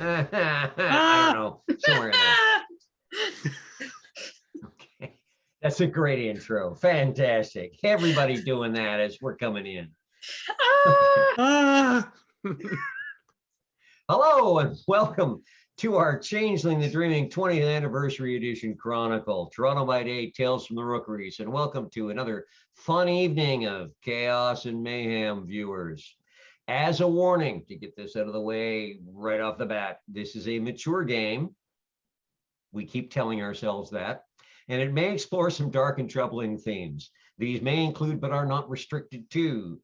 I don't know, somewhere in there. Okay, that's a great intro. Fantastic. Everybody doing that as we're coming in. Hello and welcome to our Changeling the Dreaming 20th Anniversary Edition Chronicle, Toronto by Day, Tales from the Rookeries, and welcome to another fun evening of chaos and mayhem, viewers. As a warning, to get this out of the way right off the bat, this is a mature game. We keep telling ourselves that, and it may explore some dark and troubling themes. These may include, but are not restricted to,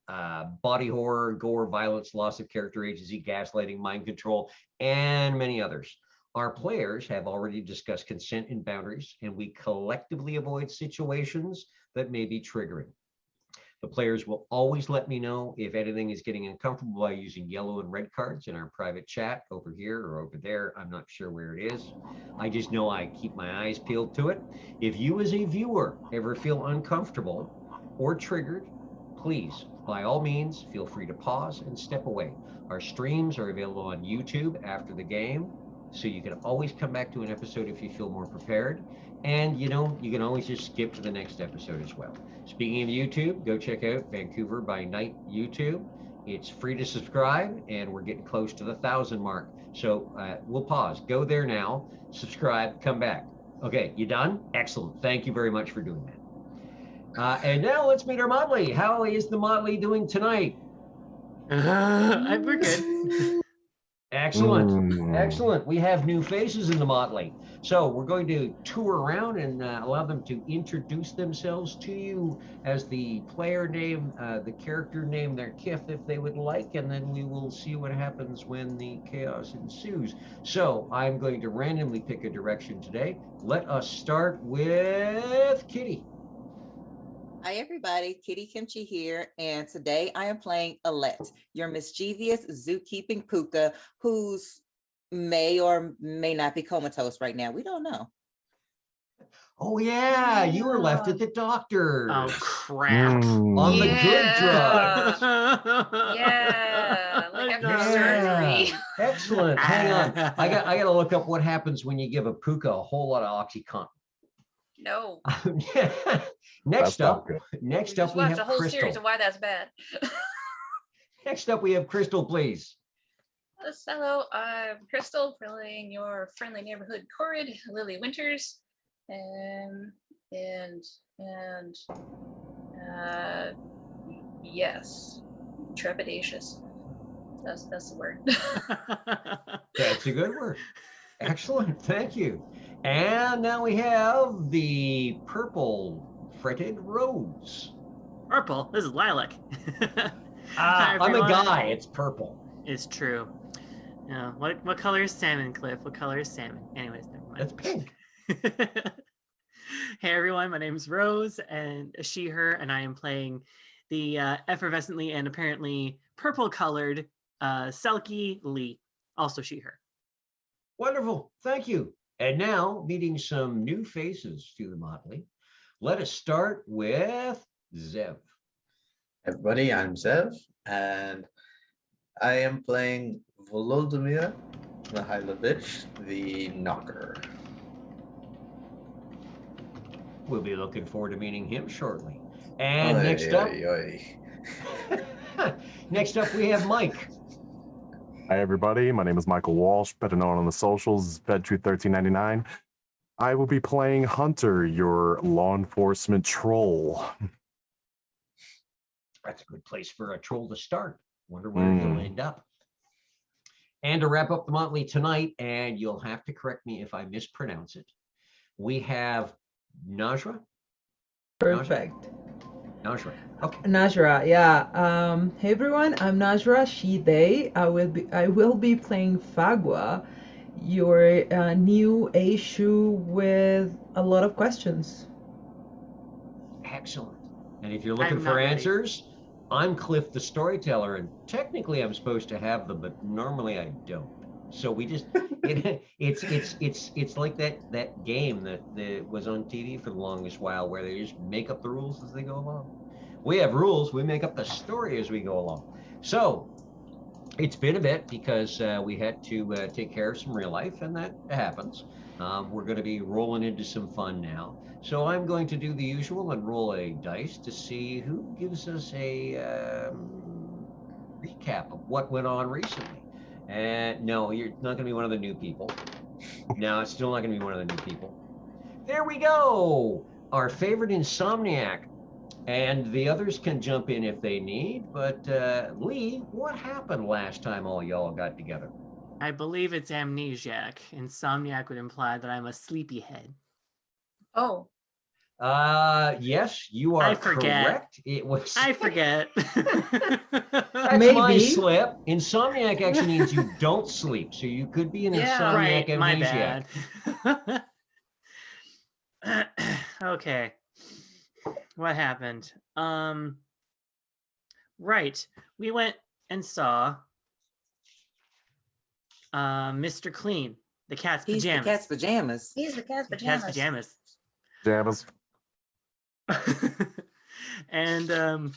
body horror, gore, violence, loss of character agency, gaslighting, mind control, and many others. Our players have already discussed consent and boundaries, and we collectively avoid situations that may be triggering. The players will always let me know if anything is getting uncomfortable by using yellow and red cards in our private chat over here or over there. I'm not sure where it is. I just know I keep my eyes peeled to it. If you as a viewer ever feel uncomfortable or triggered, please, by all means, feel free to pause and step away. Our streams are available on YouTube after the game, so you can always come back to an episode if you feel more prepared. And you can always just skip to the next episode as well. Speaking of YouTube, go check out Vancouver by Night YouTube. It's free to subscribe, and we're getting close to the 1,000 mark. So we'll pause. Go there now, subscribe, come back. Okay, you done? Excellent. Thank you very much for doing that. And now let's meet our Motley. How is the Motley doing tonight? We're good. Excellent. Excellent. We have new faces in the Motley. So we're going to tour around and allow them to introduce themselves to you as the player name, the character name, their kith if they would like, and then we will see what happens when the chaos ensues. So I'm going to randomly pick a direction today. Let us start with Kitty. Hi everybody, Kitty Kimchi here, and today I am playing Alette, your mischievous zookeeping puka who's may or may not be comatose right now. We don't know. Oh yeah, you were left at the doctor. Oh crap! On the good drugs. Yeah, like after surgery. Excellent. Hang on, I got to look up what happens when you give a puka a whole lot of OxyContin. No. Next up, we watched have a whole Crystal. series of why that's bad. Next up, we have Crystal, please. Hello, I'm Crystal, playing your friendly neighborhood Corrid, Lily Winters, yes, trepidatious. That's the word. That's a good word. Excellent, thank you. And now we have the purple fretted rose. Purple? This is lilac. I'm a guy, it's purple. It's true. Yeah. What color is salmon, Cliff? What color is salmon? Anyways, never mind. That's pink. Hey everyone, my name is Rose, and she, her, and I am playing the effervescently and apparently purple-colored Selkie Lee, also she, her. Wonderful, thank you. And now, meeting some new faces to the Motley, let us start with Zev. Everybody, I'm Zev, and I am playing Volodymyr Mihailovich, the Knocker. We'll be looking forward to meeting him shortly. And next up, next up we have Mike. Hi everybody, my name is Michael Walsh, better known on the socials, VedTruth1399. I will be playing Hunter, your law enforcement troll. That's a good place for a troll to start. Wonder where you'll end up. And to wrap up the Motley tonight, and you'll have to correct me if I mispronounce it, we have Najra. Perfect. Najra. Okay. Najra, yeah. Hey everyone, I'm Najra, she, they. I will be playing Fagua, your new Aishu with a lot of questions. Excellent. And if you're looking for answers, I'm Cliff the storyteller, and technically I'm supposed to have them, but normally I don't. So we just it's like that game that was on TV for the longest while, where they just make up the rules as they go along. We have rules, we make up the story as we go along. So It's been a bit because we had to take care of some real life, and that happens. We're going to be rolling into some fun now. So I'm going to do the usual and roll a dice to see who gives us a recap of what went on recently. And no, you're not going to be one of the new people. No, it's still not going to be one of the new people. There we go. Our favorite insomniac. And the others can jump in if they need. But Lee, what happened last time all y'all got together? I believe it's amnesiac. Insomniac would imply that I'm a sleepyhead. Oh, Yes, you are I forget. correct. It was. I forget. That's my Maybe. slip. Insomniac actually means you don't sleep, so you could be an Yeah. insomniac Right, my amnesiac. bad. Okay. What happened? Right. We went and saw Mr. Clean, the cat's He's pajamas. the cat's pajamas. he's the cat's The cat's pajamas. pajamas. Jammers. And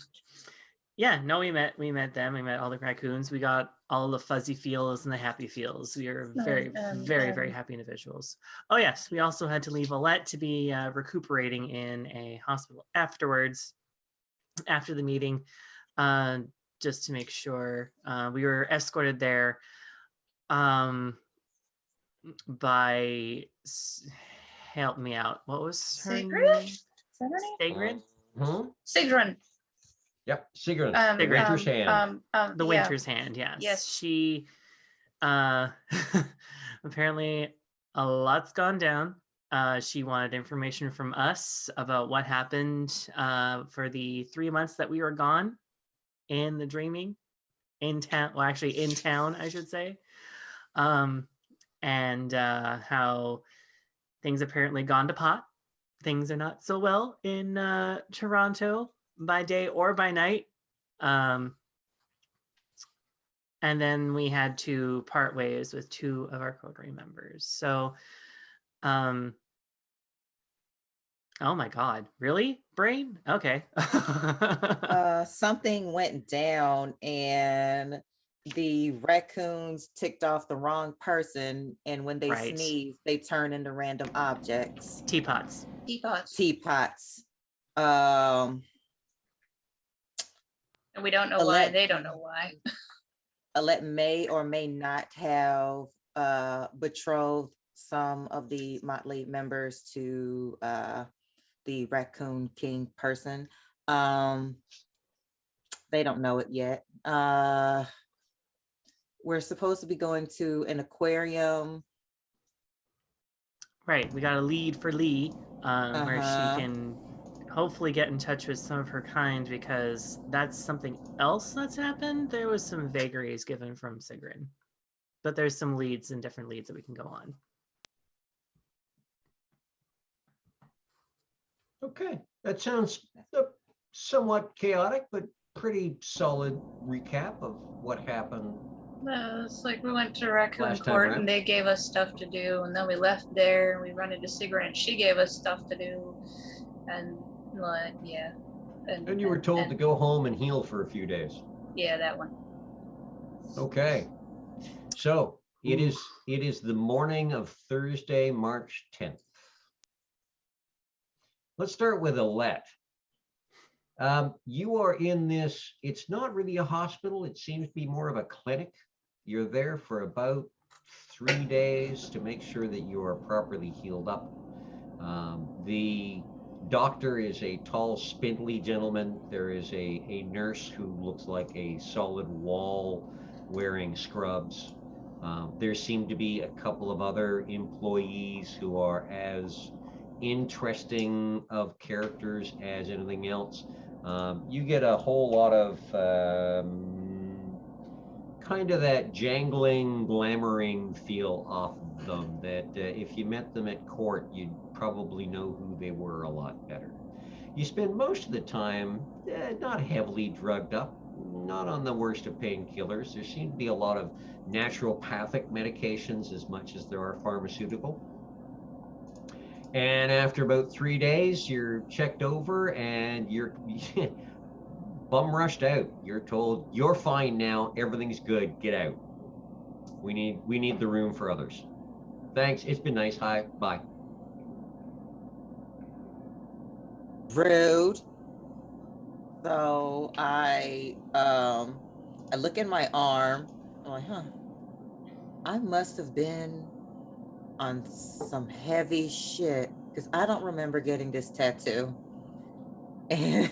yeah, no, we met them. We met all the raccoons. We got all the fuzzy feels and the happy feels. We are very, very happy individuals. Oh yes, we also had to leave Alette to be recuperating in a hospital afterwards, after the meeting, just to make sure. We were escorted there by help me out. What was her Sigrid? name? Is that her name? Sigrid? Mhm. Sigrun. Yep, Sigrun, the Sigrun. Winter's Hand. The yeah. Winter's Hand, yes. Yes. She apparently a lot's gone down. She wanted information from us about what happened for the 3 months that we were gone in the dreaming in town. Well, actually in town, I should say. And how things apparently gone to pot. Things are not so well in Toronto by day or by night. And then we had to part ways with 2 of our coterie members. So, oh my God, really? Brain? Okay. Something went down and the raccoons ticked off the wrong person, and when they Right. sneeze, they turn into random objects. Teapots. Teapots. Teapots. And we don't know why. Alette- They don't know why. Alette may or may not have betrothed some of the Motley members to the Raccoon King person. They don't know it yet. We're supposed to be going to an aquarium. Right. We got a lead for Lee, where Uh-huh. she can hopefully get in touch with some of her kind, because that's something else that's happened. There was some vagaries given from Sigrid, but there's some leads and different leads that we can go on. Okay, that sounds somewhat chaotic, but pretty solid recap of what happened. It's like we went to Raccoon Last time Court around. and they gave us stuff to do, and then we left there and we run into Sigrid and she gave us stuff to do, and like yeah. And you were told to go home and heal for a few days. Yeah, that one. Okay, so it is the morning of Thursday, March 10th. Let's start with Alette. You are in this, it's not really a hospital, it seems to be more of a clinic. You're there for about 3 days to make sure that you are properly healed up. The doctor is a tall, spindly gentleman. There is a nurse who looks like a solid wall wearing scrubs. There seem to be a couple of other employees who are as interesting of characters as anything else. You get a whole lot of kind of that jangling, glamoring feel off of them that if you met them at court, you'd probably know who they were a lot better. You spend most of the time not heavily drugged up, not on the worst of painkillers. There seem to be a lot of naturopathic medications as much as there are pharmaceutical. And after about 3 days, you're checked over and you're bum rushed out. You're told you're fine now. Everything's good. Get out. We need the room for others. Thanks. It's been nice. Hi. Bye. Rude. So I look in my arm. I'm like, huh. I must have been on some heavy shit because I don't remember getting this tattoo. And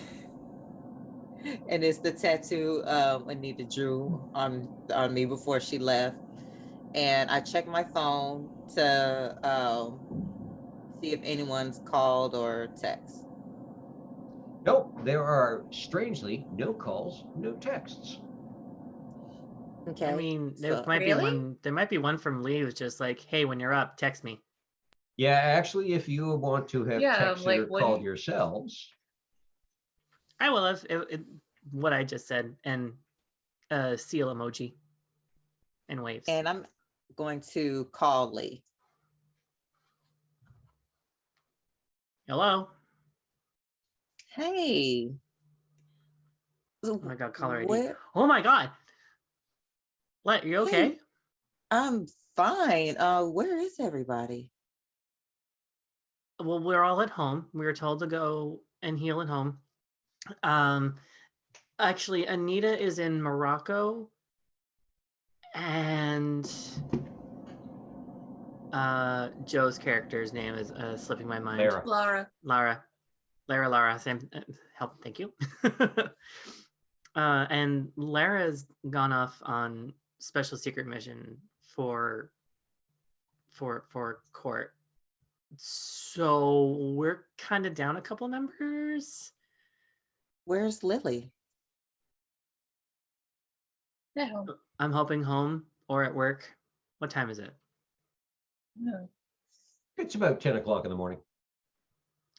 and it's the tattoo Anita drew on me before she left. And I checked my phone to see if anyone's called or text. Nope. There are strangely no calls, no texts. Okay. I mean, there so- might be Really? one. There might be one from Lee who's just like, "Hey, when you're up, text me." Yeah, actually, if you want to have Yeah, texted like or called when- yourselves, I will have what I just said and seal emoji and waves. And I'm going to call Lee. Hello. Hey. Oh my God, caller ID. Where- Oh my God. What? You okay? Hey. I'm fine. Where is everybody? Well, we're all at home. We were told to go and heal at home. Actually, Anita is in Morocco, and Joe's character's name is slipping my mind. Lara. Lara. Same. Help. Thank you. And Lara's gone off on special secret mission for court. So we're kind of down a couple numbers. Where's Lily? No. I'm hoping home or at work. What time is it? No. It's about 10 o'clock in the morning.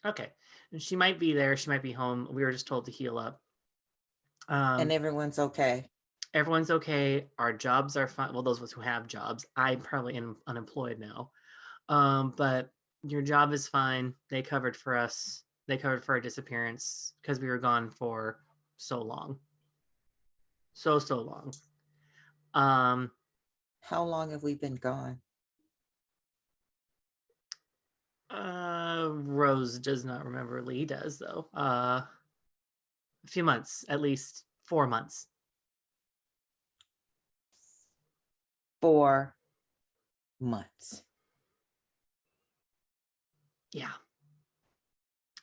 Okay. And she might be there. She might be home. We were just told to heal up. And everyone's okay. Everyone's okay. Our jobs are fine. Well, those of us who have jobs. I'm probably unemployed now. But your job is fine. They covered for us. They covered for our disappearance because we were gone for so long. So long. How long have we been gone? Rose does not remember. Lee does though. A few months, at least 4 months. 4 months. Yeah.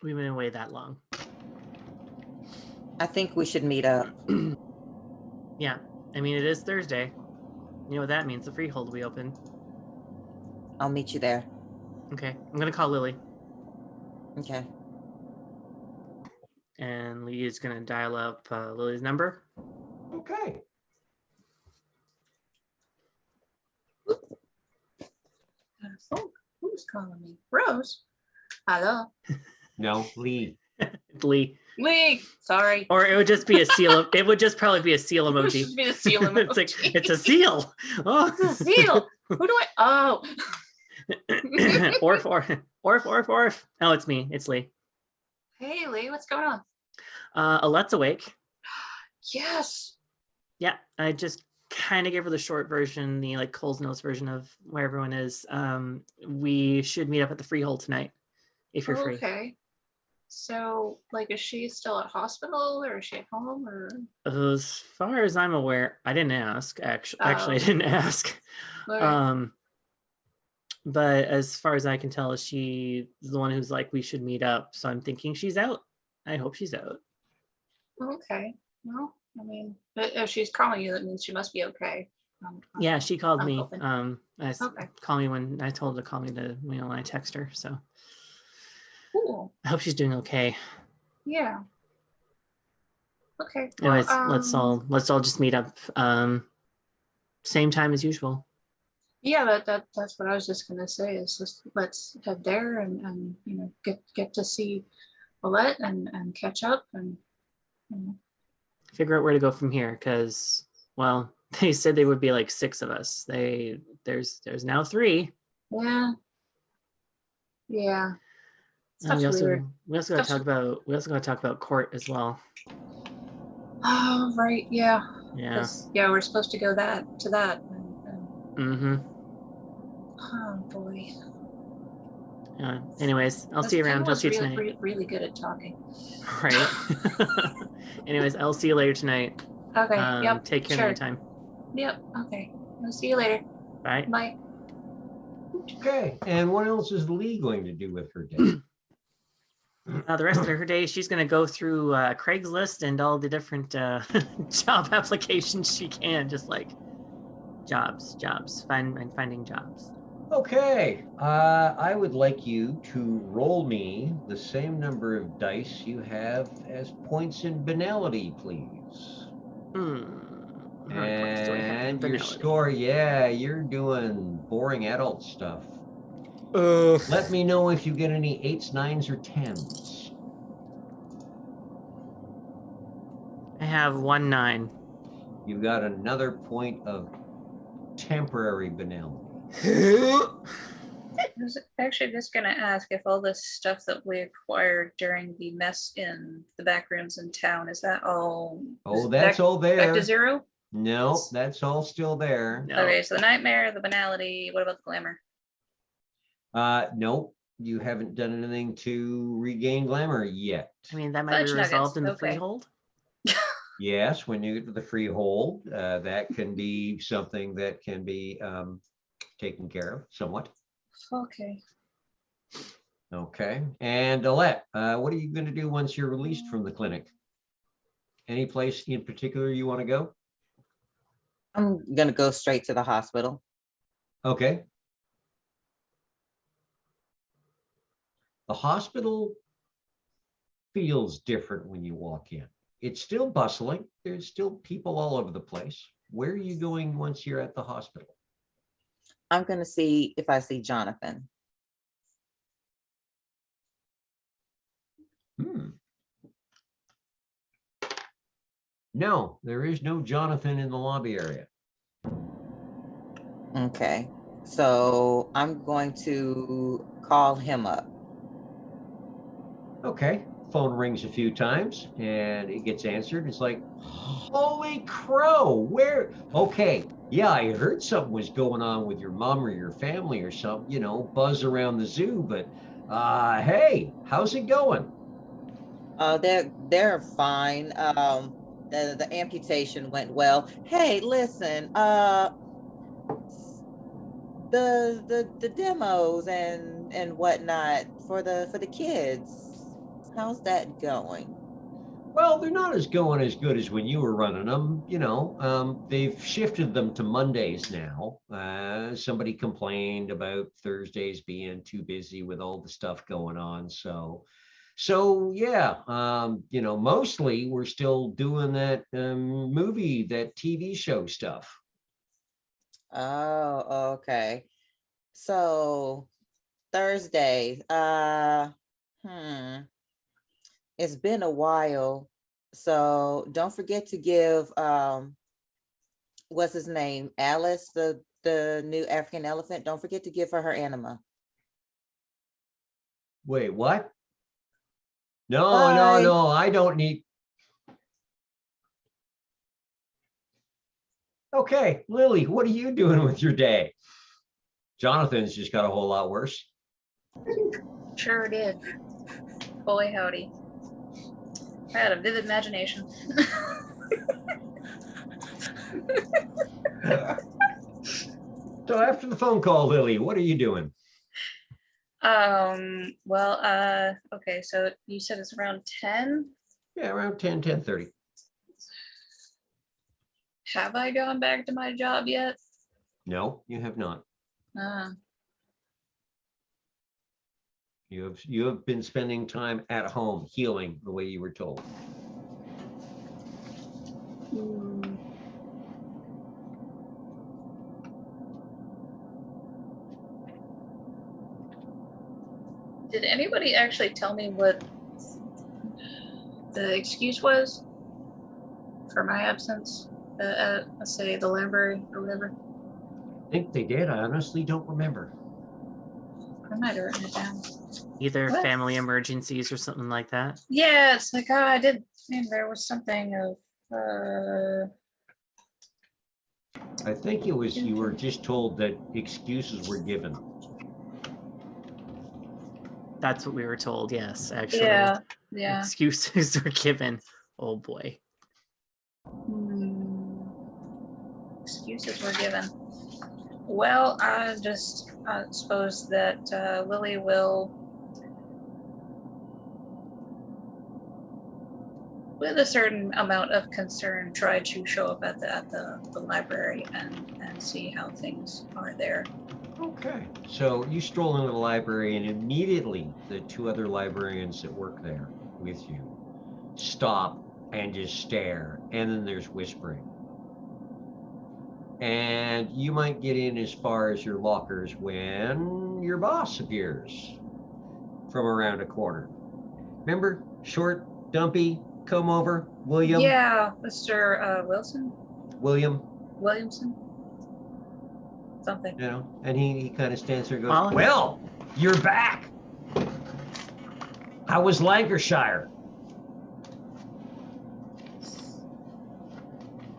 We've been away that long. I think we should meet up. Yeah. I mean, it is Thursday. You know what that means. The freehold will be open. I'll meet you there. Okay. I'm going to call Lily. Okay. And Lee is going to dial up Lily's number. Okay. Oh, who's calling me? Rose. Hello. No, Lee. Lee. Lee. Sorry. Or it would just be a seal. It would just probably be a seal It emoji. should be a seal emoji. It's like, it's a seal. Oh. It's a seal. Who do I? Oh. Orf. Oh, it's me. It's Lee. Hey, Lee. What's going on? Alette's awake. Yes. Yeah, I just kind of gave her the short version, the like Cole's Notes version of where everyone is. We should meet up at the Freehold tonight, if you're free. Okay. So, like, is she still at hospital or is she at home or? As far as I'm aware, I didn't ask. Actually, I didn't ask. Okay. But as far as I can tell, she's the one who's like, we should meet up. So I'm thinking she's out. I hope she's out. Okay. Well, I mean, if she's calling you, that means she must be okay. Yeah, she called I'm me. hoping. Okay. Call me when I told her to call me when I text her. So Cool. I hope she's doing okay. Yeah. Okay. Anyways, Well, let's all just meet up. Same time as usual. Yeah, that's what I was just gonna say. Is just let's head there and you know get to see Alette and catch up and you know. Figure out where to go from here, because well, they said they would be like 6 of us. There's now 3. Yeah. Yeah. And Stuff's weird. we also got to talk about court as well. Oh, right, yeah. Yeah. 'Cause, yeah, we're supposed to go to that. Mm-hmm. Oh boy. Anyways, I'll see you around. I'll Was see you really, tonight. really good at talking. Right. Anyways, I'll see you later tonight. Okay. Yep. Take care in the Sure. meantime. Yep. Okay. I'll see you later. Bye. Bye. Okay, and what else is Lee going to do with her day? The rest of her day, she's going to go through Craigslist and all the different job applications she can, just like jobs, finding jobs. Okay, I would like you to roll me the same number of dice you have as points in banality, please. How many points do I have in And your banality? score, yeah, you're doing boring adult stuff. Ugh. Let me know if you get any 8s, 9s, or 10s. I have 1 9. You've got another point of temporary banality. I was actually just gonna ask if all this stuff that we acquired during the mess in the back rooms in town, is that all? Oh, that's all Back there. to 0? No, that's all still there. No. Okay, so the nightmare, the banality, what about the glamour? Nope, you haven't done anything to regain glamour yet. I mean, that might be Fudge nuggets, resolved in the okay. freehold. Yes, when you get to the freehold, that can be something that can be taken care of somewhat. Okay. Okay, and Alette, what are you going to do once you're released from the clinic? Any place in particular you want to go? I'm gonna go straight to the hospital. Okay. The hospital feels different when you walk in. It's still bustling. There's still people all over the place. Where are you going once you're at the hospital? I'm gonna see if I see Jonathan. No, there is no Jonathan in the lobby area. Okay, so I'm going to call him up. Okay, phone rings a few times and it gets answered. It's like, holy crow, where? Okay, yeah, I heard something was going on with your mom or your family or something, you know, buzz around the zoo, but hey, how's it going? They're fine. The amputation went well. Hey, listen, the demos and whatnot for the kids, how's that going? Well, they're not as going as good as when you were running them. You know, they've shifted them to Mondays now. Somebody complained about Thursdays being too busy with all the stuff going on. So yeah, you know, mostly we're still doing that movie, that TV show stuff. Oh, okay. So Thursday, it's been a while. So don't forget to give what's his name? Alice, the new African elephant. Don't forget to give her her anima. Wait, what? No, Bye. no, I don't need. Okay, Lily, what are you doing with your day? Jonathan's just got a whole lot worse. Sure did. Boy, howdy. I had a vivid imagination. So after the phone call, Lily, what are you doing? Well, okay, so you said it's around 10? Yeah, around 10, 10:30. Have I gone back to my job yet? No, you have not. Uh, You have been spending time at home healing the way you were told. Did anybody actually tell me what the excuse was for my absence at, let's say, the library or whatever? I think they did. I honestly don't remember. I might have written it down. Either What? family emergencies or something like that. Yeah, it's like, oh, I did. I mean, there was something of I think it was, you were just told that excuses were given. That's what we were told. Yes, actually. Yeah. Yeah. Excuses were given. Oh boy. Excuses were given. Well, I just suppose that Lily will, with a certain amount of concern, try to show up at the library and see how things are there. Okay. So you stroll into the library, and immediately the two other librarians that work there with you stop and just stare, and then there's whispering. And you might get in as far as your lockers when your boss appears from around a corner. Remember, short, dumpy, come over, William? Yeah, Mr. Wilson? William, Williamson? Something. you know, and he kind of stands there and goes, Well- well, you're back. How was Lancashire?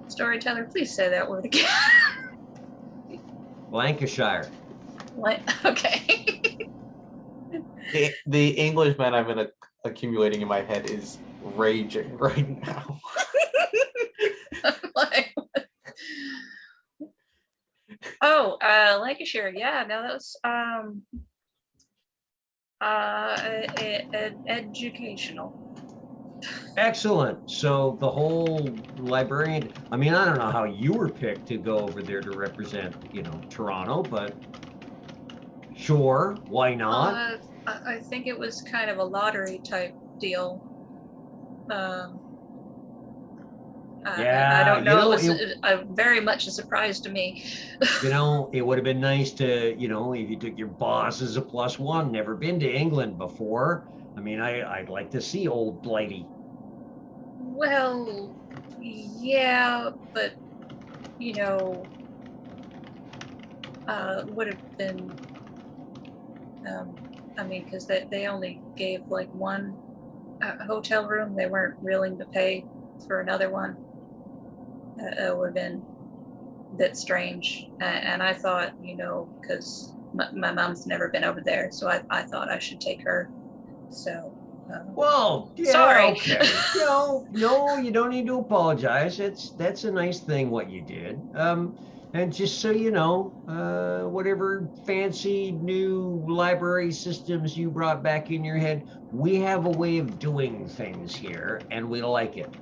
Storyteller, please say that word again. Lancashire. Like, okay. The Englishman I've been accumulating in my head is raging right now. Like, oh, Lancashire. Yeah, no, that was educational. Excellent. So the whole librarian, I mean, I don't know how you were picked to go over there to represent, you know, Toronto, but sure, why not? I think it was kind of a lottery type deal. Yeah, I don't you know. know, It was very much a surprise to me. You know, it would have been nice to, you know, if you took your boss as a +1, never been to England before. I mean, I'd like to see old Blighty. Well, yeah, but you know, would have been. I mean, because they only gave like one hotel room. They weren't willing to pay for another one. It would have been a bit strange. And I thought, you know, because my mom's never been over there, so I thought I should take her. So. Well, yeah, Sorry. okay. You know, no, you don't need to apologize. That's a nice thing what you did. And just so you know, whatever fancy new library systems you brought back in your head, we have a way of doing things here, and we like it.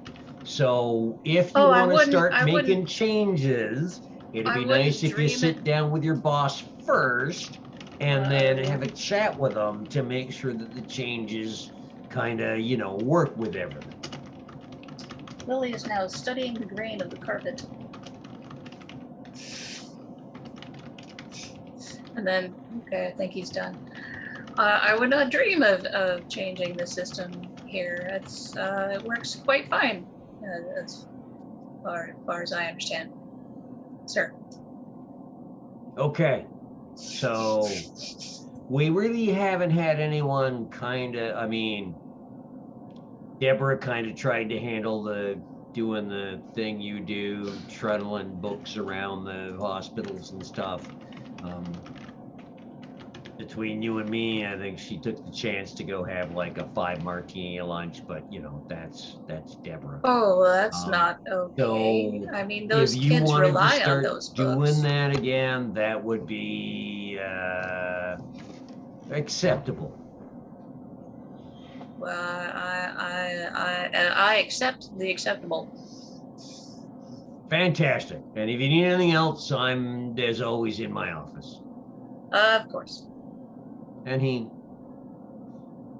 So if you Oh, want to start I making wouldn't- changes, it'd I be wouldn't nice if you dream sit it. down with your boss first and then have a chat with them to make sure that the changes kind of, you know, work with everything. Lily is now studying the grain of the carpet. And then, okay, I think he's done. I would not dream of changing the system here. It works quite fine, as far as I understand, sir. Okay, so we really haven't had anyone kind of, I mean, Deborah kind of tried to handle doing the thing you do, trundling books around the hospitals and stuff. Between you and me, I think she took the chance to go have like a 5 martini lunch, but you know, that's Deborah. Oh, well, that's not okay. So I mean, those if you kids wanted rely to start on those doing books. that again, that would be acceptable. Well, I accept the acceptable. Fantastic. And if you need anything else, I'm, as always, in my office. Of course. And he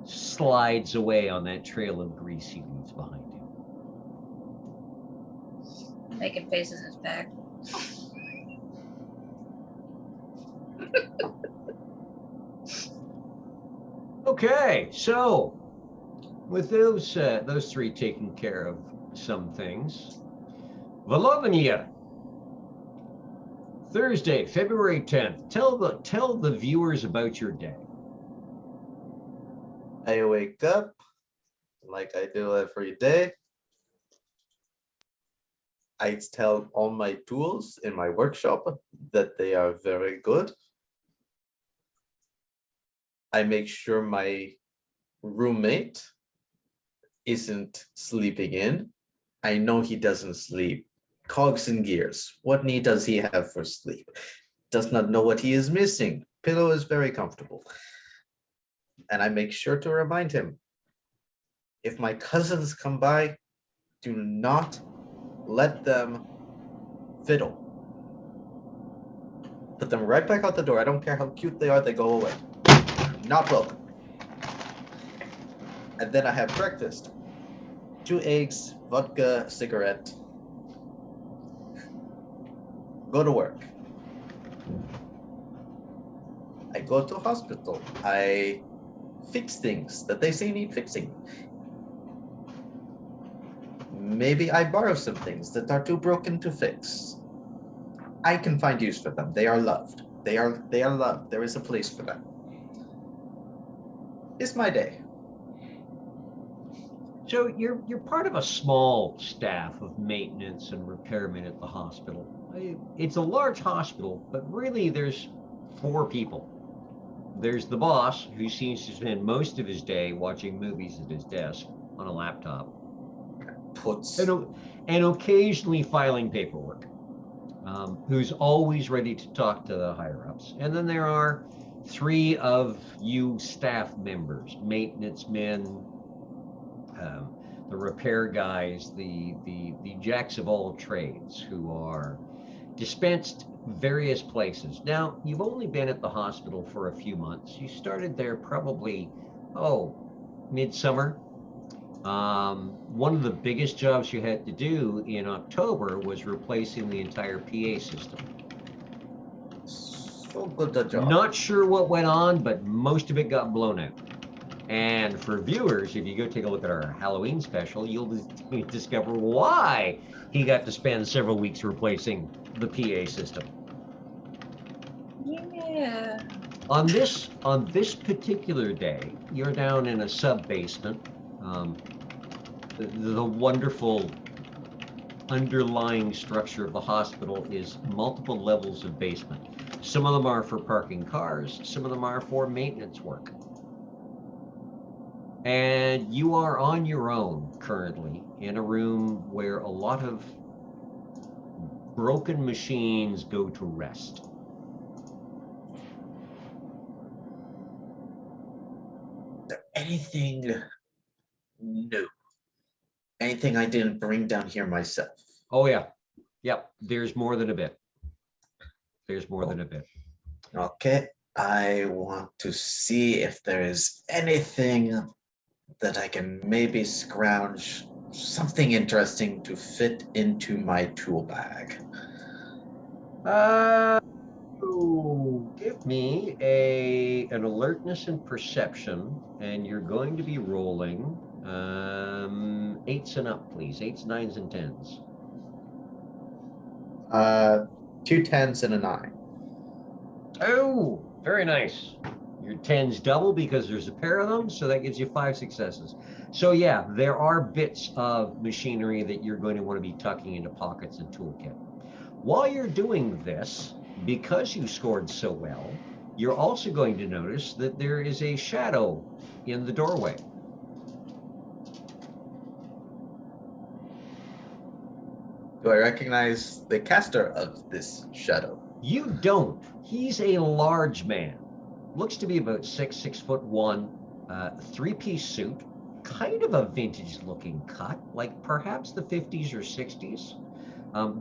slides away on that trail of grease he leaves behind him. Making faces in his back. Okay, so with those three taking care of some things, Volodymyr, Thursday, February 10th. Tell the viewers about your day. I wake up like I do every day. I tell all my tools in my workshop that they are very good. I make sure my roommate isn't sleeping in. I know he doesn't sleep. Cogs and gears. What need does he have for sleep? Does not know what he is missing. Pillow is very comfortable. And I make sure to remind him, if my cousins come by, do not let them fiddle. Put them right back out the door. I don't care how cute they are, they go away. Not welcome. And then I have breakfast. 2 eggs, vodka, cigarette. Go to work. I go to hospital. I fix things that they say need fixing. Maybe I borrow some things that are too broken to fix. I can find use for them. They are loved. They are loved. There is a place for them. It's my day. So you're part of a small staff of maintenance and repairmen at the hospital. It's a large hospital, but really there's 4 people. There's the boss, who seems to spend most of his day watching movies at his desk on a laptop, and occasionally filing paperwork, who's always ready to talk to the higher-ups. And then there are 3 of you staff members, maintenance men, the repair guys, the jacks of all trades, who are dispensed various places. Now, you've only been at the hospital for a few months. You started there probably, midsummer. One of the biggest jobs you had to do in October was replacing the entire PA system. So good a job. Not sure what went on, but most of it got blown out. And for viewers, if you go take a look at our Halloween special, you'll discover why he got to spend several weeks replacing the PA system. Yeah. On this particular day, you're down in a sub-basement. The wonderful underlying structure of the hospital is multiple levels of basement. Some of them are for parking cars, some of them are for maintenance work. And you are on your own currently in a room where a lot of broken machines go to rest. Is there anything new? Anything I didn't bring down here myself? Oh yeah. Yep. There's more than a bit. There's more than a bit. Okay. I want to see if there is anything that I can maybe scrounge, something interesting to fit into my tool bag. Give me an alertness and perception, and you're going to be rolling 8s and up, please. 8s, 9s, and 10s. 2 10s and a 9. Oh, very nice. Your 10s double because there's a pair of them, so that gives you 5 successes. So yeah, there are bits of machinery that you're going to want to be tucking into pockets and toolkit. While you're doing this, because you scored so well, you're also going to notice that there is a shadow in the doorway. Do I recognize the caster of this shadow? You don't. He's a large man. Looks to be about 6'1", 3-piece suit, kind of a vintage looking cut, like perhaps the 50s or 60s.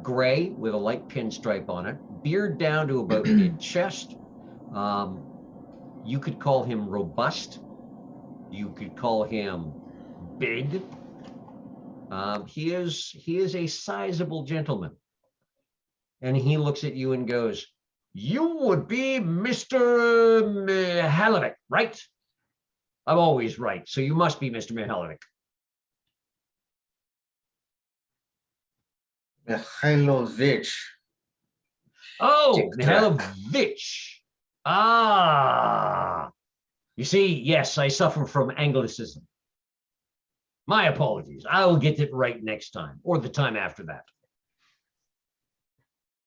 Gray with a light pinstripe on it, beard down to about mid-chest. You could call him robust. You could call him big. He is a sizable gentleman. And he looks at you and goes, "You would be Mr. Mihalovic, right? I'm always right, so you must be Mr. Mihalovic." Mihailovich. Oh, Tic-tac. Mihailovich. Ah. You see, yes, I suffer from Anglicism. My apologies. I will get it right next time, or the time after that.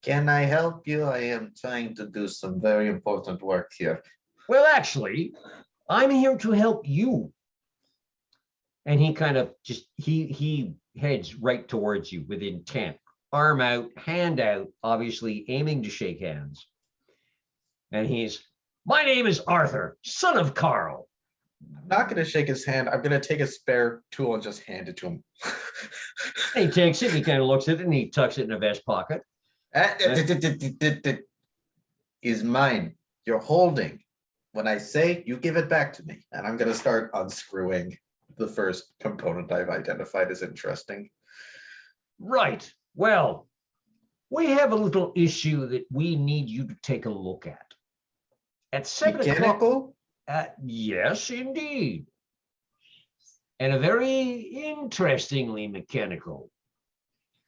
Can I help you? I am trying to do some very important work here. Well, actually, I'm here to help you. And he kind of just he heads right towards you with intent, arm out, hand out, obviously aiming to shake hands. And he's, my name is Arthur, son of Carl. I'm not going to shake his hand. I'm going to take a spare tool and just hand it to him. And he takes it, and he kind of looks at it, and he tucks it in a vest pocket. Is mine. You're holding. When I say, you give it back to me. And I'm going to start unscrewing the first component I've identified as interesting. Right. Well, we have a little issue that we need you to take a look at. At 7 o'clock. Mechanical? Yes, indeed. And a very interestingly mechanical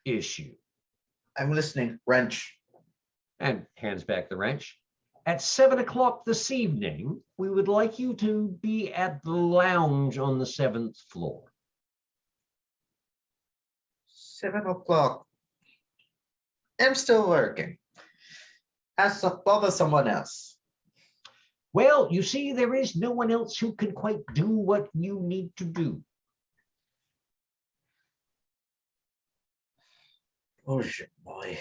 issue. I'm listening. Wrench. And hands back the wrench. At 7 o'clock this evening, we would like you to be at the lounge on the 7th floor. 7 o'clock. I'm still working. Bother someone else. Well, you see, there is no one else who can quite do what you need to do. Oh, boy.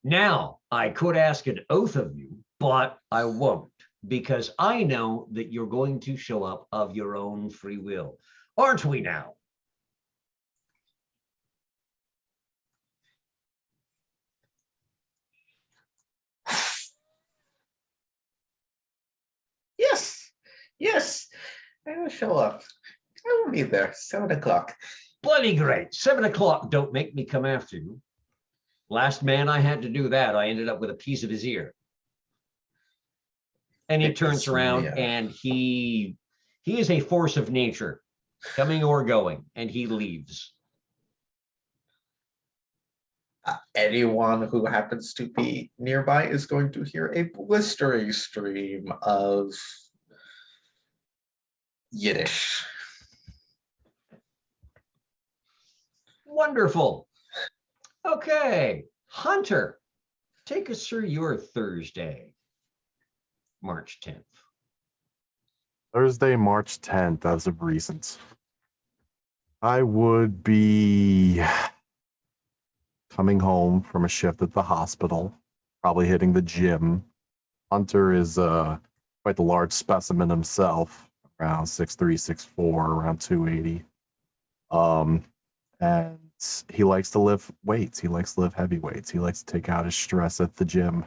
Now, I could ask an oath of you, but I won't, because I know that you're going to show up of your own free will. Aren't we now? Yes, I will show up. I will be there, 7 o'clock. Bloody great. 7 o'clock, don't make me come after you. Last man I had to do that, I ended up with a piece of his ear. And he turns around and he is a force of nature, coming or going, and he leaves. Anyone who happens to be nearby is going to hear a blistering stream of Yiddish. Wonderful. Okay, Hunter, take us through your Thursday, March 10th. Thursday, March 10th, as of recent. I would be coming home from a shift at the hospital, probably hitting the gym. Hunter is quite the large specimen himself, around 6'3", 6'4", around 280. And he likes to lift weights. He likes to lift heavy weights. He likes to take out his stress at the gym.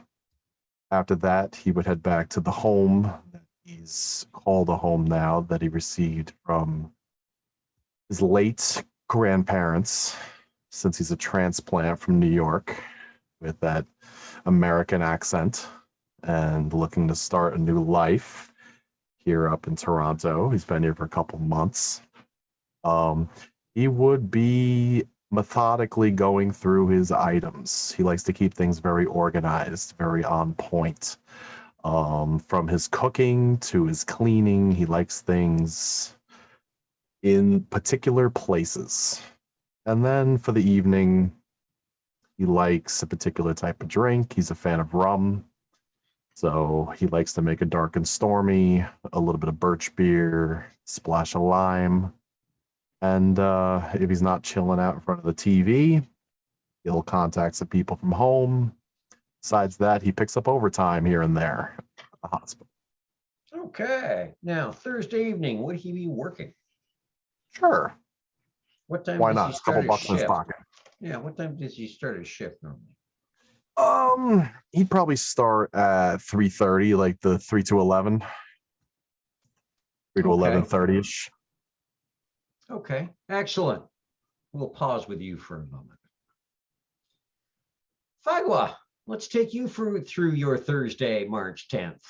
After that, he would head back to the home that he's called a home now, that he received from his late grandparents, since he's a transplant from New York with that American accent and looking to start a new life here up in Toronto. He's been here for a couple months. He would be methodically going through his items. He likes to keep things very organized, very on point. From his cooking to his cleaning, he likes things in particular places. And then for the evening, he likes a particular type of drink. He's a fan of rum. So he likes to make a dark and stormy, a little bit of birch beer, splash of lime. And if he's not chilling out in front of the TV, he'll contact some people from home. Besides that, he picks up overtime here and there at the hospital. Okay. Now, Thursday evening, would he be working? Sure. What time Why does not? he A start couple his bucks in his shift? pocket. Yeah, what time does he start his shift normally? He'd probably start at 3:30, like the 3 to 11. 3 to Okay. 11:30-ish. Okay, excellent. We'll pause with you for a moment. Fagwa, let's take you through your Thursday, March 10th.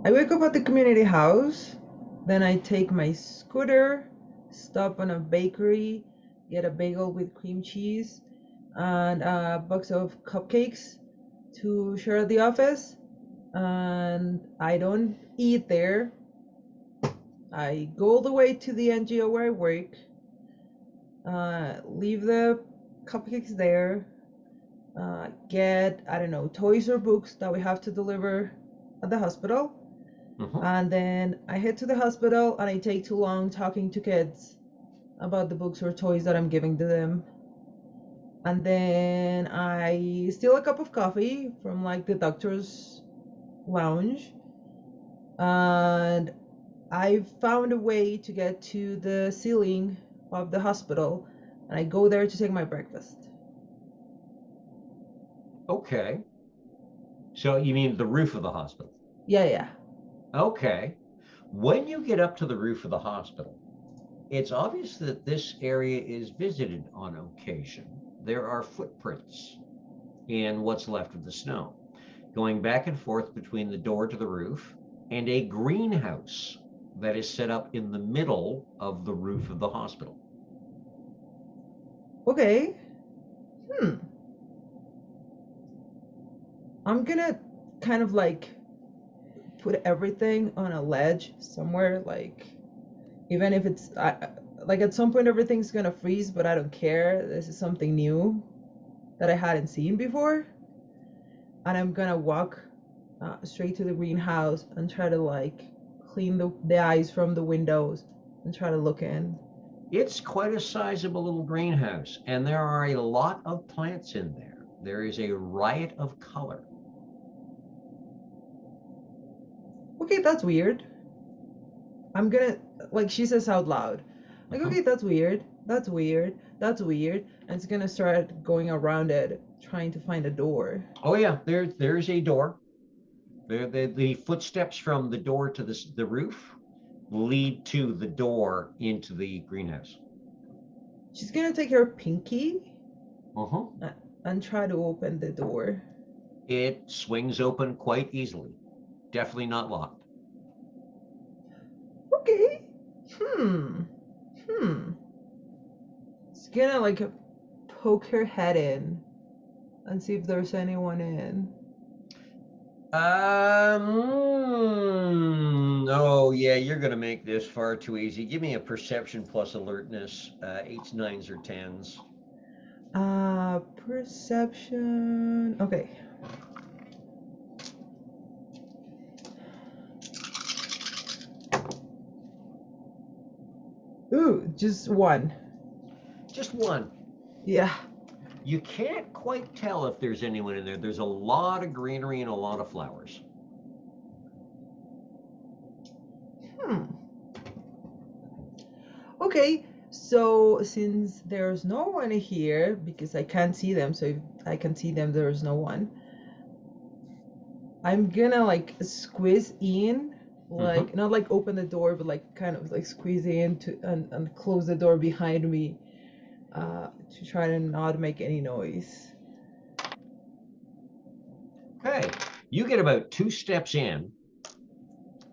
I wake up at the community house, then I take my scooter, stop on a bakery, get a bagel with cream cheese and a box of cupcakes to share at the office. And I don't eat there. I go all the way to the NGO where I work, leave the cupcakes there, get, I don't know, toys or books that we have to deliver at the hospital. And then I head to the hospital and I take too long talking to kids about the books or toys that I'm giving to them. And then I steal a cup of coffee from like the doctor's lounge. And I found a way to get to the ceiling of the hospital, and I go there to take my breakfast. Okay. So you mean the roof of the hospital? Yeah. Okay. When you get up to the roof of the hospital, it's obvious that this area is visited on occasion. There are footprints in what's left of the snow, going back and forth between the door to the roof and a greenhouse that is set up in the middle of the roof of the hospital. Okay. I'm gonna kind of like put everything on a ledge somewhere, like even if it's like at some point everything's gonna freeze, but I don't care. This is something new that I hadn't seen before, and I'm gonna walk straight to the greenhouse and try to like clean the ice from the windows and try to look in. It's quite a sizable little greenhouse, and there are a lot of plants in there. There is a riot of color. Okay, that's weird. I'm gonna, like, she says out loud, like, okay, that's weird, that's weird, that's weird, and it's gonna start going around it, trying to find a door. Oh yeah, there's a door. The footsteps from the door to the roof lead to the door into the greenhouse. She's gonna take her pinky Uh-huh. and try to open the door. It swings open quite easily. Definitely not locked. Okay. She's gonna like poke her head in and see if there's anyone in. Oh yeah, you're gonna make this far too easy. Give me a perception plus alertness, 8s, 9s, or 10s. Perception. Okay. Ooh, just one. Just one. Yeah. You can't quite tell if there's anyone in there. There's a lot of greenery and a lot of flowers. Okay, so since there's no one here, because I can't see them, so if I can see them, there's no one. I'm gonna like squeeze in, like not like open the door, but like kind of like squeeze in to and close the door behind me, to try to not make any noise. Okay, you get about 2 steps in,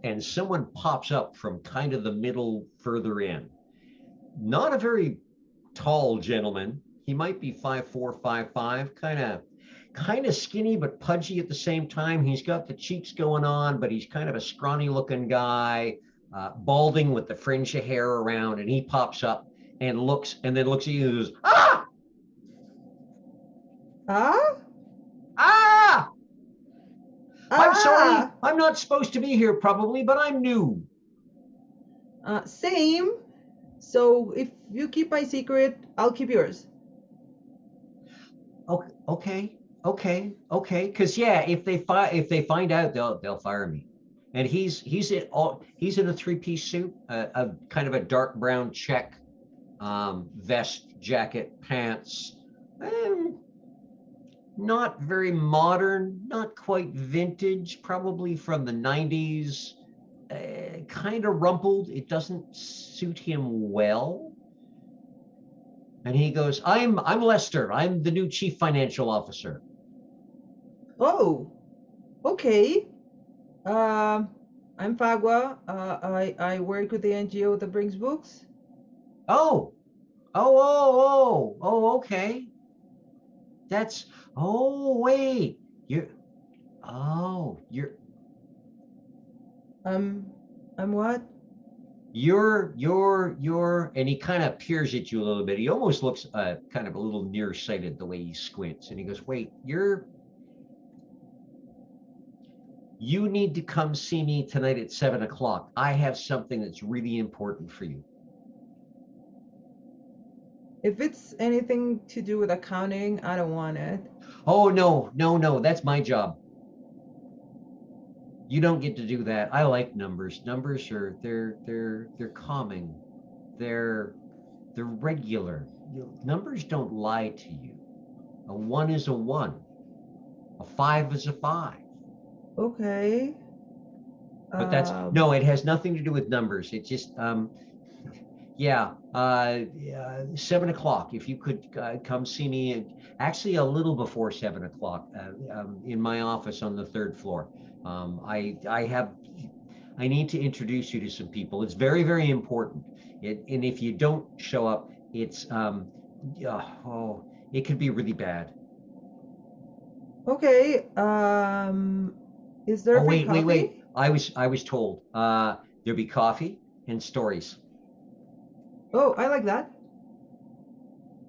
and someone pops up from kind of the middle further in. Not a very tall gentleman. He might be 5'4", 5'5", kind of skinny but pudgy at the same time. He's got the cheeks going on, but he's kind of a scrawny looking guy, balding with the fringe of hair around, and he pops up and looks at you and goes, "Ah! Ah? Ah! I'm sorry. Ah! I'm not supposed to be here probably, but I'm new." Same. So if you keep my secret, I'll keep yours. Okay. Because yeah, if they find out, they'll fire me. And he's in a 3-piece suit, a kind of a dark brown check, vest, jacket, pants. Not very modern, not quite vintage, probably from the 90s. Kind of rumpled. It doesn't suit him well. And he goes, I'm Lester. I'm the new chief financial officer." Oh, okay. I'm Fagua. I work with the NGO that brings books. Oh, okay. That's, oh, wait, you're, oh, you're, I'm what? and he kind of peers at you a little bit. He almost looks kind of a little nearsighted the way he squints. And he goes, wait, you need to come see me tonight at 7 o'clock. I have something that's really important for you. If it's anything to do with accounting, I don't want it. Oh, no, that's my job. You don't get to do that. I like numbers. Numbers are they're calming. They're regular. Numbers don't lie to you. A 1 is a 1. A 5 is a 5. Okay. But that's no, it has nothing to do with numbers. It just yeah, 7 o'clock. If you could come see me, actually a little before 7 o'clock, in my office on the 3rd floor. I need to introduce you to some people. It's very, very important. And if you don't show up, it's it could be really bad. Okay. Is there Oh, free coffee? wait. I was told there'll be coffee and stories. Oh, I like that.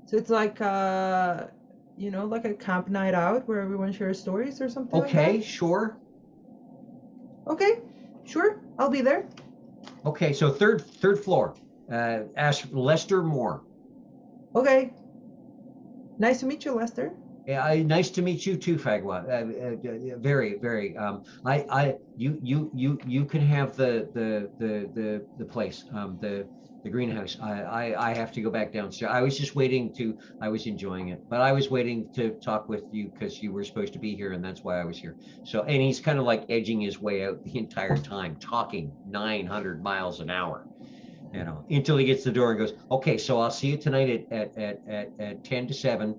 So it's like like a camp night out where everyone shares stories or something like Okay, that? sure. Okay, sure. I'll be there. Okay, so third floor. Ask Lester Moore. Okay. Nice to meet you, Lester. Yeah, nice to meet you too, Fagwa. Very, very. You can have the place, the greenhouse. I have to go back downstairs. I was just waiting to. I was enjoying it, but I was waiting to talk with you because you were supposed to be here, and that's why I was here. So, and he's kind of like edging his way out the entire time, talking 900 miles an hour. Until he gets to the door and goes, okay, so I'll see you tonight at 10 to 7.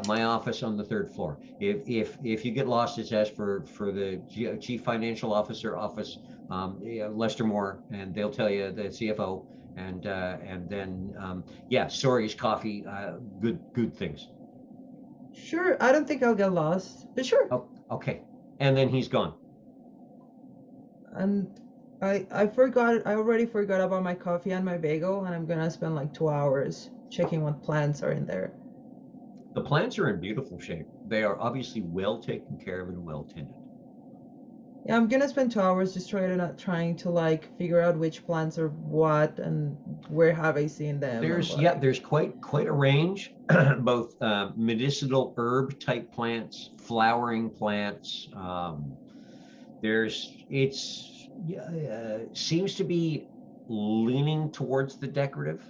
My office on the 3rd floor. If you get lost, just ask for the Chief Financial Officer office, Lester Moore, and they'll tell you the CFO. And then stories, coffee, good things. Sure, I don't think I'll get lost, but sure. Oh, okay. And then he's gone. And I already forgot about my coffee and my bagel, and I'm gonna spend like 2 hours checking what plants are in there. The plants are in beautiful shape. They are obviously well taken care of and well tended. Yeah, I'm gonna spend 2 hours just trying to like figure out which plants are what and where have I seen them. There's quite a range, both medicinal herb type plants, flowering plants. Seems to be leaning towards the decorative.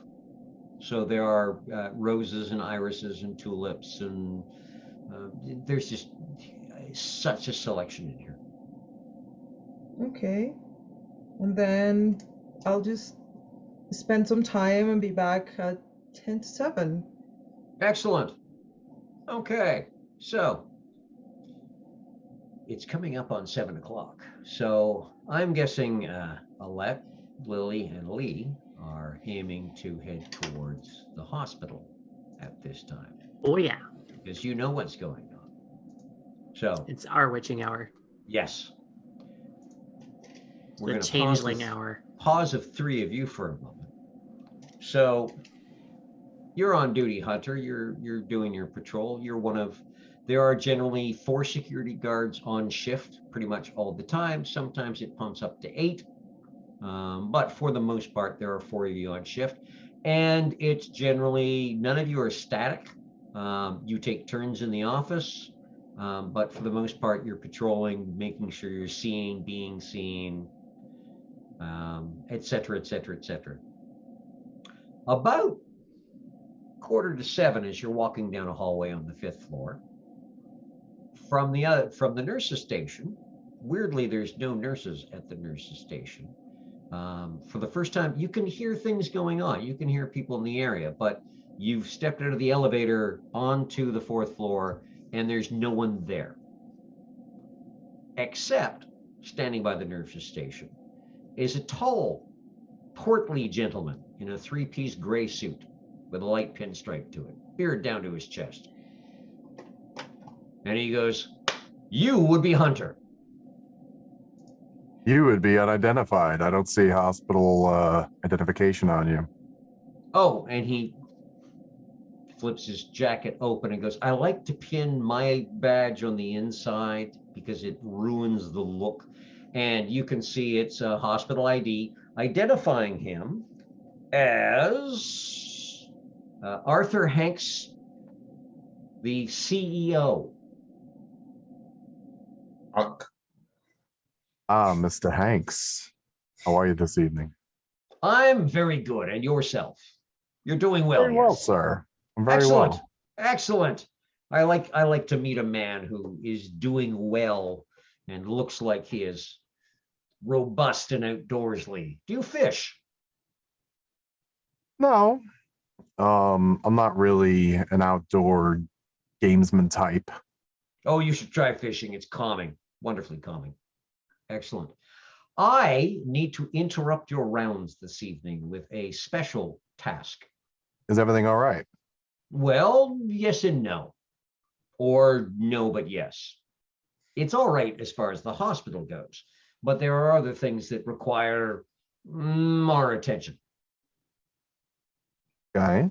So there are roses and irises and tulips, and there's just such a selection in here. Okay. And then I'll just spend some time and be back at 10 to 7. Excellent. Okay, so it's coming up on 7 o'clock. So I'm guessing Alette, Lily, and Lee are aiming to head towards the hospital at this time. Oh yeah. Because you know what's going on. So it's our witching hour. Yes. We're the changeling hour. Pause of 3 of you for a moment. So you're on duty, Hunter. You're doing your patrol. There are generally 4 security guards on shift pretty much all the time. Sometimes it pumps up to 8. But for the most part, there are 4 of you on shift. And it's generally, none of you are static. You take turns in the office. But for the most part, you're patrolling, making sure you're seeing, being seen, et cetera, et cetera, et cetera. About 6:45 as you're walking down a hallway on the 5th floor, from the nurses' station, weirdly, there's no nurses at the nurses' station. For the first time, you can hear things going on. You can hear people in the area, but you've stepped out of the elevator onto the 4th floor, and there's no one there. Except, standing by the nurses' station, is a tall, portly gentleman in a 3-piece gray suit with a light pinstripe to it, beard down to his chest. And he goes, "You would be Hunter." You would be unidentified. I don't see hospital identification on you. Oh, and he flips his jacket open and goes, I like to pin my badge on the inside because it ruins the look. And you can see it's a hospital ID identifying him as Arthur Hanks, the CEO. Uck. Ah, Mr. Hanks. How are you this evening? I'm very good. And yourself? You're doing well, Very well, yes. sir. I'm very Excellent. well. Excellent. I like to meet a man who is doing well and looks like he is robust and outdoorsly. Do you fish? No, I'm not really an outdoor gamesman type. Oh, you should try fishing. It's calming, wonderfully calming. Excellent. I need to interrupt your rounds this evening with a special task. Is everything all right? Well, yes and no. Or no, but yes. It's all right as far as the hospital goes, but there are other things that require our attention. Okay.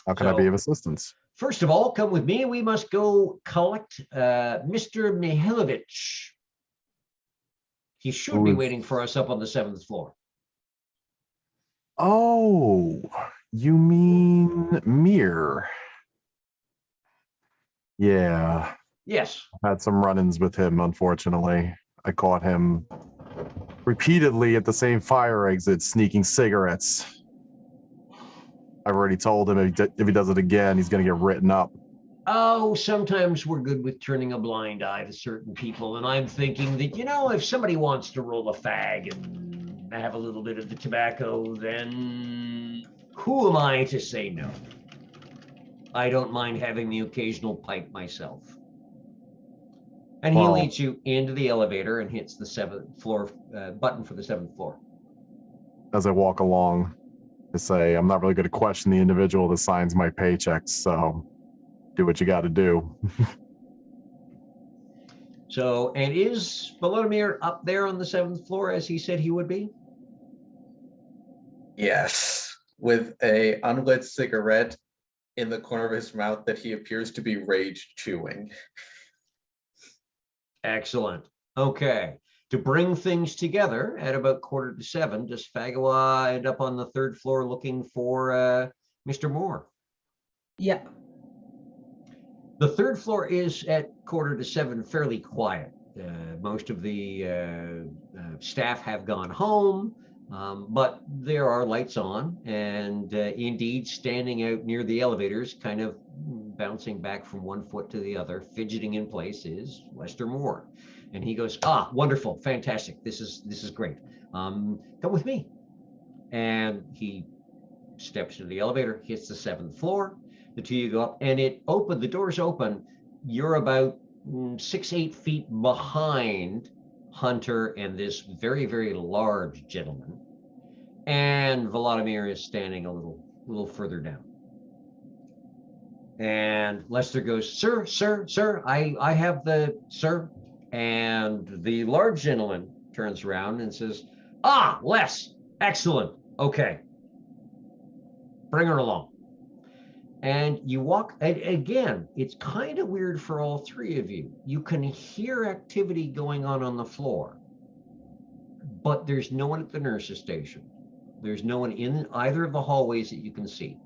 How can I be of assistance? First of all, come with me. We must go collect Mr. Mihailovich. He should be waiting for us up on the 7th floor. Oh, you mean Mir? Yeah. Yes. Had some run-ins with him, unfortunately. I caught him repeatedly at the same fire exit sneaking cigarettes. I've already told him if he does it again, he's going to get written up. Oh, sometimes we're good with turning a blind eye to certain people. And I'm thinking that, you know, if somebody wants to roll a fag and have a little bit of the tobacco, then who am I to say no? I don't mind having the occasional pipe myself. And he leads you into the elevator and hits the 7th floor button for the 7th floor. As I walk along, I say, I'm not really going to question the individual that signs my paychecks, so do what you got to do. So, and is Volodymyr up there on the 7th floor as he said he would be? Yes, with a unlit cigarette in the corner of his mouth that he appears to be rage chewing. Excellent. Okay. To bring things together at about 6:45, does Fagawa end up on the 3rd floor looking for Mr. Moore? Yeah. The 3rd floor is at 6:45 fairly quiet. Most of the staff have gone home, but there are lights on, and indeed standing out near the elevators, kind of bouncing back from one foot to the other, fidgeting in place, is Lester Moore. And he goes, wonderful, fantastic, this is great. Come with me. And he steps into the elevator, hits the 7th floor. The two of you go up, and the doors open. You're about 6-8 feet behind Hunter and this very, very large gentleman. And Volodymyr is standing a little further down. And Lester goes, sir, I have the, sir. And the large gentleman turns around and says, Les, excellent, okay. Bring her along. And you walk, again, it's kind of weird for all three of you. You can hear activity going on the floor, but there's no one at the nurse's station. There's no one in either of the hallways that you can see.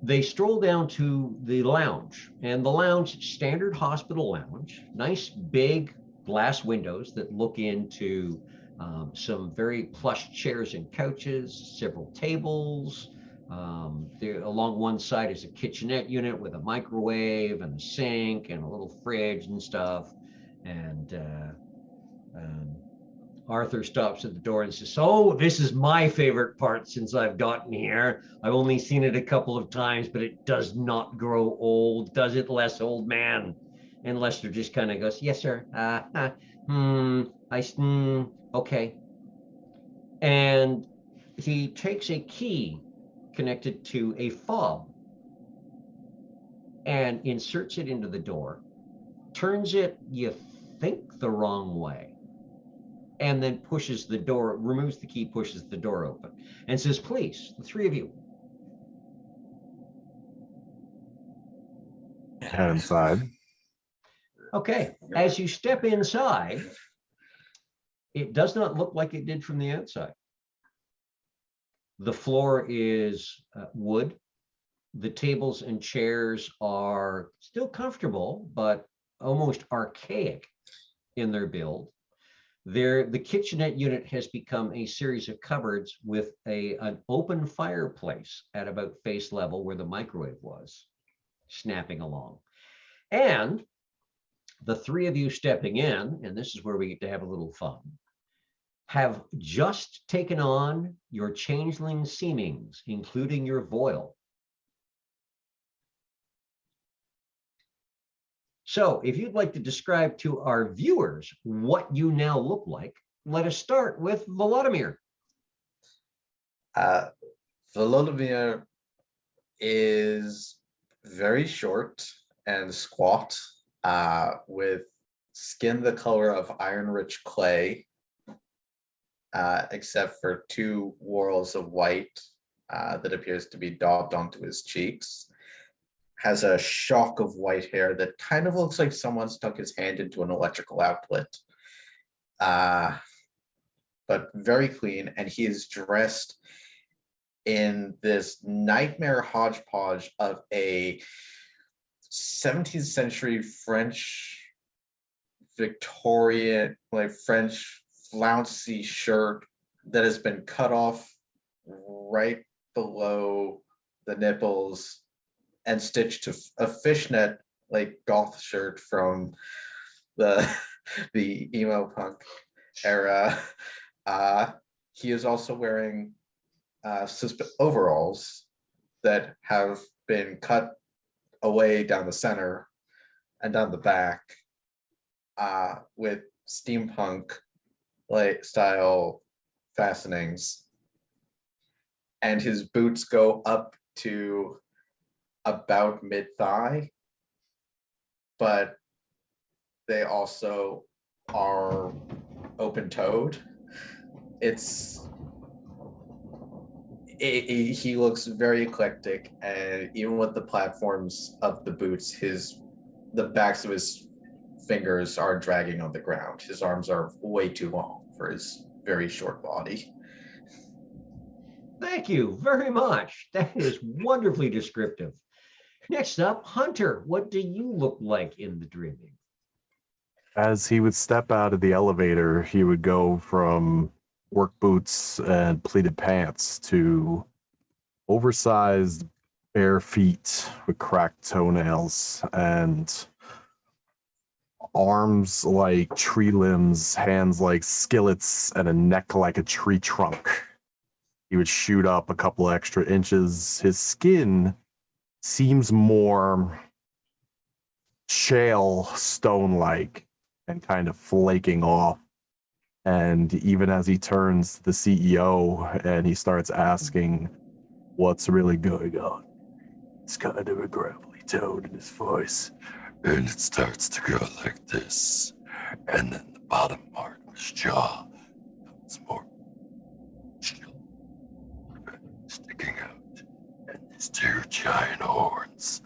They stroll down to the lounge, and the lounge, standard hospital lounge, nice big glass windows that look into some very plush chairs and couches, several tables. There, along one side is a kitchenette unit with a microwave and a sink and a little fridge and stuff. And Arthur stops at the door and says, oh, this is my favorite part since I've gotten here. I've only seen it a couple of times, but it does not grow old, does it, Les, old man? And Lester just kind of goes, yes, sir. Okay. And he takes a key connected to a fob and inserts it into the door, turns it, you think the wrong way, and then pushes the door, removes the key, pushes the door open, and says, please, the three of you. Head inside. Okay, as you step inside, it does not look like it did from the outside. The floor is wood. The tables and chairs are still comfortable, but almost archaic in their build. The kitchenette unit has become a series of cupboards with an open fireplace at about face level where the microwave was, snapping along. And the three of you stepping in, and this is where we get to have a little fun, have just taken on your changeling seemings, including your voil. So if you'd like to describe to our viewers what you now look like, let us start with Volodymyr. Volodymyr is very short and squat, with skin the color of iron-rich clay, except for two whorls of white that appears to be daubed onto his cheeks. Has a shock of white hair that kind of looks like someone stuck his hand into an electrical outlet. But very clean, and he is dressed in this nightmare hodgepodge of a 17th century French Victorian, like French flouncy shirt that has been cut off right below the nipples and stitched to a fishnet like goth shirt from the emo punk era. He is also wearing overalls that have been cut away down the center and down the back, with steampunk like style fastenings, and his boots go up to about mid-thigh, but they also are open-toed. He looks very eclectic, and even with the platforms of the boots, the backs of his fingers are dragging on the ground. His arms are way too long for his very short body. Thank you very much. That is wonderfully descriptive. Next up, Hunter, what do you look like in the dreaming? As he would step out of the elevator, he would go from work boots and pleated pants to oversized bare feet with cracked toenails and arms like tree limbs, hands like skillets, and a neck like a tree trunk. He would shoot up a couple extra inches. His skin seems more shale stone-like and kind of flaking off. And even as he turns to the CEO and he starts asking what's really going on, it's kind of a gravelly tone in his voice. And it starts to go like this. And then the bottom part of his jaw becomes more sticking out. And these two giant horns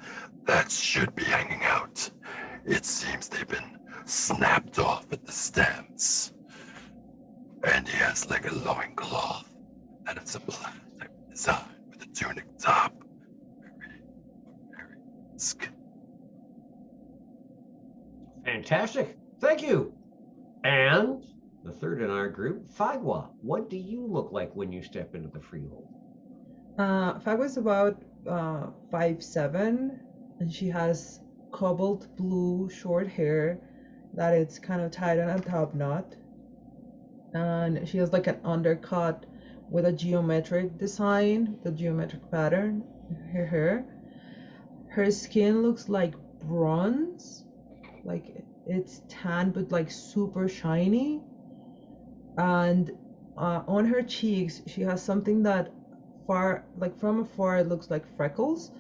that should be hanging out, it seems they've been snapped off at the stems. And he has like a loincloth, and it's a black design with a tunic top. Very Fantastic. Thank you. And the third in our group, Fagwa, what do you look like when you step into the freehold? Fagwa's about 5'7", and she has cobalt blue short hair that it's kind of tied on a top knot. And she has like an undercut with a geometric design, the geometric pattern in her hair. Her skin looks like bronze, like it's tan but like super shiny. And on her cheeks she has something that from afar it looks like freckles,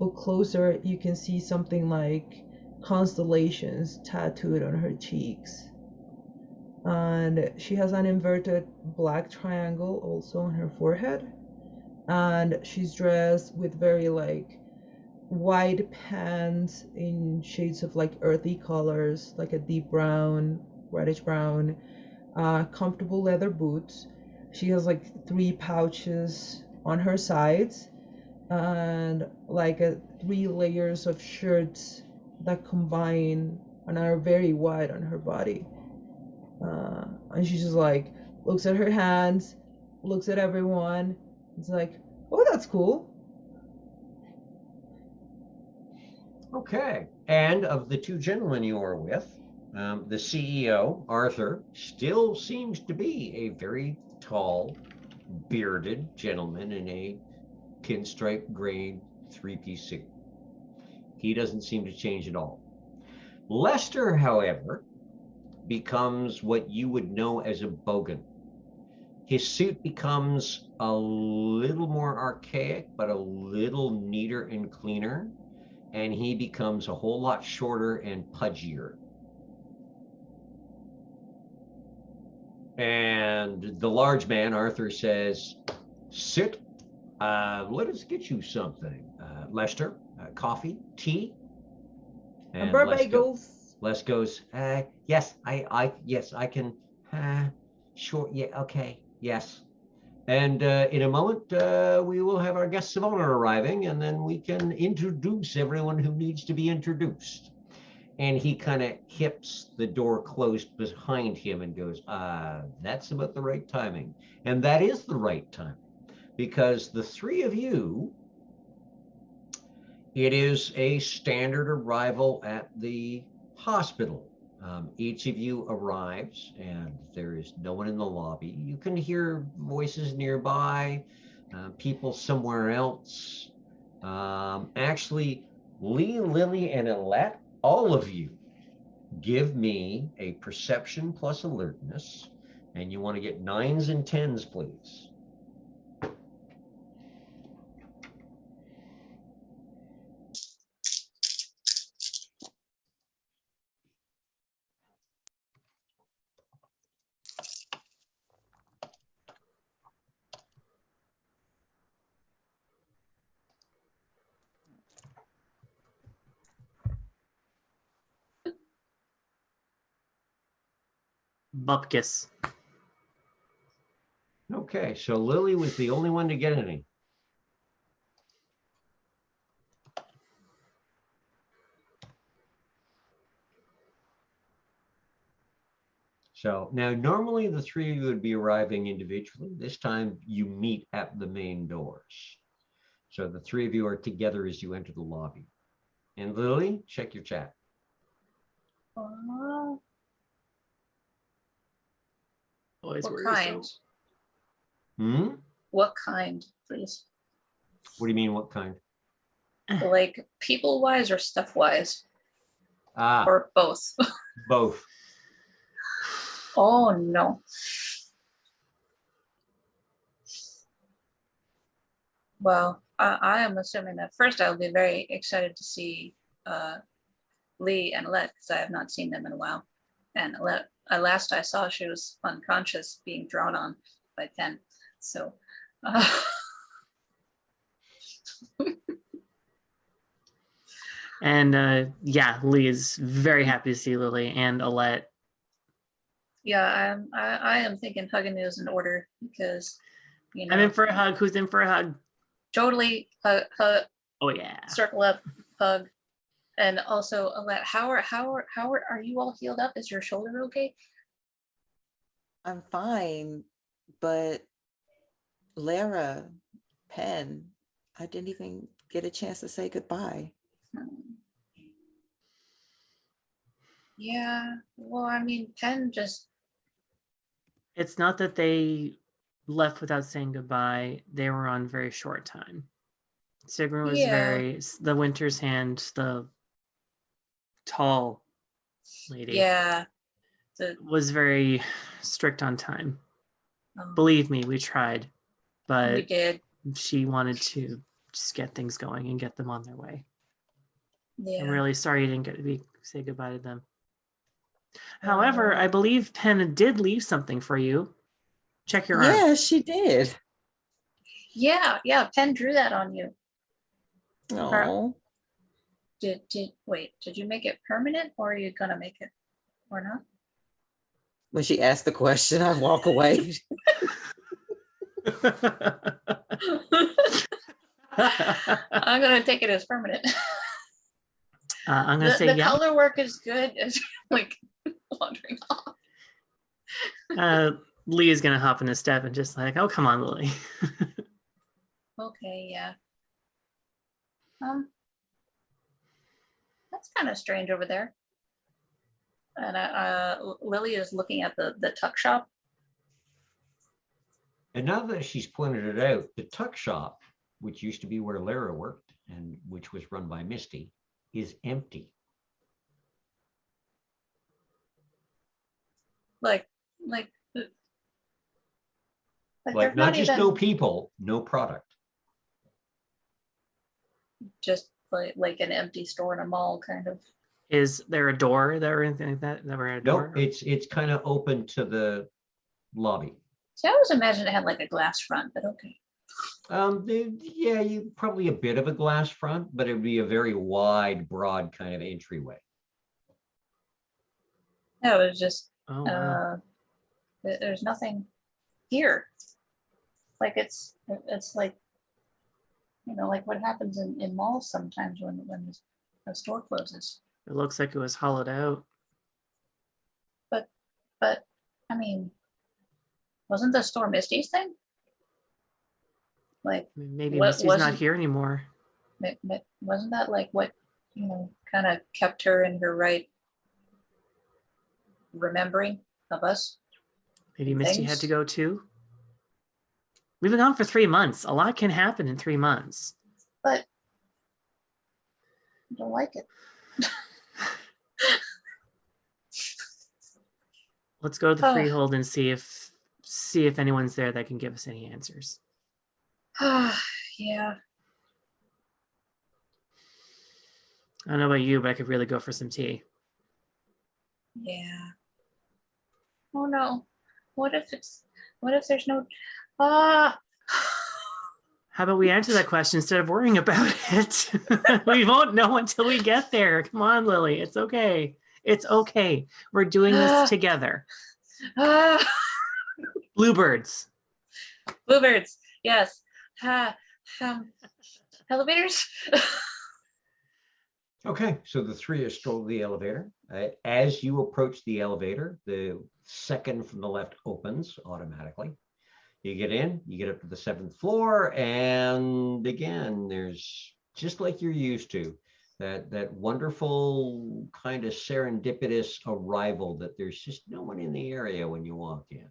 but closer you can see something like constellations tattooed on her cheeks. And she has an inverted black triangle also on her forehead. And she's dressed with very like wide pants in shades of like earthy colors, like a deep brown, reddish brown, comfortable leather boots. She has like 3 pouches on her sides and like 3 layers of shirts that combine and are very wide on her body. And she just like looks at her hands, looks at everyone. It's like, oh, that's cool. Okay. And of the 2 gentlemen you are with, the CEO, Arthur, still seems to be a very tall, bearded gentleman in a pinstripe gray 3-piece suit. He doesn't seem to change at all. Lester, however, becomes what you would know as a bogan. His suit becomes a little more archaic, but a little neater and cleaner. And he becomes a whole lot shorter and pudgier. And the large man, Arthur, says, sit, let us get you something. Lester, coffee, tea? And bagels. Les goes, yes, yes, I can, sure, yeah, okay, yes. And in a moment, we will have our guests of honor arriving, and then we can introduce everyone who needs to be introduced. And he kind of hips the door closed behind him and goes, that's about the right timing. And that is the right time, because the 3 of you, it is a standard arrival at the hospital. Each of you arrives and there is no one in the lobby. You can hear voices nearby, people somewhere else. Actually, Lee, Lily, and Alette, all of you, give me a perception plus alertness, and you want to get 9s and 10s, please. Bupkis. Okay, so Lily was the only one to get any. So now normally the 3 of you would be arriving individually. This time you meet at the main doors. So the 3 of you are together as you enter the lobby. And Lily, check your chat. Always What worry kind? so. What kind, please? What do you mean, what kind? Like people-wise or stuff-wise? Ah, Or both? both. Oh, no. Well, I am assuming that first I'll be very excited to see Lee and Alette, because I have not seen them in a while. And Alette, last I saw, she was unconscious, being drawn on by Penn. So, And yeah, Lee is very happy to see Lily and Alette. yeah, I am thinking hugging is in order because, you know. I'm in for a hug. Who's in for a hug? Totally hug, Oh yeah. circle up, hug. And also, Alette, how are you all healed up? Is your shoulder okay? I'm fine, but Lara, Penn, I didn't even get a chance to say goodbye. Yeah, well, I mean, Penn just. It's not that they left without saying goodbye. They were on very short time. Sigmund was the Winter's Hand, the tall lady. Yeah. Was very strict on time. Believe me, we tried, but we did. She wanted to just get things going and get them on their way. Yeah. I'm really sorry you didn't get to be say goodbye to them. However, I believe Penna did leave something for you. Check your arm. Yeah, she did. Yeah, Penn drew that on you. Oh, Did you make it permanent, or are you gonna make it or not? when she asked the question, I walk away. I'm gonna take it as permanent. I'm gonna say the yeah. color work is good. It's like wandering off. Lee is gonna hop in a step and just like, oh, come on, Lily. Okay, yeah. That's kind of strange over there. And Lily is looking at the tuck shop. And now that she's pointed it out, the tuck shop, which used to be where Lara worked and which was run by Misty, is empty. Like Like not just no people, no product. Just like an empty store in a mall, kind of. Is there a door there or anything like that? Never had a door? No, it's kind of open to the lobby. See, I always imagined it had like a glass front, but okay. Yeah, you probably a bit of a glass front, but it would be a very wide, broad kind of entryway. No, it was just Oh, wow. There's nothing here. Like it's like, you know, like what happens in malls sometimes when a store closes. It looks like it was hollowed out. But I mean, wasn't the store Misty's thing? Like Maybe what Misty's not wasn't- here anymore. wasn't that like what, you know, kind of kept her in her right remembering of us? Maybe Misty had Things? to go too. We've been gone for 3 months. A lot can happen in 3 months. But I don't like it. Let's go to the Oh. freehold and see if anyone's there that can give us any answers. Yeah. I don't know about you, but I could really go for some tea. Yeah. Oh no. What if there's no How about we answer that question instead of worrying about it? We won't know until we get there. Come on, Lily. It's okay. It's okay. We're doing this together. Bluebirds. Bluebirds. Yes. Elevators. Okay, so the three are strolled the elevator. As you approach the elevator, the second from the left opens automatically. You get in, you get up to the 7th floor, and again, there's just like you're used to, that wonderful kind of serendipitous arrival that there's just no one in the area when you walk in.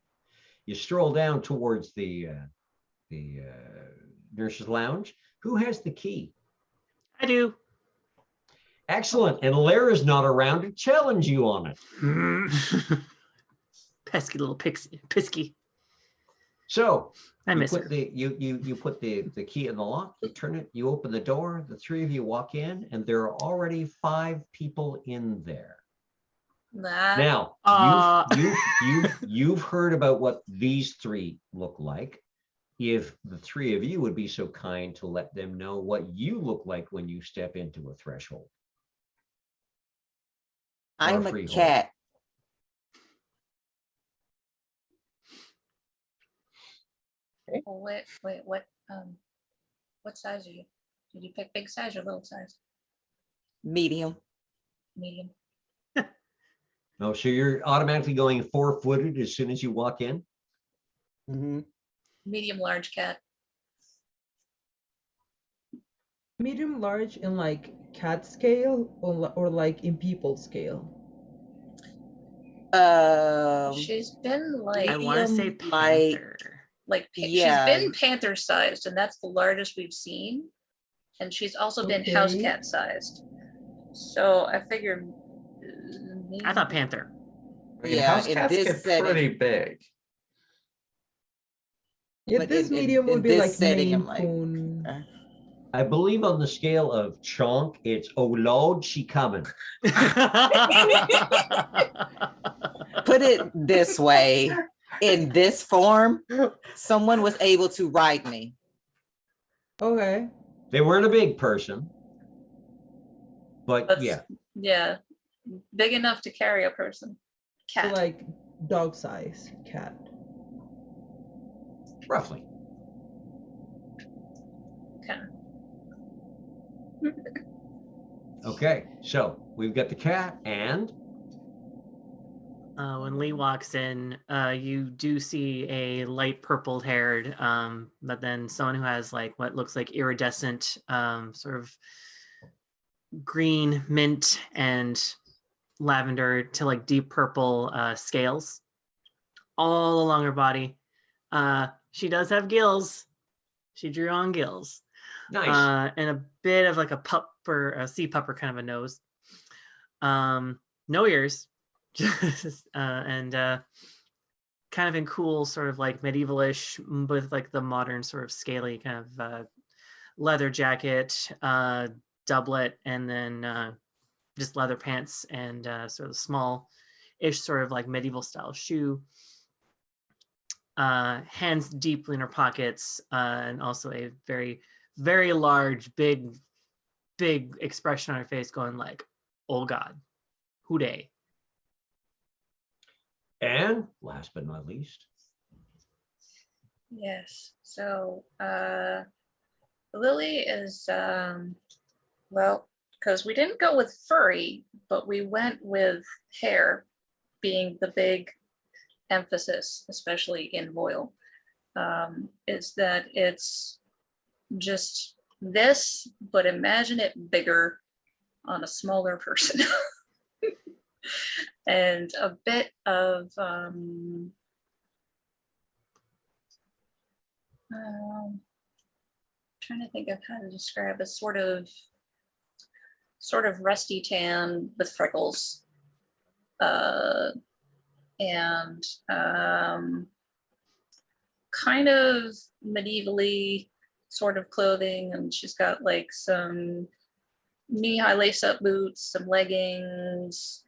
You stroll down towards the nurse's lounge. Who has the key? I do. Excellent. And Lara's not around to challenge you on it. Pesky little pisky. So I you miss put her. you put the key in the lock, you turn it, you open the door, the three of you walk in, and there are already 5 people in there. Now, you've heard about what these 3 look like. If the 3 of you would be so kind to let them know what you look like when you step into a threshold. I'm a cat. Oh, wait, what size are you? Did you pick big size or little size? Medium. Medium. Oh, so you're automatically going 4-footed as soon as you walk in? Mm-hmm. Medium large cat. Medium large in like cat scale or like in people scale? She's been like, I want to say medium, panther. yeah. She's been panther sized, and that's the largest we've seen. And she's also been house Okay. cat sized. So I figure. I thought panther. I mean, Yeah, house in cats this get setting- pretty big. Yeah, But this in medium would in be this like setting, Maine I'm like, Coon. okay. I believe on the scale of chonk, it's oh Lord, she coming. Put it this way, in this form, someone was able to ride me. Okay. They weren't a big person, but That's, yeah, yeah, big enough to carry a person. So Cat. like dog size cat. roughly. Okay. Okay, so we've got the cat and When Lee walks in, you do see a light purple haired, but then someone who has like what looks like iridescent, sort of green, mint, and lavender to like deep purple scales all along her body. She does have gills. She drew on gills. nice. And a bit of like a sea pupper kind of a nose. No ears. And kind of in cool sort of like medievalish with like the modern sort of scaly kind of leather jacket, doublet, and then just leather pants and sort of small-ish sort of like medieval style shoe. Hands deeply in her pockets, and also a very, very large, big expression on her face going like, oh God, who dey? And last but not least, Yes. So Lily is well, because we didn't go with furry, but we went with hair being the big emphasis, especially in Voil, is that it's just this, but imagine it bigger on a smaller person. And a bit of trying to think of how to describe a sort of rusty tan with freckles, and kind of medievally sort of clothing, and she's got like some knee-high lace-up boots, some leggings,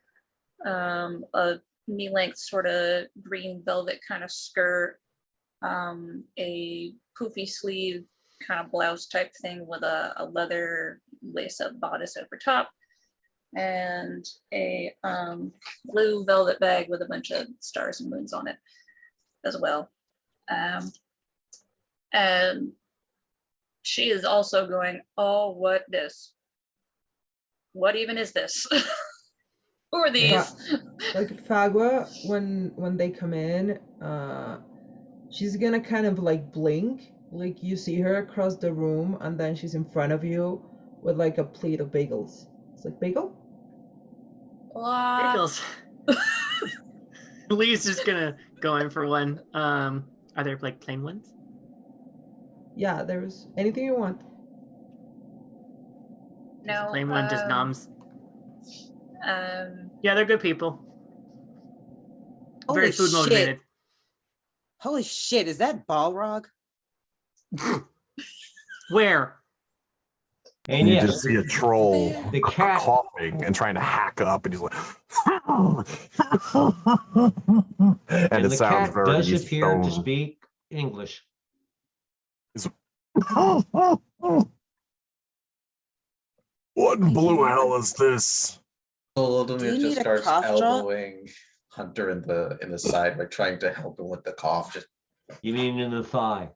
a knee-length sort of green velvet kind of skirt, a poofy sleeve kind of blouse type thing with a leather lace-up bodice over top, and a blue velvet bag with a bunch of stars and moons on it as well. And she is also going, oh, what this? What even is this? Who are these? Like Fagua, when they come in, she's gonna kind of like blink, like you see her across the room, and then she's in front of you with like a plate of bagels. It's like bagel. Bagels. Lee's just gonna go in for one. Are there like plain ones? Yeah, there's anything you want. No. Plain one, just noms. Um, Yeah, they're good people. Very Holy food shit. motivated. Holy shit, is that Balrog? Where? and you yes, just see a troll the cat coughing and trying to hack up, and he's like, and it the sounds cat very does appear to stone. speak English. What in blue hell is this? So Do you Ludmilla need just a starts cough drop? elbowing Hunter in the side, like trying to help him with the cough. Just You mean in the thigh?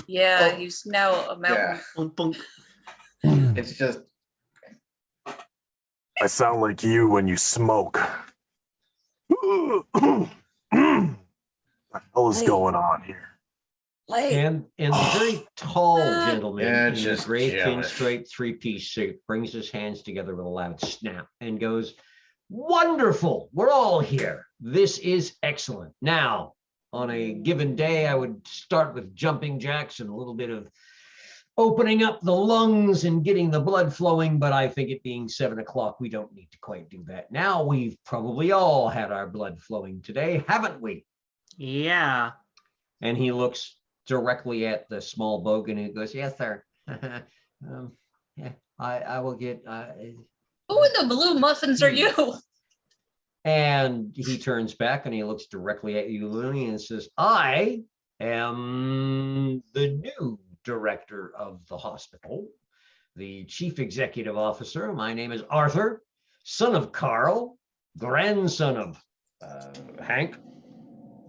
yeah, Oh, he's now a mountain. yeah, Bunk, bunk. it's just I sound like you when you smoke. What the hell is Hey. going on here? Like, And the very tall gentleman Yeah, in the just gray jealous. pinstripe three-piece suit brings his hands together with a loud snap and goes, "Wonderful! We're all here. This is excellent. Now, on a given day, I would start with jumping jacks and a little bit of opening up the lungs and getting the blood flowing, but I think it being 7 o'clock, we don't need to quite do that. Now, we've probably all had our blood flowing today, haven't we?" Yeah. And he looks directly at the small bogan and goes, "Yes, sir." Yeah, I will get. Who in the blue muffins are you? And he turns back and he looks directly at you, Lily, and says, I am the new director of the hospital, the chief executive officer. My name is Arthur, son of Carl, grandson of Hank.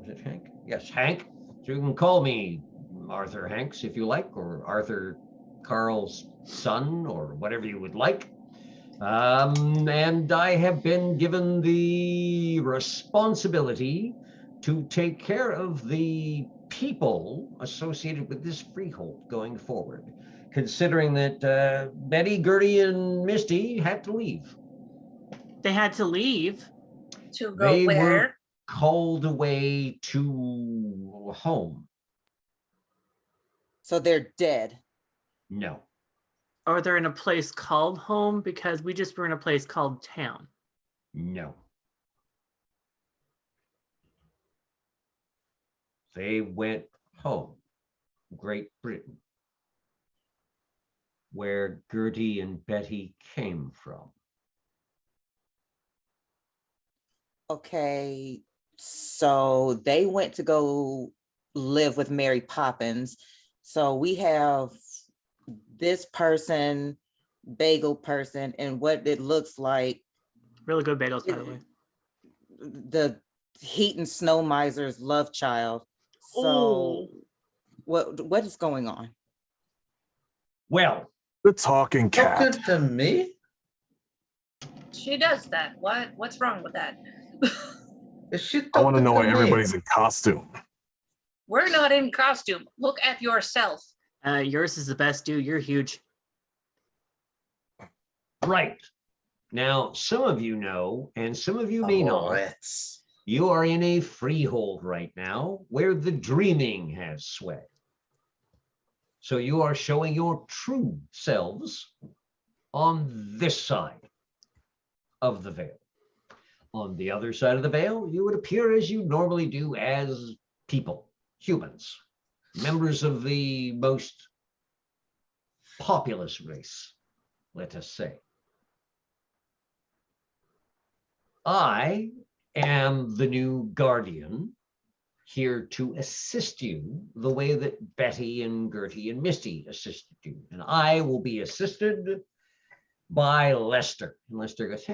Is it Hank? Yes, Hank. So you can call me Arthur Hanks if you like, or Arthur Carl's son, or whatever you would like. And I have been given the responsibility to take care of the people associated with this freehold going forward, considering that Betty, Gertie, and Misty had to leave. They had to leave. To go They were where? called away to home. So they're dead. No. Or they're in a place called home, because we just were in a place called town. No. They went home, Great Britain, where Gertie and Betty came from. Okay, so they went to go live with Mary Poppins. So we have this person, bagel person, and what it looks like Really good bagels, by the way. the heat and snow miser's love child. Ooh. So what is going on? Well, The talking cat. Talking to me? She does that. What's wrong with that? Is she I want to talking know why me? everybody's in costume. We're not in costume. Look at yourself. Yours is the best, dude. You're huge. right. Now, some of you know, and some of you may Oh, not, it's you are in a freehold right now where the dreaming has sway. So you are showing your true selves on this side of the veil. On the other side of the veil, you would appear as you normally do as people, humans, members of the most populous race, let us say. I am the new guardian, here to assist you the way that Betty and Gertie and Misty assisted you. And I will be assisted by Lester. And Lester goes,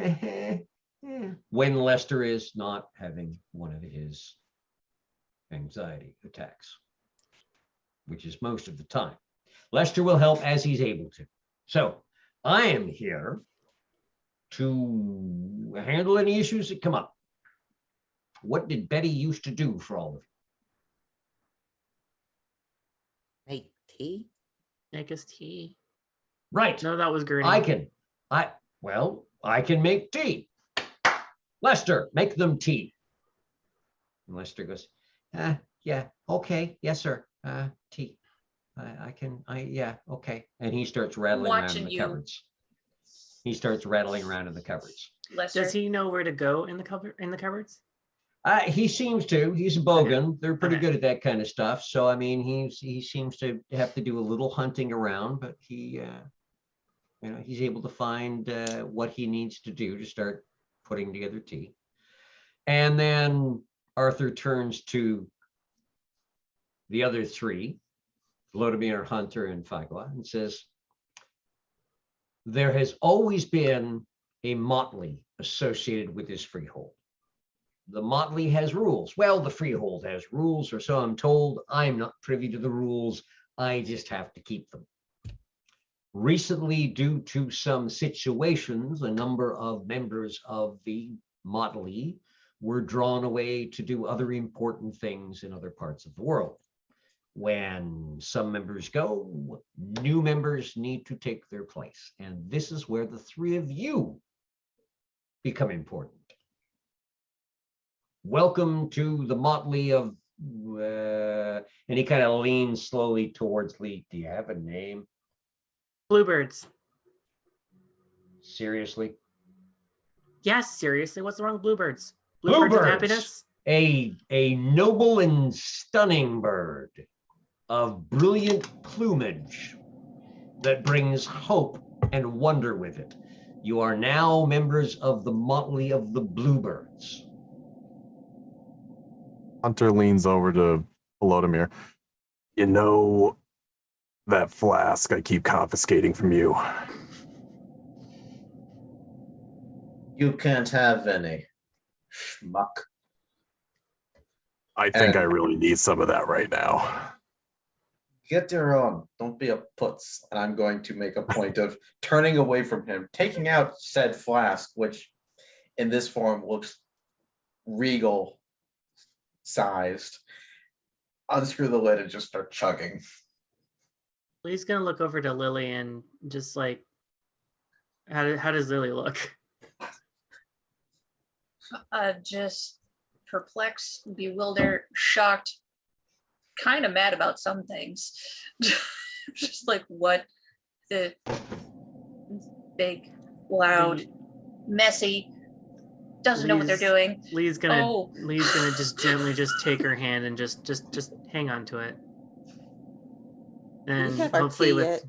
when Lester is not having one of his anxiety attacks, which is most of the time. Lester will help as he's able to. So I am here to handle any issues that come up. What did Betty used to do for all of you? Make tea? Make us tea. Right. No, that was Gertie. I can make tea. Lester, make them tea. And Lester goes, yeah, okay, yes, sir. Tea. Yeah, okay. And he starts rattling around in the cupboards. He starts rattling around in the cupboards. Lester. Does he know where to go in the cupboards? He seems to. He's a bogan. Okay. They're pretty Okay. good at that kind of stuff. So I mean, he seems to have to do a little hunting around, but he, he's able to find what he needs to do to start putting together tea. And then Arthur turns to the other three, Vladimir, Hunter, and Fagua, and says, there has always been a motley associated with this freehold. The motley has rules. Well, the freehold has rules, or so I'm told. I'm not privy to the rules. I just have to keep them. Recently, due to some situations, a number of members of the motley were drawn away to do other important things in other parts of the world. When some members go, new members need to take their place. And this is where the three of you become important. Welcome to the motley of, and he kind of leans slowly towards Lee. Do you have a name? Bluebirds. Seriously? Yes, seriously. What's wrong with bluebirds? Bluebirds. Of happiness. A noble and stunning bird of brilliant plumage, that brings hope and wonder with it. You are now members of the motley of the Bluebirds. Hunter leans over to Volodymyr. You know that flask I keep confiscating from you? You can't have any. Schmuck. I think I really need some of that right now. Get your own. Don't be a putz. And I'm going to make a point of turning away from him, taking out said flask, which in this form looks regal sized. Unscrew the lid and just start chugging. Lee's gonna look over to Lily and just like, how does Lily look? Just perplexed, bewildered, shocked, kind of mad about some things. Just like what the big, loud, messy, doesn't know what they're doing. Lee's gonna just gently just take her hand and just hang on to it. And have our hopefully tea with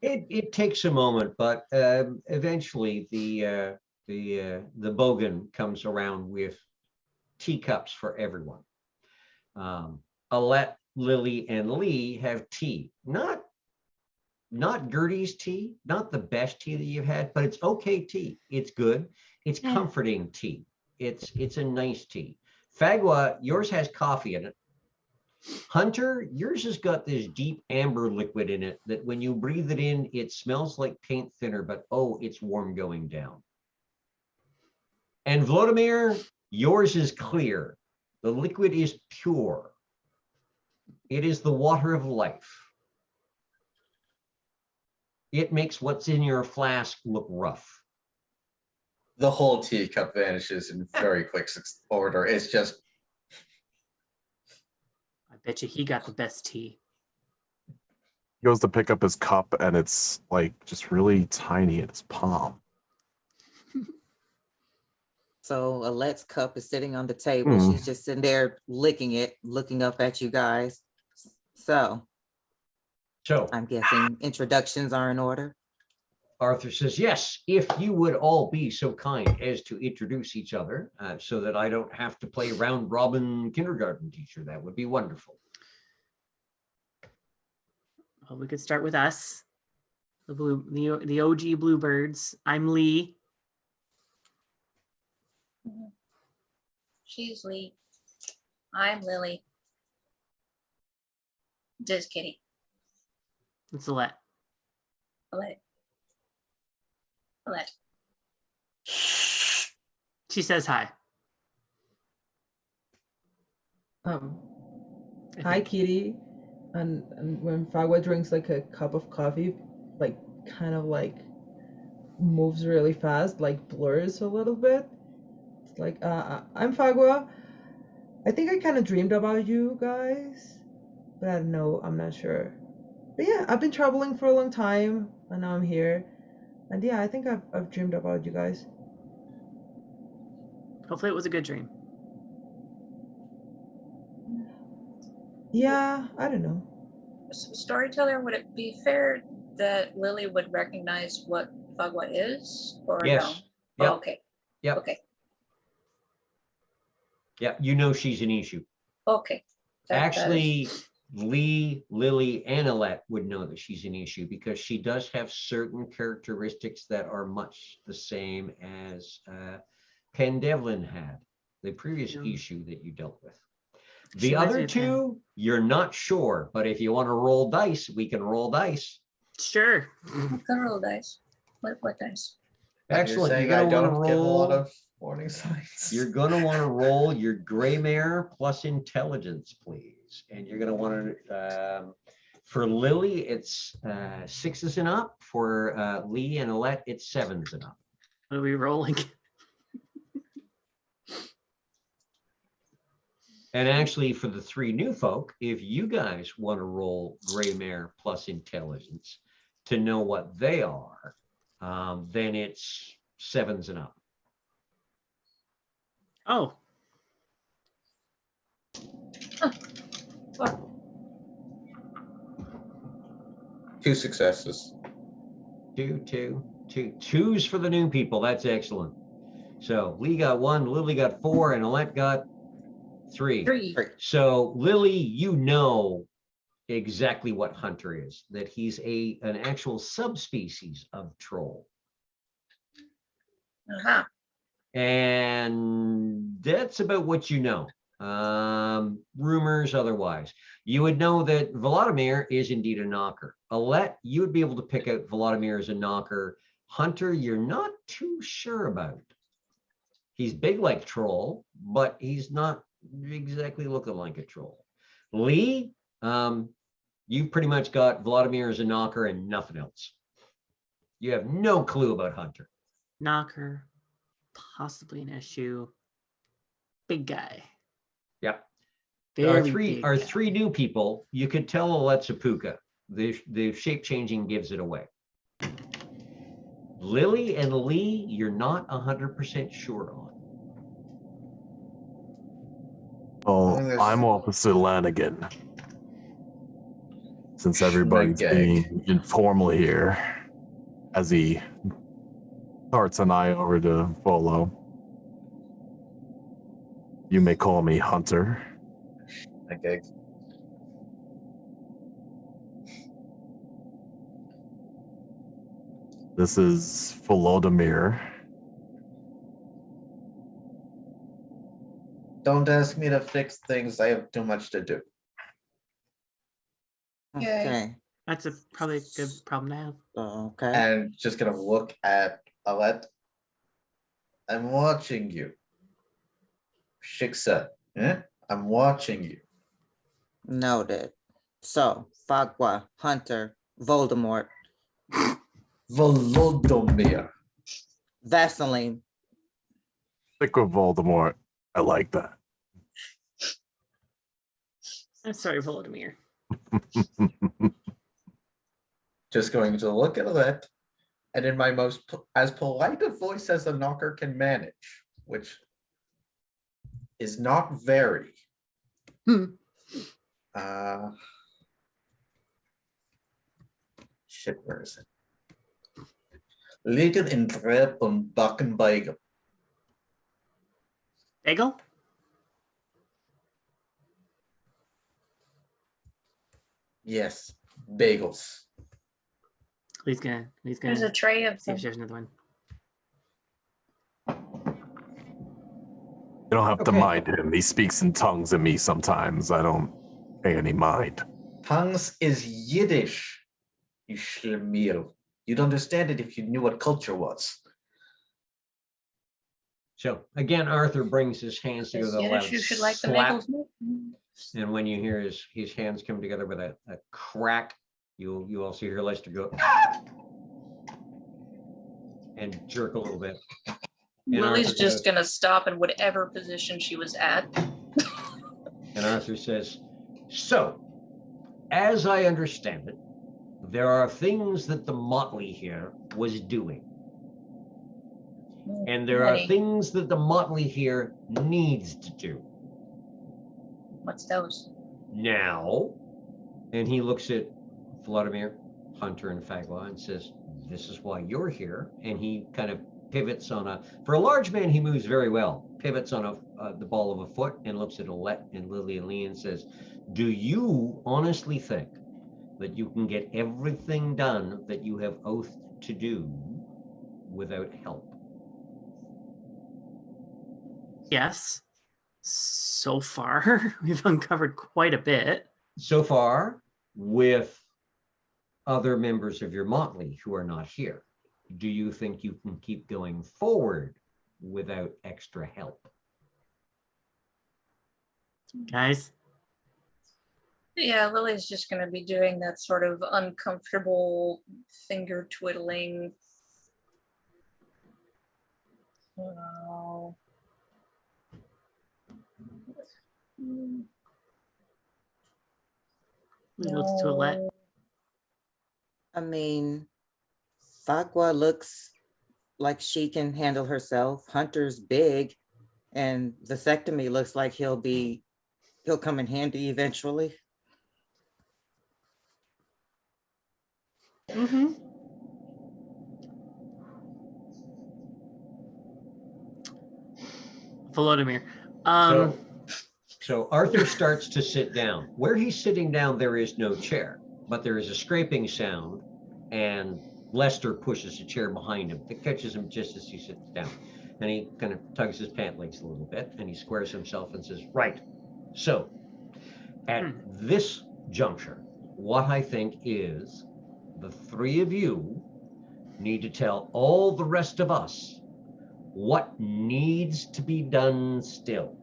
It takes a moment, but eventually the bogan comes around with teacups for everyone. Alette, Lily, and Lee have tea. Not Gertie's tea, not the best tea that you've had, but it's okay tea. It's good. It's comforting tea. It's a nice tea. Fagwa, yours has coffee in it. Hunter, yours has got this deep amber liquid in it that when you breathe it in, it smells like paint thinner, but oh, it's warm going down. And Volodymyr, yours is clear. The liquid is pure. It is the water of life. It makes what's in your flask look rough. The whole teacup vanishes in very quick order. It's just. I bet you he got the best tea. He goes to pick up his cup, and it's like just really tiny in his palm. So Alette's cup is sitting on the table. She's just sitting there licking it, looking up at you guys. So I'm guessing introductions are in order. Arthur says, yes, if you would all be so kind as to introduce each other so that I don't have to play round robin kindergarten teacher, that would be wonderful. Well, we could start with us, the OG Bluebirds. I'm Lee. She's Lee. I'm Lily. This is Kitty. It's Alette. Alette. She says hi. Hi, Kitty. And when Fagwa drinks like a cup of coffee, like kind of like moves really fast, like blurs a little bit. It's like, I'm Fagwa. I think I kind of dreamed about you guys, but I don't know, I'm not sure. But yeah, I've been traveling for a long time, and now I'm here. And yeah, I think I've dreamed about you guys. Hopefully it was a good dream. Yeah, I don't know. Storyteller, would it be fair that Lily would recognize what Fagwa is, or yes. no? Yep. Oh, okay. Yep. Okay. Yeah, you know she's an issue. Okay. Actually, Lee, Lily, and Alette would know that she's an issue because she does have certain characteristics that are much the same as Pendevlin had, the previous issue that you dealt with. The other two, you're not sure, but if you want to roll dice, we can roll dice. Sure. I can roll dice. What dice? Excellent. You're saying I don't get a lot of warning signs. You're going to want to roll your gray mare plus intelligence, please. And you're going to want to, for Lily, it's 6s and up. For Lee and Alette, it's 7s and up. What are we rolling? And actually, for the 3 new folk, if you guys want to roll gray mare plus intelligence to know what they are, then it's 7s and up. Oh. 2 successes. Twos for the new people. That's excellent. So Lee got 1, Lily got 4, and Alette got 3. 3. So Lily, you know exactly what Hunter is, that he's an actual subspecies of troll. Uh-huh. And that's about what you know. Rumors otherwise. You would know that Vladimir is indeed a knocker. Alette, you would be able to pick out Vladimir as a knocker. Hunter, you're not too sure about. He's big like troll, but he's not exactly looking like a troll. Lee, you pretty much got Vladimir as a knocker and nothing else. You have no clue about Hunter. Knocker, possibly an issue. Big guy. Yep. Very big Our guy. 3 new people, you could tell Alette's a puka. The shape changing gives it away. Lily and Lee, you're not 100% sure on. Well, I'm Officer Lanigan. Since everybody's Schmegag. being informal here, as he darts an eye over to Volo. You may call me Hunter. Okay. This is Volodymyr. Don't ask me to fix things. I have too much to do. Okay. That's probably a good problem to have. Okay. And just gonna look at Alette. I'm watching you. Shiksa. I'm watching you. Noted. So, Fagua, Hunter, Voldemort, Volodymyr. Vaseline. Stick with Voldemort. I like that. I'm sorry, Volodymyr. Just going to look at Alette, and in my as polite a voice as a knocker can manage, which is not very. Shit, where is it? Liegen in Trep und Backen Bagel. Bagel? Yes, bagels. He's gonna There's a tray of see if them. there's another one. You don't have to Okay. mind him. He speaks in tongues at me sometimes. I don't pay any mind. Tongues is Yiddish, you schlemiel. You'd understand it if you knew what culture was. So again, Arthur brings his hands together with a Yes, loud you should like the slap. bagels. And when you hear his hands come together with a crack, you also hear Lester go and jerk a little bit. And Lily's Arthur just goes- gonna stop in whatever position she was at. And Arthur says, so, as I understand it, there are things that the Motley here was doing. And there are Many. things that the Motley here needs to do. What's those? Now, and he looks at Vladimir, Hunter, and Fagwa and says, this is why you're here. And he kind of pivots for a large man, he moves very well, pivots on the ball of a foot and looks at Alette and Lily and Lee and says, do you honestly think that you can get everything done that you have oathed to do without help? Yes. So far, we've uncovered quite a bit. So far, with other members of your motley who are not here, do you think you can keep going forward without extra help? Guys, Yeah, Lily's just gonna be doing that sort of uncomfortable finger twiddling. Oh. we looked to Alette. I mean, Fagua looks like she can handle herself. Hunter's big, and vasectomy looks like he'll come in handy eventually. Mm-hmm. Volodymyr. So Arthur starts to sit down. Where he's sitting down, there is no chair, but there is a scraping sound, and Lester pushes a chair behind him that catches him just as he sits down. And he kind of tugs his pant legs a little bit, and he squares himself and says, right. So at this juncture, what I think is the three of you need to tell all the rest of us what needs to be done still,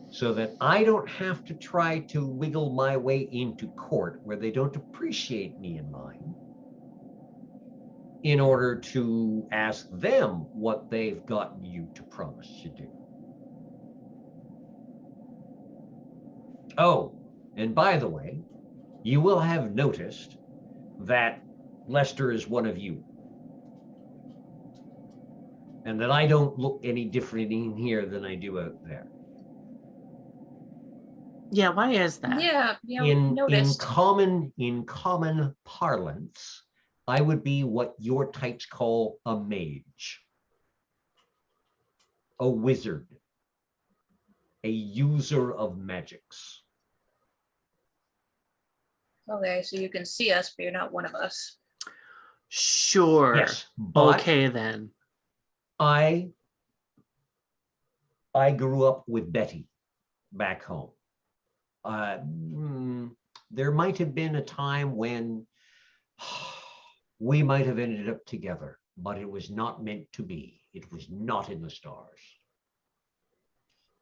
so that I don't have to try to wiggle my way into court where they don't appreciate me and mine, in order to ask them what they've gotten you to promise to do. Oh, and by the way, you will have noticed that Lester is one of you, and that I don't look any different in here than I do out there. Yeah, why is that? Yeah, we In noticed. common parlance, I would be what your types call a mage, a wizard, a user of magics. Okay, so you can see us, but you're not one of us. Sure. Yes, but okay then. I grew up with Betty back home. There might have been a time when we might have ended up together, but it was not meant to be. It was not in the stars.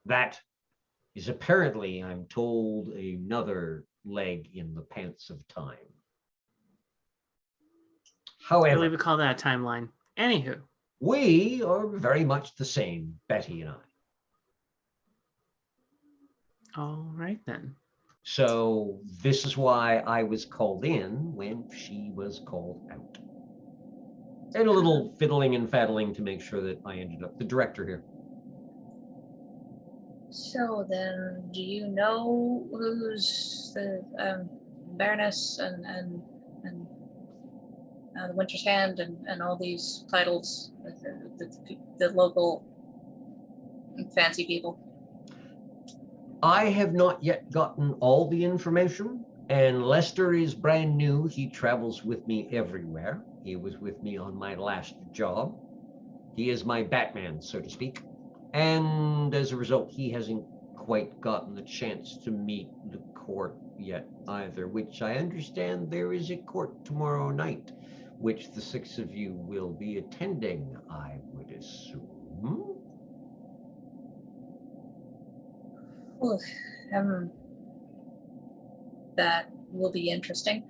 That is apparently, I'm told, another leg in the pants of time. However, We would call that a timeline. Anywho. we are very much the same, Betty and I. All right then. So this is why I was called in when she was called out. And a little fiddling and faddling to make sure that I ended up the director here. So then, do you know who's the Baroness and the Winter's Hand and all these titles, the local fancy people? I have not yet gotten all the information, and Lester is brand new. He travels with me everywhere. He was with me on my last job. He is my Batman, so to speak. And as a result, he hasn't quite gotten the chance to meet the court yet either, which I understand there is a court tomorrow night, which the six of you will be attending, I would assume. Well, that will be interesting.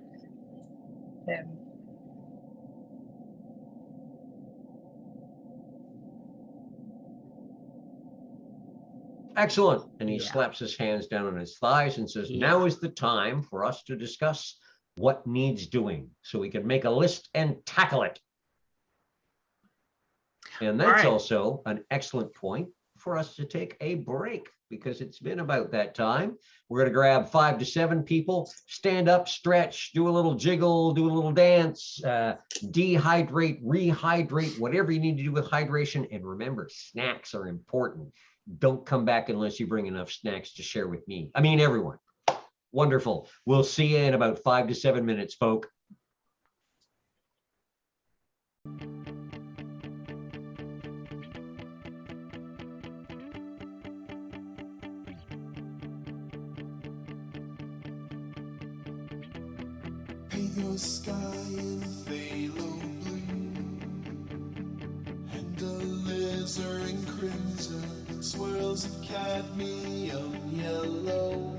Excellent. And he Yeah. slaps his hands down on his thighs and says, Yeah. now is the time for us to discuss what needs doing so we can make a list and tackle it. And that's right. also an excellent point for us to take a break, because it's been about that time. We're going to grab 5 to 7 people, stand up, stretch, do a little jiggle, do a little dance, dehydrate, rehydrate, whatever you need to do with hydration. And remember, snacks are important. Don't come back unless you bring enough snacks to share with me. I mean, everyone. Wonderful. We'll see you in about 5 to 7 minutes, folk. Paint your sky in phthalo blue and alizarin crimson, swirls of cadmium yellow,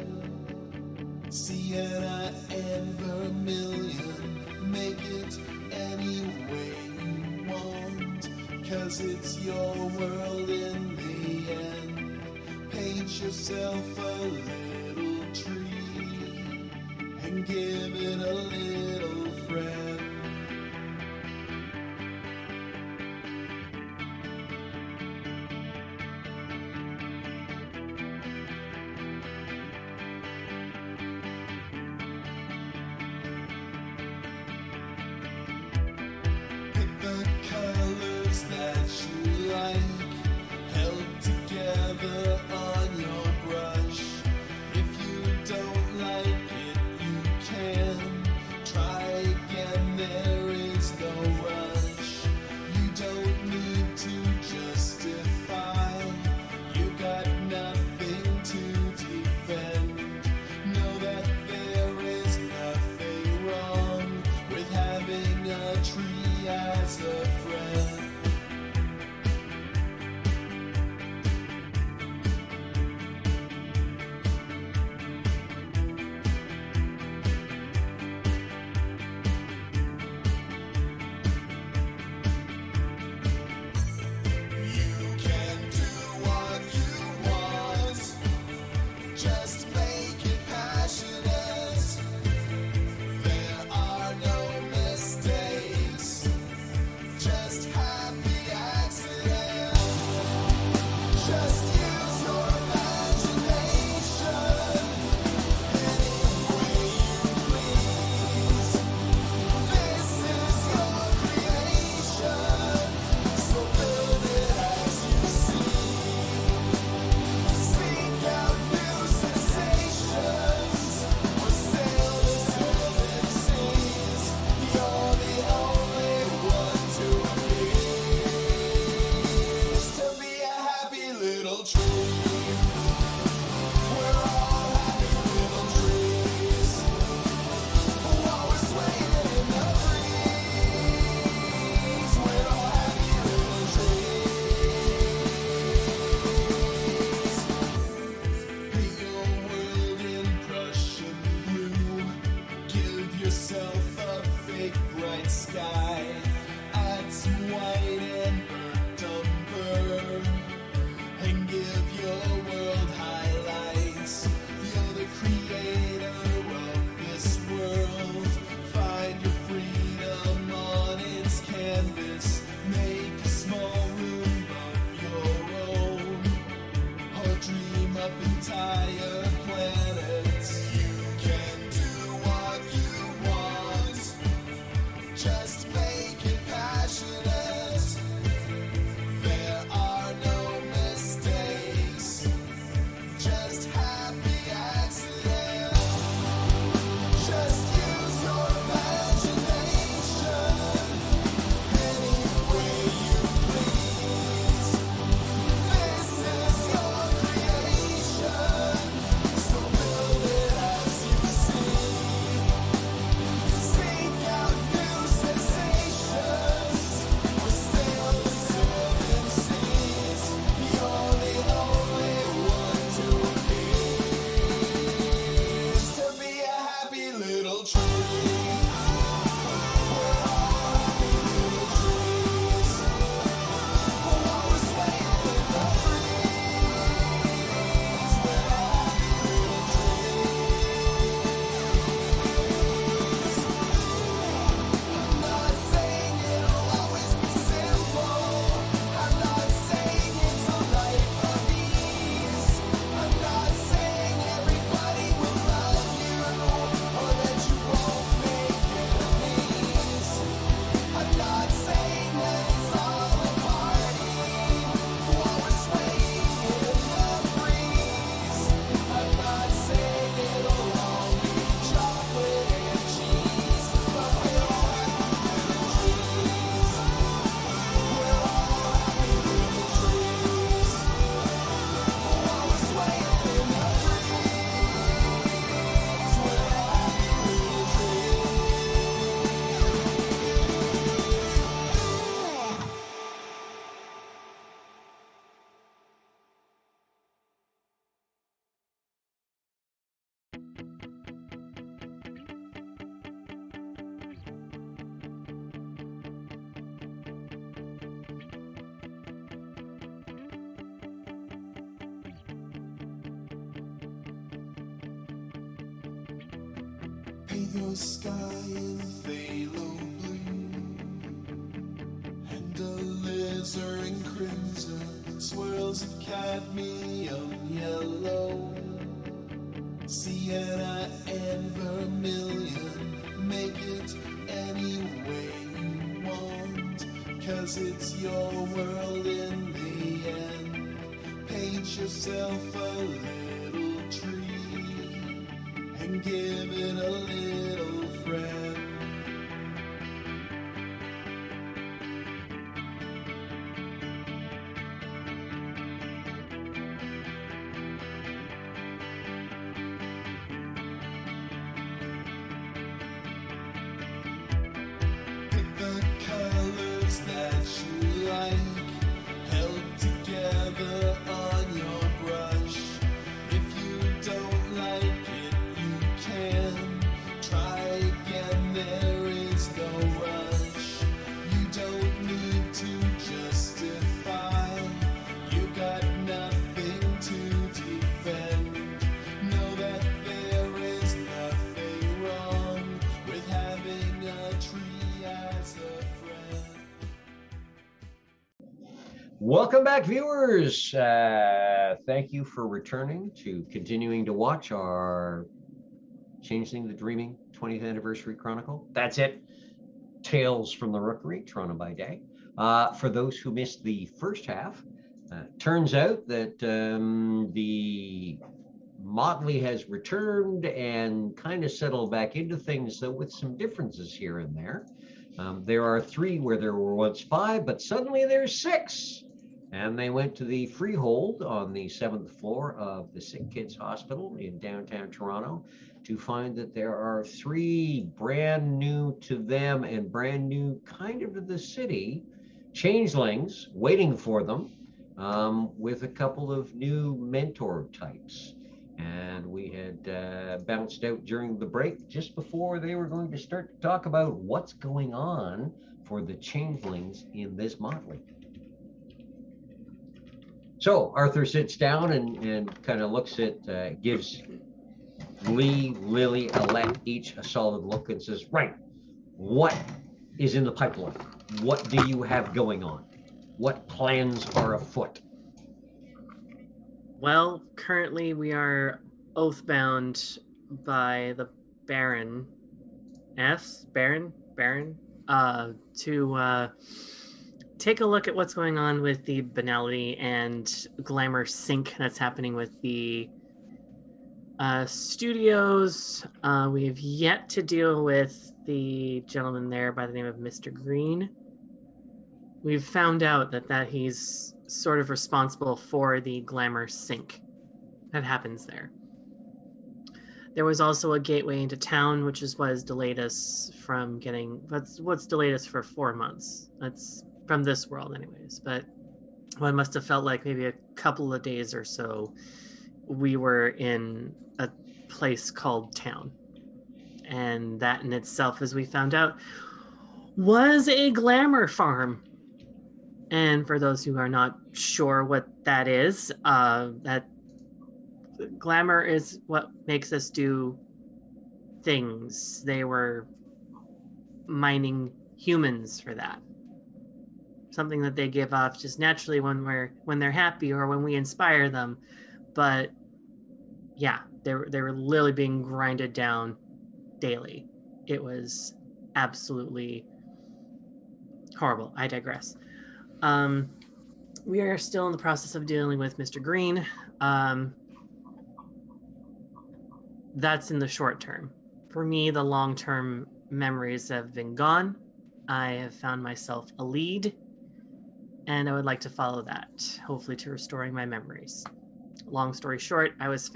sienna and vermilion. Make it any way you want, 'cause it's your world in the end. Paint yourself a little tree and give it a little friend. needs a friend. You can do what you want, just make it passionate. There are no mistakes, just happy accidents. Just use your imagination any way you please. This is your creation, so build it as you see. Seek out new sensations, or sail the seven seas. You're the only one to please. To be a happy little tree. We're all happy little trees. While we're swaying in the breeze, we're all happy little trees. Paint your world in Prussian blue. Give yourself a big bright sky. Add some white and burnt umber, and give your world highlights. You're the creator of this world. Find your freedom on its canvas. Make a small room of your own, or dream up entire planets. You can do what you want, just make it passionate. There are no mistakes, just happy accidents. Just use your imagination any way you please. This is your creation, so build it as you see. Seek out new sensations, or sail the seven seas. You're the only one to please. To be a happy little tree. We're all happy little trees. While we're swaying in the breeze, we're all happy little trees. I'm not saying it'll always be simple. I'm not saying it's a life of ease. I'm not saying everybody will love you, or that you won't make enemies. I'm not saying that it's all a party while we're swaying in the breeze. I'm not saying it'll all be chocolate and cheese, but we're all happy little trees. We're all happy little trees. While we're swaying in the breeze, we're all happy little Paint your sky in phthalo blue, and a alizarin crimson, swirls of cadmium yellow, sienna and vermilion. Make it any way you want, 'cause it's your world in the end. Paint yourself a little tree and give it a little friend. Pick the colors Welcome back, viewers. Thank you for returning to continuing to watch our Changeling the Dreaming 20th Anniversary Chronicle. That's it. Tales from the Rookery, Toronto by Day. For those who missed the first half, turns out that the Motley has returned and kind of settled back into things, though with some differences here and there. There are 3 where there were once 5, but suddenly there's 6. And they went to the freehold on the 7th floor of the Sick Kids Hospital in downtown Toronto to find that there are 3 brand new to them and brand new kind of to the city changelings waiting for them, with a couple of new mentor types. And we had bounced out during the break just before they were going to start to talk about what's going on for the changelings in this motley. So Arthur sits down and kind of looks at, gives Lee, Lily, Alette each a solid look and says, right, what is in the pipeline? What do you have going on? What plans are afoot? Well, currently we are oath-bound by the Baron, to take a look at what's going on with the banality and glamour sink that's happening with the studios. We have yet to deal with the gentleman there by the name of Mr. Green. We've found out that he's sort of responsible for the glamour sink that happens there. There was also a gateway into town, which is what has delayed us from getting, what's delayed us for 4 months. That's from this world anyways, but what must have felt like maybe a couple of days or so, we were in a place called town. And that in itself, as we found out, was a glamour farm. And for those who are not sure what that is, that glamour is what makes us do things. They were mining humans for that. Something that they give off just naturally when they're happy or when we inspire them. But yeah, they were literally being grinded down daily. It was absolutely horrible. I digress. We are still in the process of dealing with Mr. Green. That's in the short term. For me, the long-term memories have been gone. I have found myself a lead, and I would like to follow that, hopefully to restoring my memories. Long story short, I was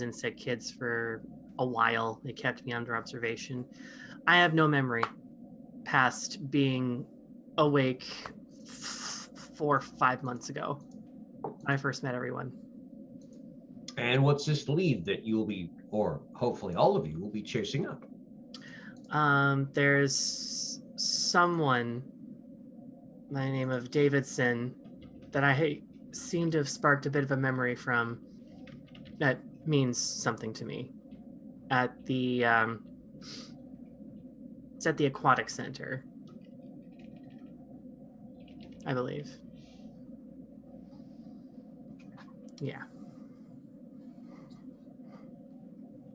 in Sick Kids for a while. They kept me under observation. I have no memory past being awake 4 or 5 months ago when I first met everyone. And what's this lead that you'll be, or hopefully all of you will be chasing up? There's someone by the name of Davidson that I seem to have sparked a bit of a memory from that means something to me. At the it's at the aquatic center, I believe. Yeah.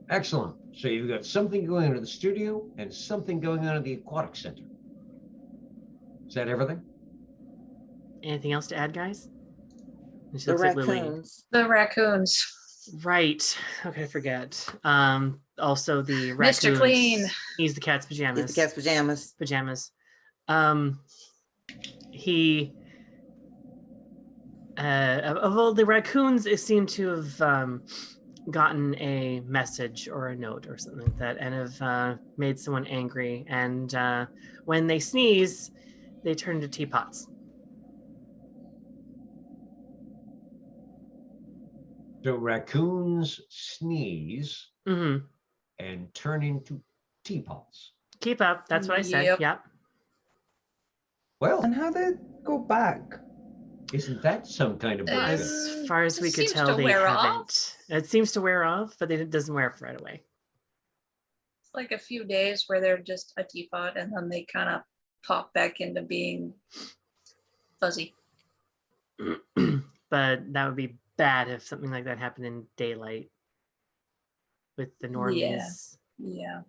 Excellent. So you've got something going on at the studio and something going on at the aquatic center. Is that everything? Anything else to add, guys? And she The looks at Lily. raccoons. The raccoons. Right. How could I forget? Also the raccoons. Mr. Clean. He's the cat's pajamas. It's the cat's pajamas. Pajamas. He of all the raccoons, it seemed to have gotten a message or a note or something like that, and have made someone angry. And when they sneeze, they turn into teapots. So raccoons sneeze Mm-hmm. and turn into teapots. Keep up. That's what I said. Yep. Yep. Well, And how did it go back? isn't that some kind of bullshit? As far as It we could seems tell, to they wear haven't. off. It seems to wear off, but it doesn't wear off right away. It's like a few days where they're just a teapot and then they kind of pop back into being fuzzy. But that would be bad if something like that happened in daylight with the normies. Yeah.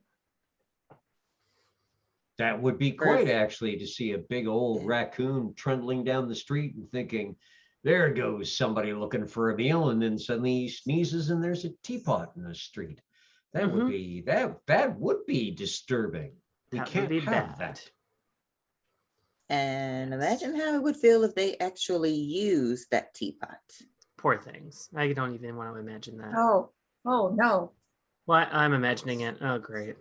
That would be Or quite if- actually to see a big old raccoon trundling down the street and thinking, there goes somebody looking for a meal, and then suddenly he sneezes and there's a teapot in the street. That would be that would be disturbing. We That would can't be have bad. that. And imagine how it would feel if they actually used that teapot. Poor things. I don't even want to imagine that. Oh no. Well, I'm imagining it. Oh, great.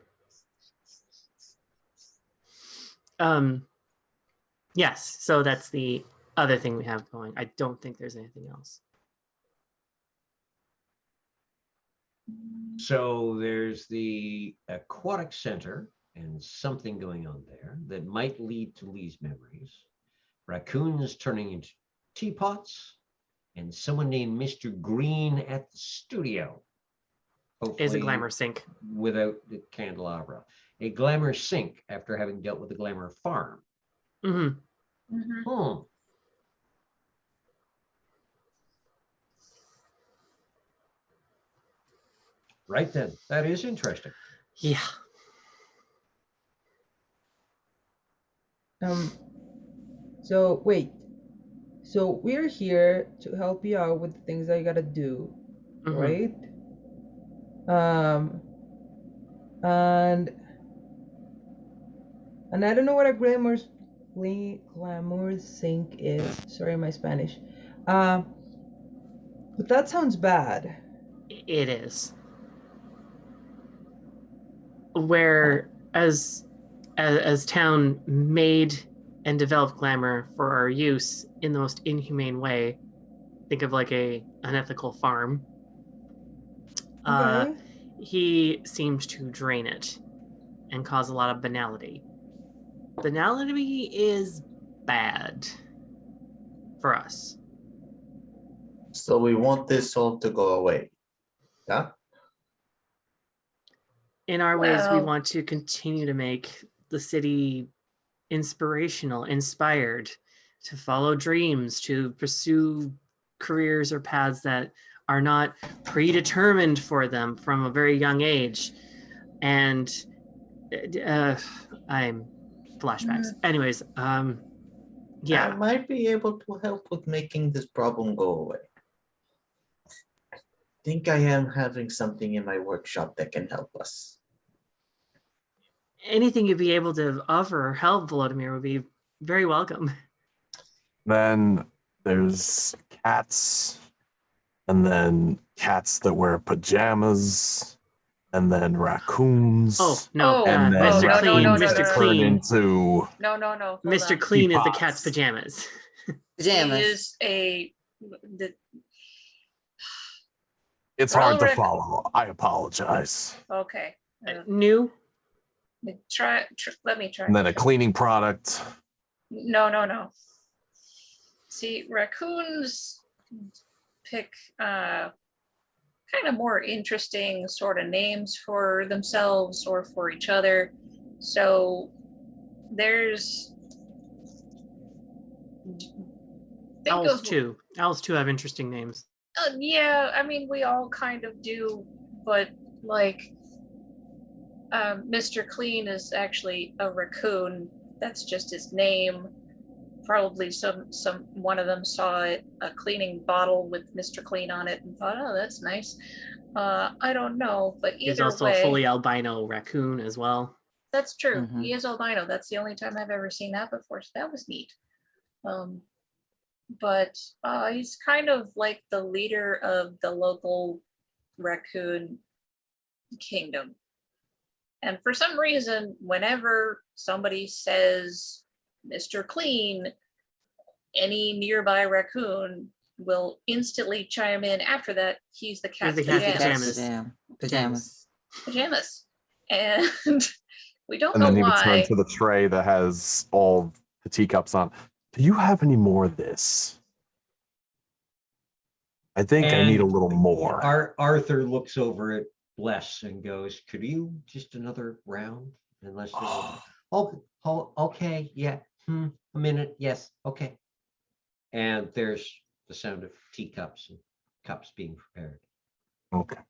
Yes, so that's the other thing we have going. I don't think there's anything else. So there's the aquatic center and something going on there that might lead to Lee's memories. Raccoons turning into teapots, and someone named Mr. Green at the studio. Is a Hopefully glamour sink. without the candelabra. A glamour sink after having dealt with the glamour farm. Mm-hmm. Mhm. Right then, that is interesting. Yeah. So wait. So we're here to help you out with the things that you gotta do, Mhm. right? And I don't know what a glamour sink is. Sorry, my Spanish. But that sounds bad. It is. Where as town made and developed glamour for our use in the most inhumane way, think of like an unethical farm. Okay. He seemed to drain it and cause a lot of banality. Banality is bad for us. So we want this all to go away. Yeah. In our ways, we Well- want to continue to make the city inspirational, inspired, to follow dreams, to pursue careers or paths that are not predetermined for them from a very young age. And I'm flashbacks. Anyways, I yeah, might be able to help with making this problem go away. I think I am having something in my workshop that can help us. anything you'd be able to offer or help, Volodymyr, would be very welcome. Then there's cats, and then cats that wear pajamas, and then raccoons. Oh no, Oh, and then Mr. no, Clean, no, no, Mr. no, no. turn Clean, into No. Hold Mr. on. Clean is the Teapots. cat's pajamas. Pajamas. He is it's We're hard to already- follow. I apologize. okay. New. Let me try. And then a cleaning product. No. See, raccoons pick kind of more interesting sort of names for themselves or for each other. So there's think Owls of- too. Owls too have interesting names. yeah, I mean, we all kind of do, but like Mr. Clean is actually a raccoon. That's just his name. Probably one of them saw it, a cleaning bottle with Mr. Clean on it, and thought, "Oh, that's nice." I don't know, but He's either also way, a fully albino raccoon as well. that's true. Mhm. He is albino. That's the only time I've ever seen that before, so that was neat. But he's kind of like the leader of the local raccoon kingdom. And for some reason, whenever somebody says Mr. Clean, any nearby raccoon will instantly chime in after that. He's the cat's the cat's pajamas. pajamas. Pajamas. Pajamas. And we don't And know then he would turn why. to the tray that has all the teacups on. Do you have any more of this? I think I need a little more. Arthur looks over at Bless and goes, could you just another round? And let's just, oh, okay, yeah, a minute, yes, okay. and there's the sound of teacups and cups being prepared. Okay.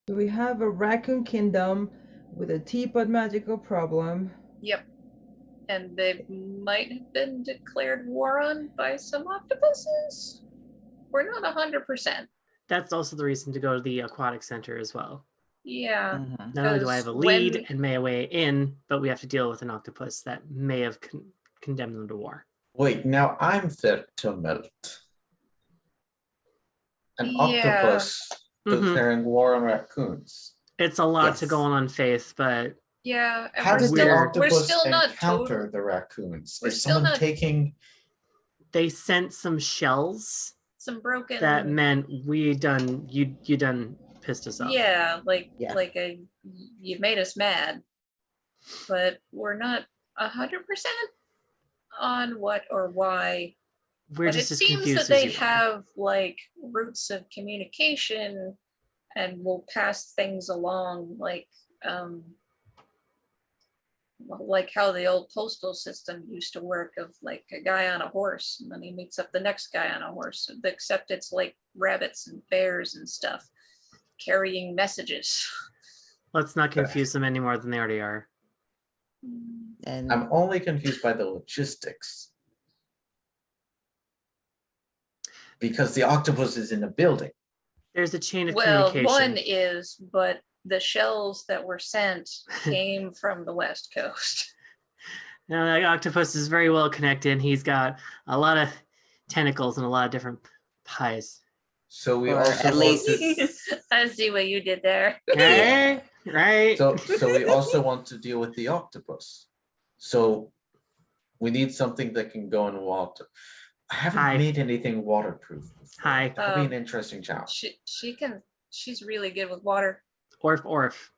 So we have a raccoon kingdom with a teapot magical problem. Yep. And they might have been declared war on by some octopuses. We're not 100%. That's also the reason to go to the aquatic center as well. Yeah. Mhm. Not only do I have a Because lead when- and may away in, but we have to deal with an octopus that may have condemned them to war. Wait, now I'm Vertumelt. An Yeah. octopus Mhm. declaring war on raccoons. It's a lot to Yes. go on faith, but Yeah, and How we're did the still, we're octopus still not encounter total. the raccoons? We're Is still someone not- taking? they sent some shells Some broken. that meant you done pissed us off. Yeah, like Yeah. you made us mad, but we're not 100% on what or why. We're But just it as seems confused that as they you are. have like routes of communication and will pass things along, like how the old postal system used to work, of like a guy on a horse and then he meets up the next guy on a horse, except it's like rabbits and bears and stuff carrying messages. Let's not confuse them any more than they already are. And I'm only confused by the logistics. Because the octopus is in a building. There's a chain of Well, communication. one is, but the shells that were sent came from the West Coast. Now, the octopus is very well connected. And he's got a lot of tentacles and a lot of different pies. So we Or also at want least- to, I see what you did there. Right? Right? so we also want to deal with the octopus. So we need something that can go in water. I haven't Hi. made anything waterproof before. Hi. That'll be an interesting challenge. She's really good with water. Orf.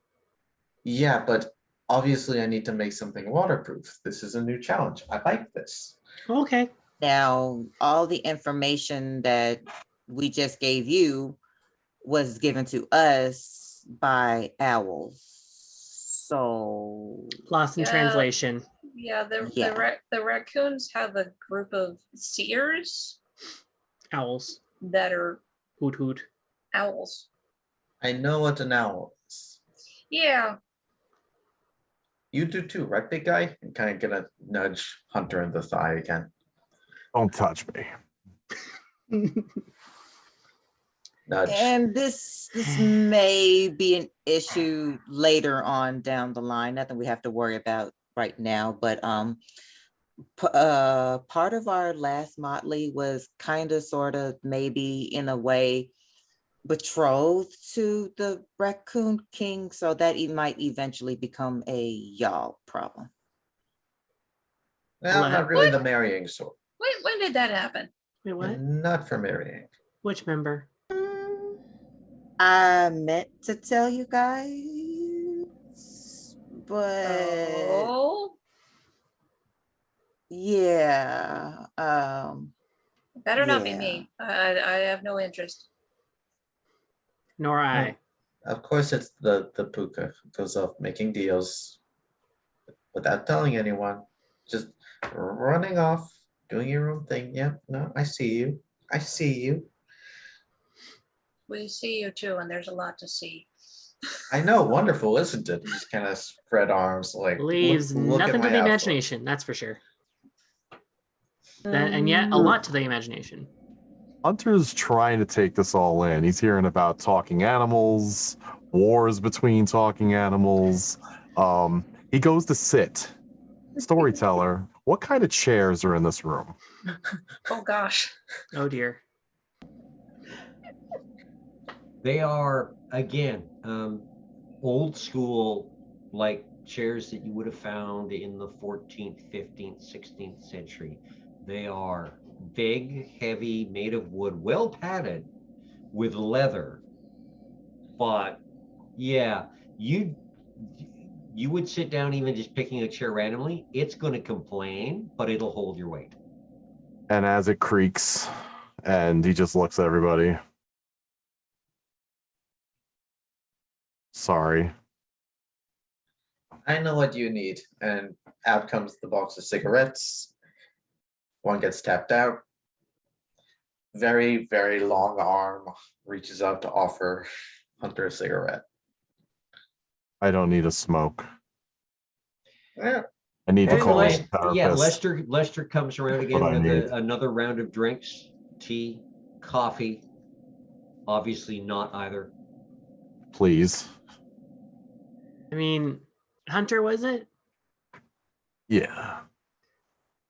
Yeah, but obviously I need to make something waterproof. This is a new challenge. I like this. Okay. now all the information that we just gave you was given to us by owls. So Lost in Yeah. translation. Yeah, Yeah. the raccoons have a group of seers Owls. that are Hoot hoot. owls. I know what an owl is. Yeah, You do too, right, big guy? I'm kind of gonna nudge Hunter in the thigh again. Don't touch me. Nudge. and this may be an issue later on down the line, nothing we have to worry about right now, but part of our last motley was kind of sort of maybe in a way betrothed to the Raccoon King, so that it might eventually become a y'all problem. Well, What? not really the marrying sort. when did that happen? Wait, what? Not for marrying. Which member? I meant to tell you guys, but Oh, yeah, better not be yeah. me. I have no interest. Nor I. Of course, it's the puka who goes off making deals without telling anyone, just running off, doing your own thing. Yeah, no, I see you. I see you. We see you too, and there's a lot to see. I know, wonderful, isn't it? Just kind of spread arms, like Leaves look at nothing my to the outfit. imagination, that's for sure. And yet, a lot to the imagination. Hunter's trying to take this all in. He's hearing about talking animals, wars between talking animals. He goes to sit. Storyteller, what kind of chairs are in this room? Oh gosh. Oh dear. They are, again, old school, like chairs that you would have found in the 14th, 15th, 16th century. They are big, heavy, made of wood, well padded with leather. But yeah, you would sit down even just picking a chair randomly. It's going to complain, but it'll hold your weight. And as it creaks, and he just looks at everybody. Sorry. I know what you need. And out comes the box of cigarettes. One gets tapped out. Very, very long arm reaches out to offer Hunter a cigarette. I don't need a smoke. Yeah. I need to And call a Les- yeah, therapist. Lester comes around What I again with need. another round of drinks, tea, coffee. Obviously not either. Please. I mean, Hunter, was it? Yeah.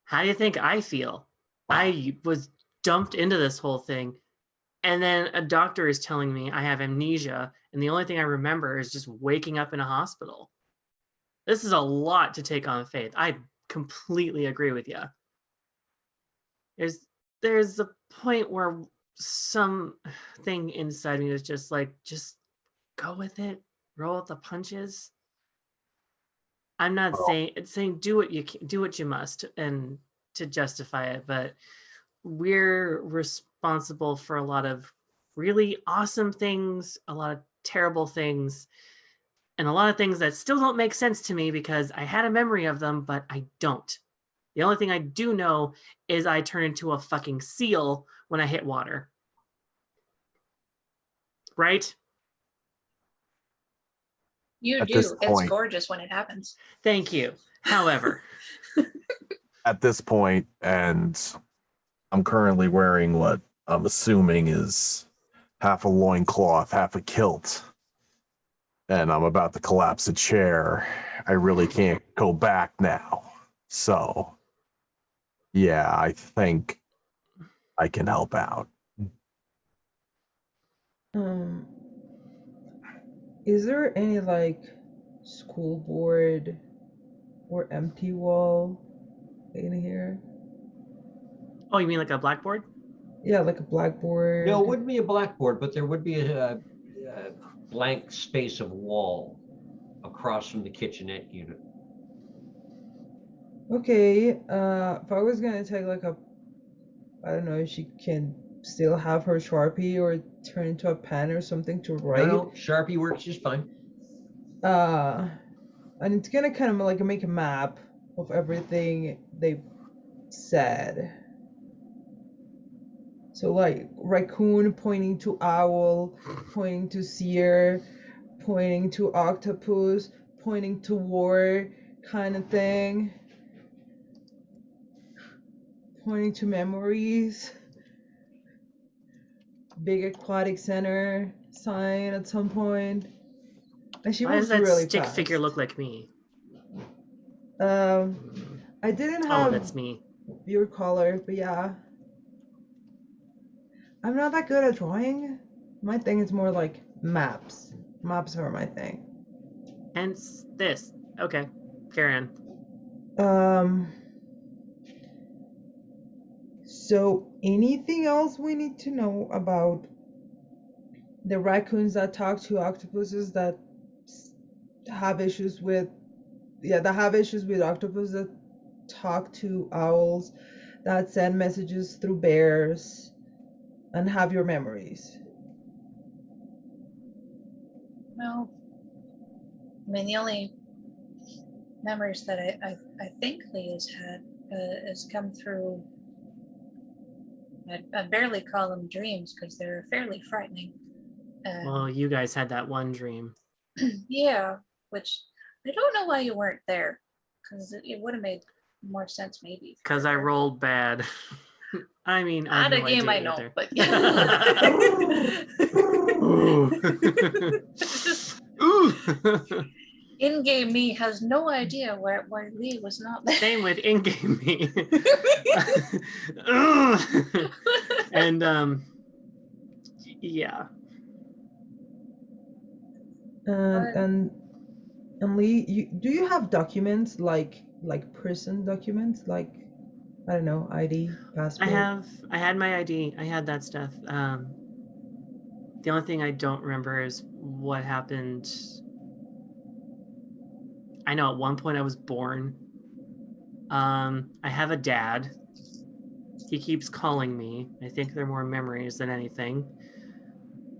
How do you think I feel? I was dumped into this whole thing, and then a doctor is telling me I have amnesia, and the only thing I remember is just waking up in a hospital. This is a lot to take on faith. I completely agree with you. There's a point where something inside me is just like, just go with it, roll with the punches. I'm not saying do what you must and to justify it, but we're responsible for a lot of really awesome things, a lot of terrible things, and a lot of things that still don't make sense to me because I had a memory of them, but I don't. The only thing I do know is I turn into a fucking seal when I hit water. Right? You At this do. It's point. gorgeous when it happens. Thank you. However, At this point, and I'm currently wearing what I'm assuming is half a loincloth, half a kilt, and I'm about to collapse a chair. I really can't go back now. So, yeah, I think I can help out. Is there any like school board or empty wall in here? oh, you mean like a blackboard? Yeah, like a blackboard. No, it wouldn't be a blackboard, but there would be a blank space of wall across from the kitchenette unit. Okay, if I was gonna take like I don't know if she can still have her Sharpie or turn into a pen or something to write. No, Sharpie works just fine. And it's gonna kind of like make a map of everything they said. So like raccoon pointing to owl, pointing to seer, pointing to octopus, pointing to war, kind of thing. Pointing to memories. Big aquatic center sign at some point. And she Why does moves that really stick fast. figure look like me? I didn't Oh, have that's me. your color, but yeah. I'm not that good at drawing. My thing is more like maps. Maps are my thing. Hence this. Okay, carry on. So anything else we need to know about the raccoons that talk to octopuses that have issues with octopus that talk to owls that send messages through bears and have your memories? No. I mean, the only memories that I think Lee has had has come through. I barely call them dreams because they're fairly frightening. Well, you guys had that one dream. Yeah, which I don't know why you weren't there, because it would have made more sense maybe. Because I rolled bad. I mean, I Not have a no game idea I know, either. but Ooh. in-game me has no idea why Lee was not there. Same with in-game me. And yeah. And Lee, do you have documents like prison documents, like I don't know, ID, passport? I had my ID. I had that stuff. The only thing I don't remember is what happened. I know at one point I was born. I have a dad. He keeps calling me. I think they're more memories than anything.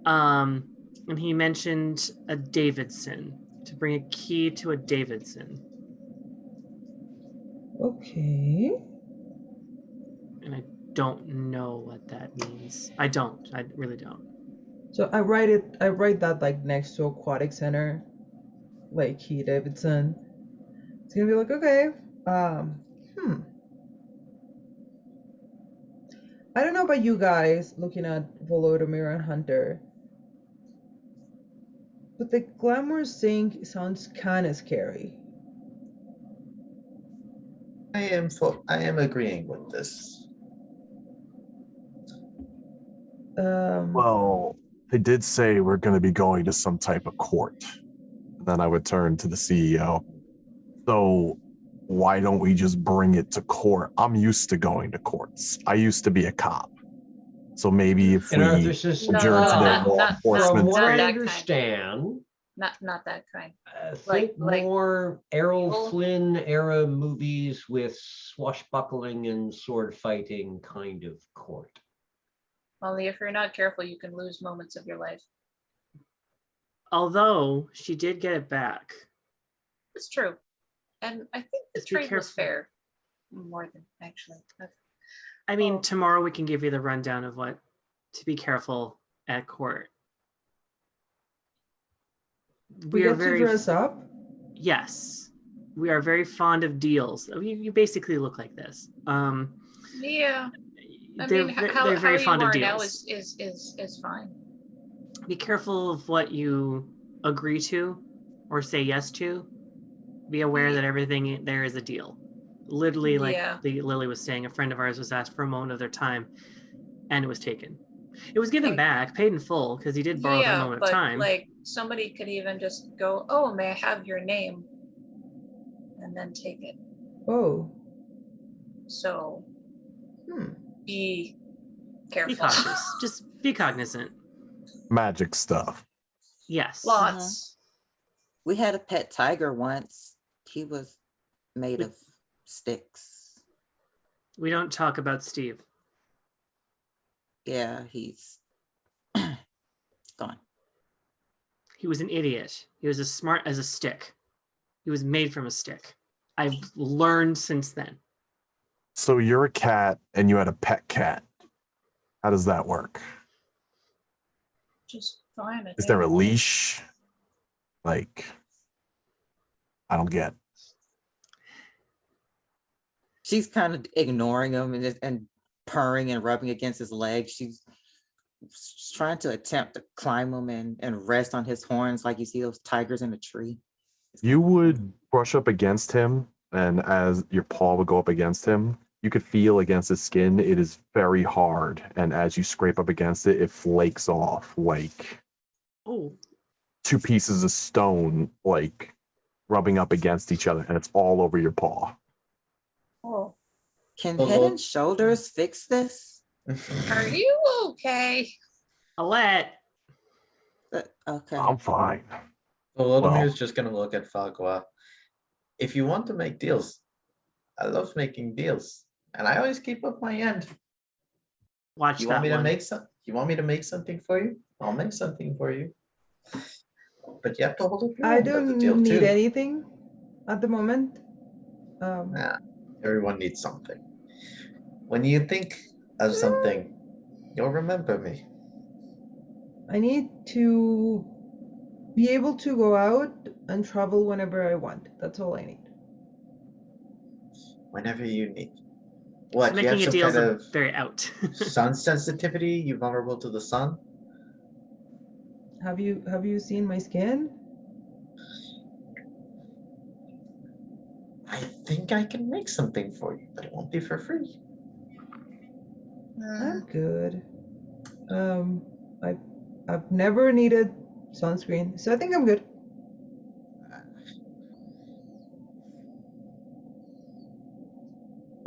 And he mentioned a Davidson, to bring a key to a Davidson. Okay. and I don't know what that means. I don't. I really don't. So I write that like next to Aquatic Center, like Key Davidson. It's gonna be like, okay, I don't know about you guys looking at Volodymyr and Hunter, but the glamorous thing sounds kind of scary. I am agreeing with this. Well, they did say we're going to be going to some type of court. Then I would turn to the CEO. So why don't we just bring it to court? I'm used to going to courts. I used to be a cop. So maybe if And we Arthur says, adjourn to their law not- enforcement. from what Not I that kind. understand, Not that kind. think like more Errol evil? Flynn era movies with swashbuckling and sword fighting kind of court. Only if you're not careful, you can lose moments of your life. Although she did get it back. It's true. And I think the Just be trade was careful. fair. More than actually. I mean, Oh. tomorrow we can give you the rundown of what to be careful at court. We are get to very dress up. yes, we are very fond of deals. You basically look like this. Yeah. I they're, mean, they're how very you fond of are now deals. is fine. Be careful of what you agree to or say yes to. Be aware that everything there is a deal. Literally, like Yeah. Lily was saying, a friend of ours was asked for a moment of their time, and it was taken. It was given back, paid in full, because he did borrow that moment but of time. like somebody could even just go, "Oh, may I have your name?" and then take it. Oh. So be Be careful. cautious. Just be cognizant. Magic stuff. Yes. Lots. We had a pet tiger once. He was made of sticks. We don't talk about Steve. Yeah, he's gone. He was an idiot. He was as smart as a stick. He was made from a stick. I've learned since then. So you're a cat and you had a pet cat. How does that work? Just fine. Is there a leash? Like, I don't get. She's kind of ignoring him and purring and rubbing against his leg. She's trying to attempt to climb him and rest on his horns like you see those tigers in a tree. You would brush up against him, and as your paw would go up against him, you could feel against his skin, it is very hard. And as you scrape up against it, it flakes off like two pieces of stone, like rubbing up against each other, and it's all over your paw. Oh. Can Head and Shoulders fix this? Are you okay? Alette. Okay. I'm fine. Volodymyr's just gonna look at Fagua. If you want to make deals, I love making deals, and I always keep up my end. Watch You that want me to one. make You want me to make something for you? I'll make something for you. But you have to hold up your I end of the don't deal need too. anything at the moment. Nah, everyone needs something. When you think of something, you'll remember me. I need to be able to go out and travel whenever I want. That's all I need. Whenever you need. What, you Making have a some deal's kind of very out. sun sensitivity? You vulnerable to the sun? Have you seen my skin? I think I can make something for you, but it won't be for free. I'm good. I've never needed sunscreen, so I think I'm good.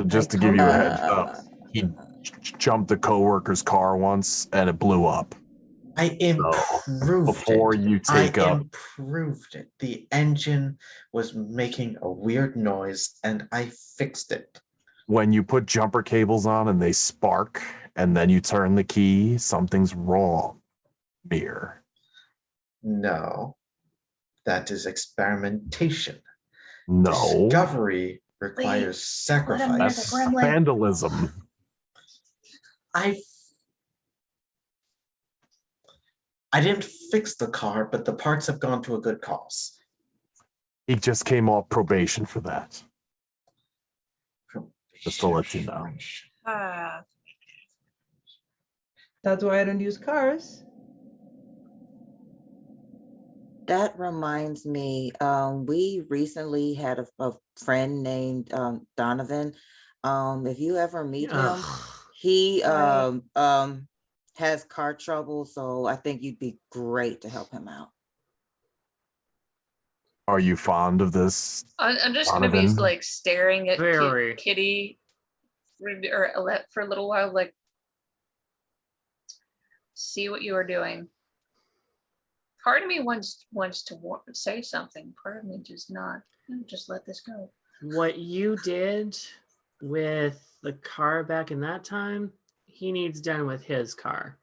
Just to give you a heads up, he jumped a coworker's car once and it blew up. I improved before it. you take I up. improved it. The engine was making a weird noise and I fixed it. When you put jumper cables on and they spark and then you turn the key, something's wrong. Mir. No, that is experimentation. No. Discovery requires sacrifice. That's vandalism. I didn't fix the car, but the parts have gone to a good cause. He just came off probation for that. Just to let you know. Ah, That's why I don't use cars. That reminds me, we recently had a friend named Donovan. If you ever meet him, Ugh. he Right. has car trouble, so I think you'd be great to help him out. Are you fond of this? I'm just gonna be Donovan? like staring at Very. Kitty or Alette for a little while, like, see what you are doing. Part of me wants to say something. Part of me does not. Just let this go. What you did with the car back in that time, he needs done with his car.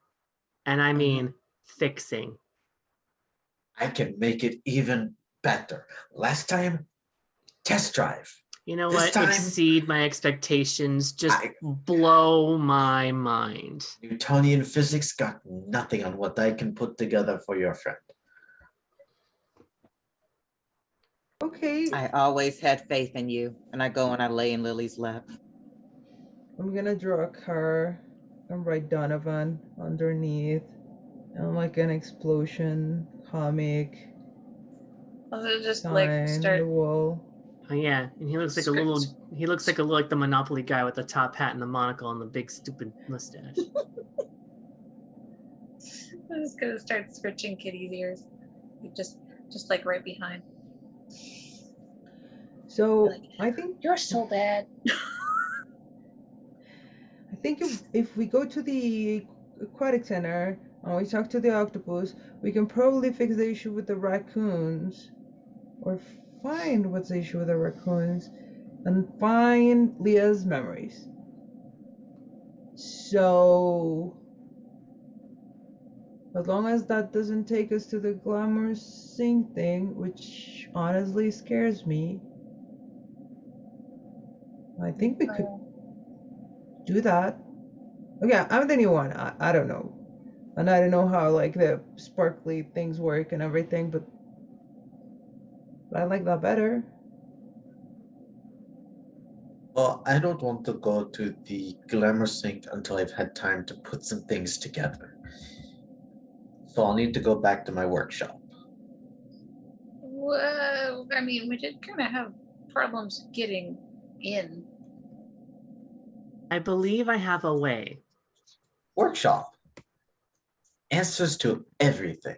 And I mean fixing. I can make it even better. Last time, test drive. You know This what? time- Exceed my expectations. Just blow my mind. Newtonian physics got nothing on what I can put together for your friend. Okay, I always had faith in you, and I go and I lay in Lily's lap. I'm gonna draw a car and write Donovan underneath, and like an explosion comic I'll just sign like on the start. wall. Oh yeah, and he looks like a little. He looks like like the Monopoly guy with the top hat and the monocle and the big stupid mustache. I'm just gonna start scratching Kitty's ears, like, just like right behind. So Like, I think you're so bad. if we go to the aquatic center and we talk to the octopus, we can probably fix the issue with the raccoons, or find what's the issue with the raccoons, and find Leah's memories. So as long as that doesn't take us to the glamorous sing thing, which honestly scares me, I think we could do that. Okay, I'm the new one. I don't know. And I don't know how like the sparkly things work and everything, but I like that better. Well, I don't want to go to the glamour sink until I've had time to put some things together. So I'll need to go back to my workshop. Well, I mean, we did kind of have problems getting in. I believe I have a way. Workshop. Answers to everything.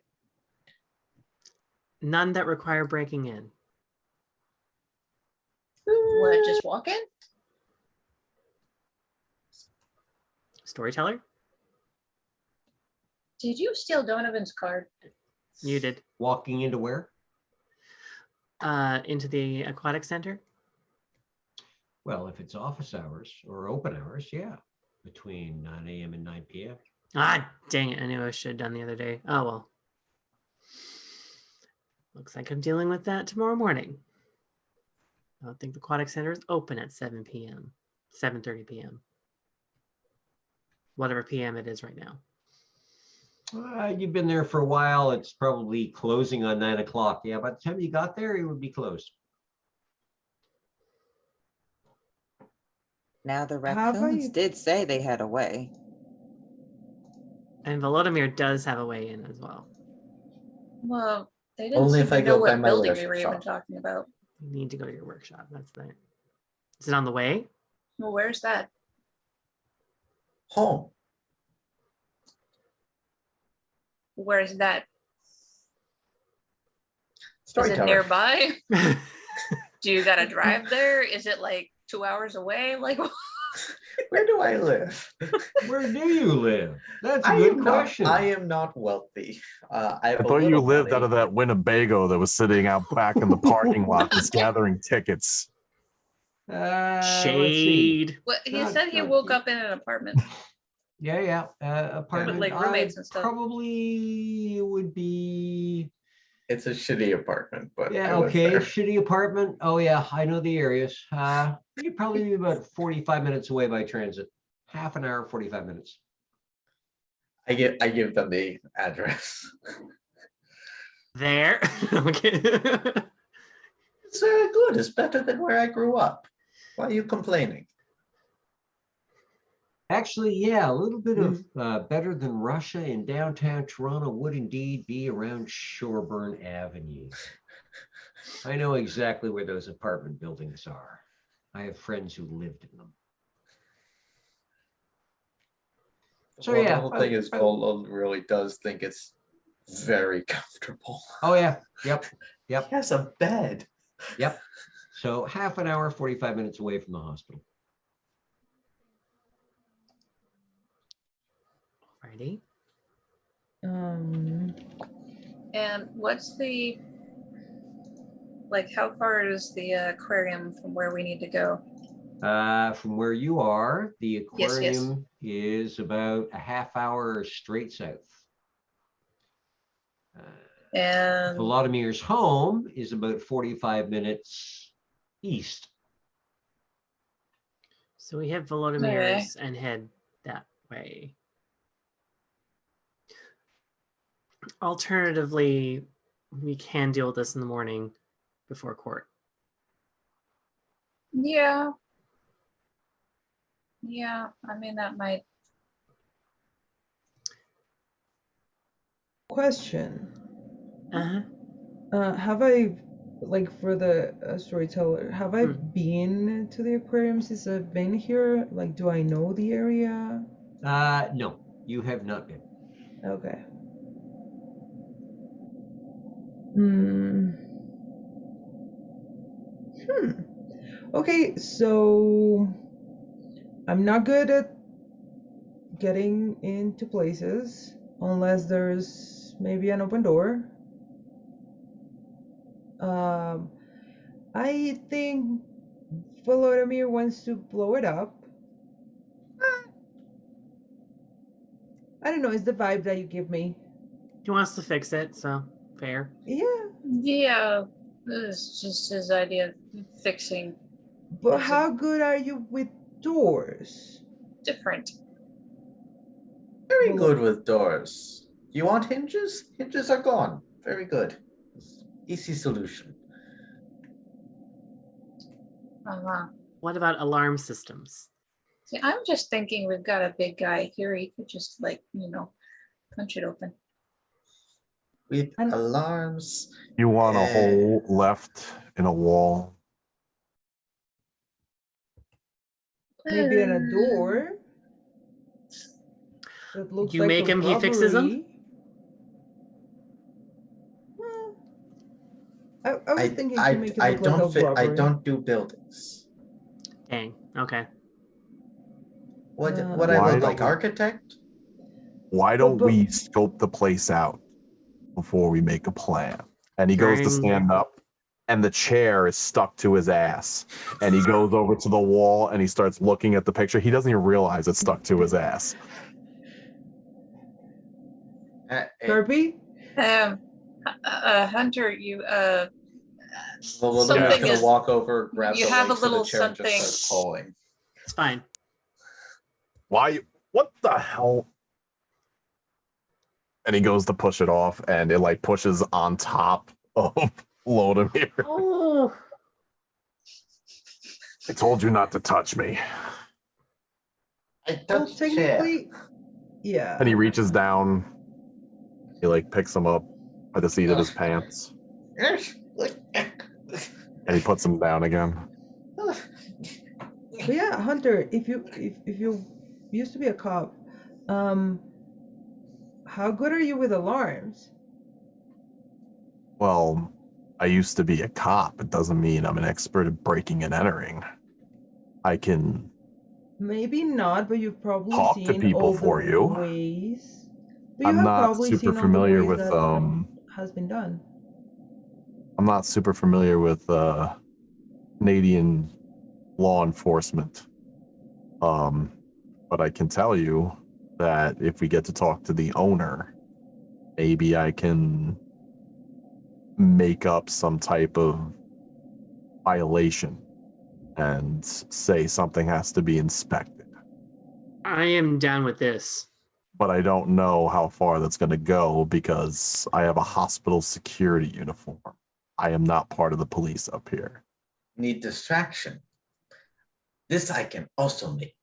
None that require breaking in. What? Just walk in? Storyteller? Did you steal Donovan's card? You did. Walking into where? Into the aquatic center? Well, if it's office hours or open hours, yeah. Between 9 a.m. and 9 p.m. Ah, dang it. I knew I should have done the other day. Oh, well. Looks like I'm dealing with that tomorrow morning. I don't think the aquatic center is open at 7 p.m. 7:30 p.m. Whatever p.m. it is right now. You've been there for a while. It's probably closing on 9 o'clock. Yeah, by the time you got there, it would be closed. Now the Have raccoons I- did say they had a way. And Volodymyr does have a way in as well. Well, they didn't Only seem if to I know go by what my building we were even workshop. talking about. You need to go to your workshop. That's the. Is it on the way? Well, where's that? Home. Where's that? Is it Storyteller. nearby? Do you gotta drive there? Is it like 2 hours away? Like, Where do I live? Where do you live? That's a I good am question. I am not wealthy. I I thought you lived out of that Winnebago that was sitting out back in the parking lot just gathering tickets. Let's see. Shade. what he Not- said he not woke deep. up in an apartment. Yeah. Apartment. With, like, roommates and stuff. Probably would be. It's a shitty apartment, but Yeah, I was okay. there. Shitty apartment. Oh yeah, I know the areas. You'd probably be about 45 minutes away by transit. half an hour, 45 minutes. I give them the address. There. Okay. It's good. It's better than where I grew up. Why are you complaining? Actually, yeah, a little bit of better than Russia in downtown Toronto would indeed be around Shoreburn Avenue. I know exactly where those apartment buildings are. I have friends who lived in them. So Well, yeah, the whole thing is Volo really does think it's very comfortable. Oh yeah, yep. He has a bed. Yep. So half an hour, 45 minutes away from the hospital. Alrighty. And what's the, like, how far is the aquarium from where we need to go? From where you are, the Yes, yes. aquarium is about a half hour straight south. And Volodimir's home is about 45 minutes east. So we have Volodimir's and head that way. Alternatively, we can deal with this in the morning before court. yeah, I mean, that might. Question. Uh-huh. Have I, like, for the storyteller, have I been to the aquarium since I've been here? Like, do I know the area? No, you have not been. Okay. Okay, so I'm not good at getting into places unless there's maybe an open door. I think Volodymyr wants to blow it up. I don't know, it's the vibe that you give me. He wants to fix it, so fair. Yeah, it's just his idea of fixing. But how good are you with doors? Different. Very good with doors. You want hinges? Hinges are gone. Very good. Easy solution. What about alarm systems? See, I'm just thinking we've got a big guy here. He could just, like, punch it open. With alarms. You want a hole left in a wall? Maybe in a door that looks You like make a him, he fixes them? I was thinking to make it look like a robbery. I don't do buildings. Dang, okay. What I look like, architect? Why don't we scope the place out before we make a plan? And he goes to stand up, and the chair is stuck to his ass. And he goes over to the wall, and he starts looking at the picture. He doesn't even realize it's stuck to his ass. Kirby? Hunter, you Something is walk over, grab you the have a legs of the little chair and just something. start pulling. It's fine. Why? What the hell? And he goes to push it off, and it like pushes on top of Vladimir. Oh. I told you not to touch me. I touched technically, yeah. And he reaches down. He like picks him up by the seat of his pants. And he puts him down again. But yeah, Hunter, if you used to be a cop, how good are you with alarms? Well, I used to be a cop. It doesn't mean I'm an expert at breaking and entering. I can maybe not, but you've probably talk seen to people all for the you. ways. But I'm you have not probably super seen all familiar the ways with that has been done. I'm not super familiar with Canadian law enforcement. But I can tell you that if we get to talk to the owner, maybe I can make up some type of violation and say something has to be inspected. I am down with this. but I don't know how far that's going to go because I have a hospital security uniform. I am not part of the police up here. Need distraction. This I can also make.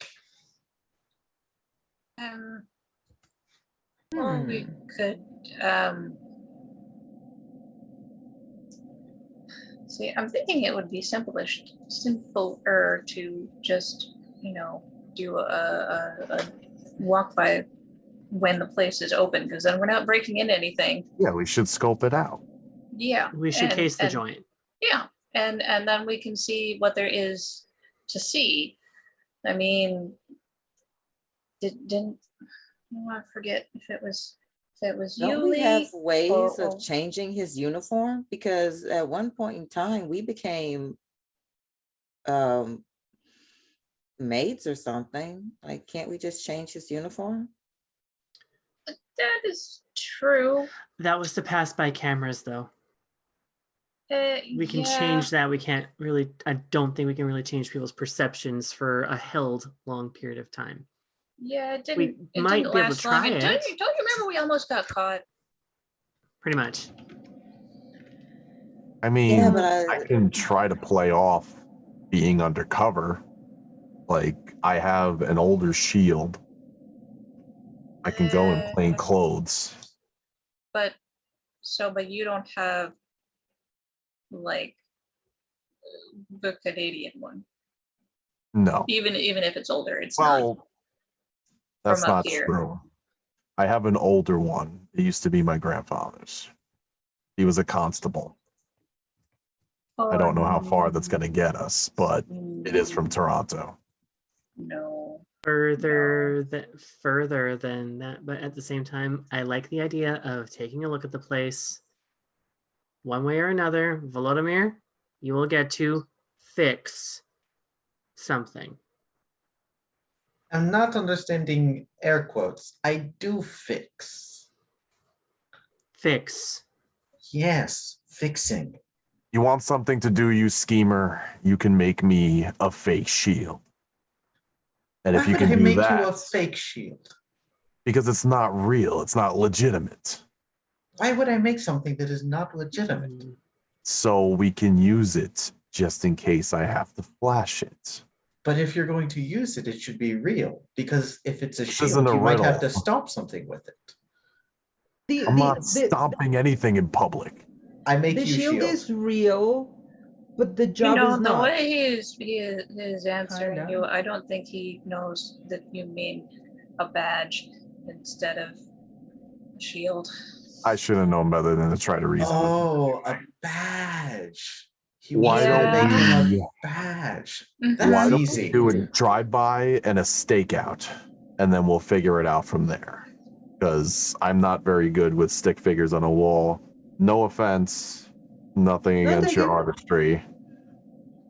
Well, we could see. I'm thinking it would be simpler to just, do a walk by when the place is open, because then we're not breaking into anything. Yeah, we should scope it out. Yeah, We should case the joint. yeah, and then we can see what there is to see. I mean, didn't I forget if it was Don't you, we have Lee, ways or- of changing his uniform? Because at one point in time, we became maids or something. Like, can't we just change his uniform? That is true. That was to pass by cameras, though. We can Yeah. change that. We can't really. I don't think we can really change people's perceptions for a held long period of time. Yeah, it We didn't. It might didn't be able to last long. try And it. don't you remember we almost got caught? Pretty much. I mean, Yeah, but I can try to play off being undercover. Like, I have an older shield. I can go in plain clothes. But you don't have like the Canadian one. No. Even if it's older, it's not Well, that's from up not here. true. I have an older one. It used to be my grandfather's. He was a constable. I don't know how far that's going to get us, but it is from Toronto. No. Further than that, but at the same time, I like the idea of taking a look at the place. One way or another, Volodymyr, you will get to fix something. I'm not understanding air quotes. I do fix. Fix. Yes, fixing. You want something to do, you schemer, you can make me a fake shield. And Why if you would can I do make that, you a fake shield? because it's not real, it's not legitimate. Why would I make something that is not legitimate? So we can use it just in case I have to flash it. But if you're going to use it, it should be real. Because if it's a This shield, isn't a you might have riddle. to stop something with it. I'm not stopping anything in public. I make the you shield shield. is real, but the job is the not. way he is answering Kinda. you, I don't think he knows that you mean a badge instead of a shield. I should have known better than to try to reason with him. Oh, a badge. He Why wants me to don't make him a we- badge. Why That's don't easy. we do a drive-by and a stakeout, and then we'll figure it out from there. Because I'm not very good with stick figures on a wall. No offense, nothing No, against thank your you. artistry.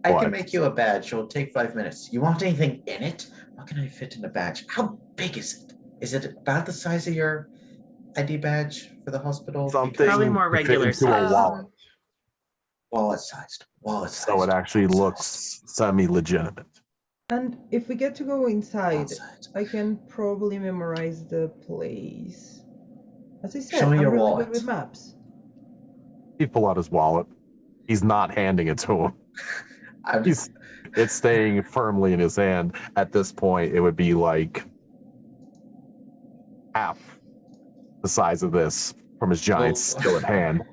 I can But make you a badge. It'll take 5 minutes. You want anything in it? What can I fit in a badge? How big is it? Is it about the size of your ID badge for the hospital? something Probably more to fit regular into a size. wallet, Wallet sized. Wallet sized. so it actually looks semi-legitimate. And if we get to go inside, Outside. I can probably memorize the place. As I said, Show me I'm your really wallet. good with maps. He pull out his wallet. He's not handing it to him. I'm just, It's staying firmly in his hand. At this point, it would be like half the size of this from his giant Well- skillet hand.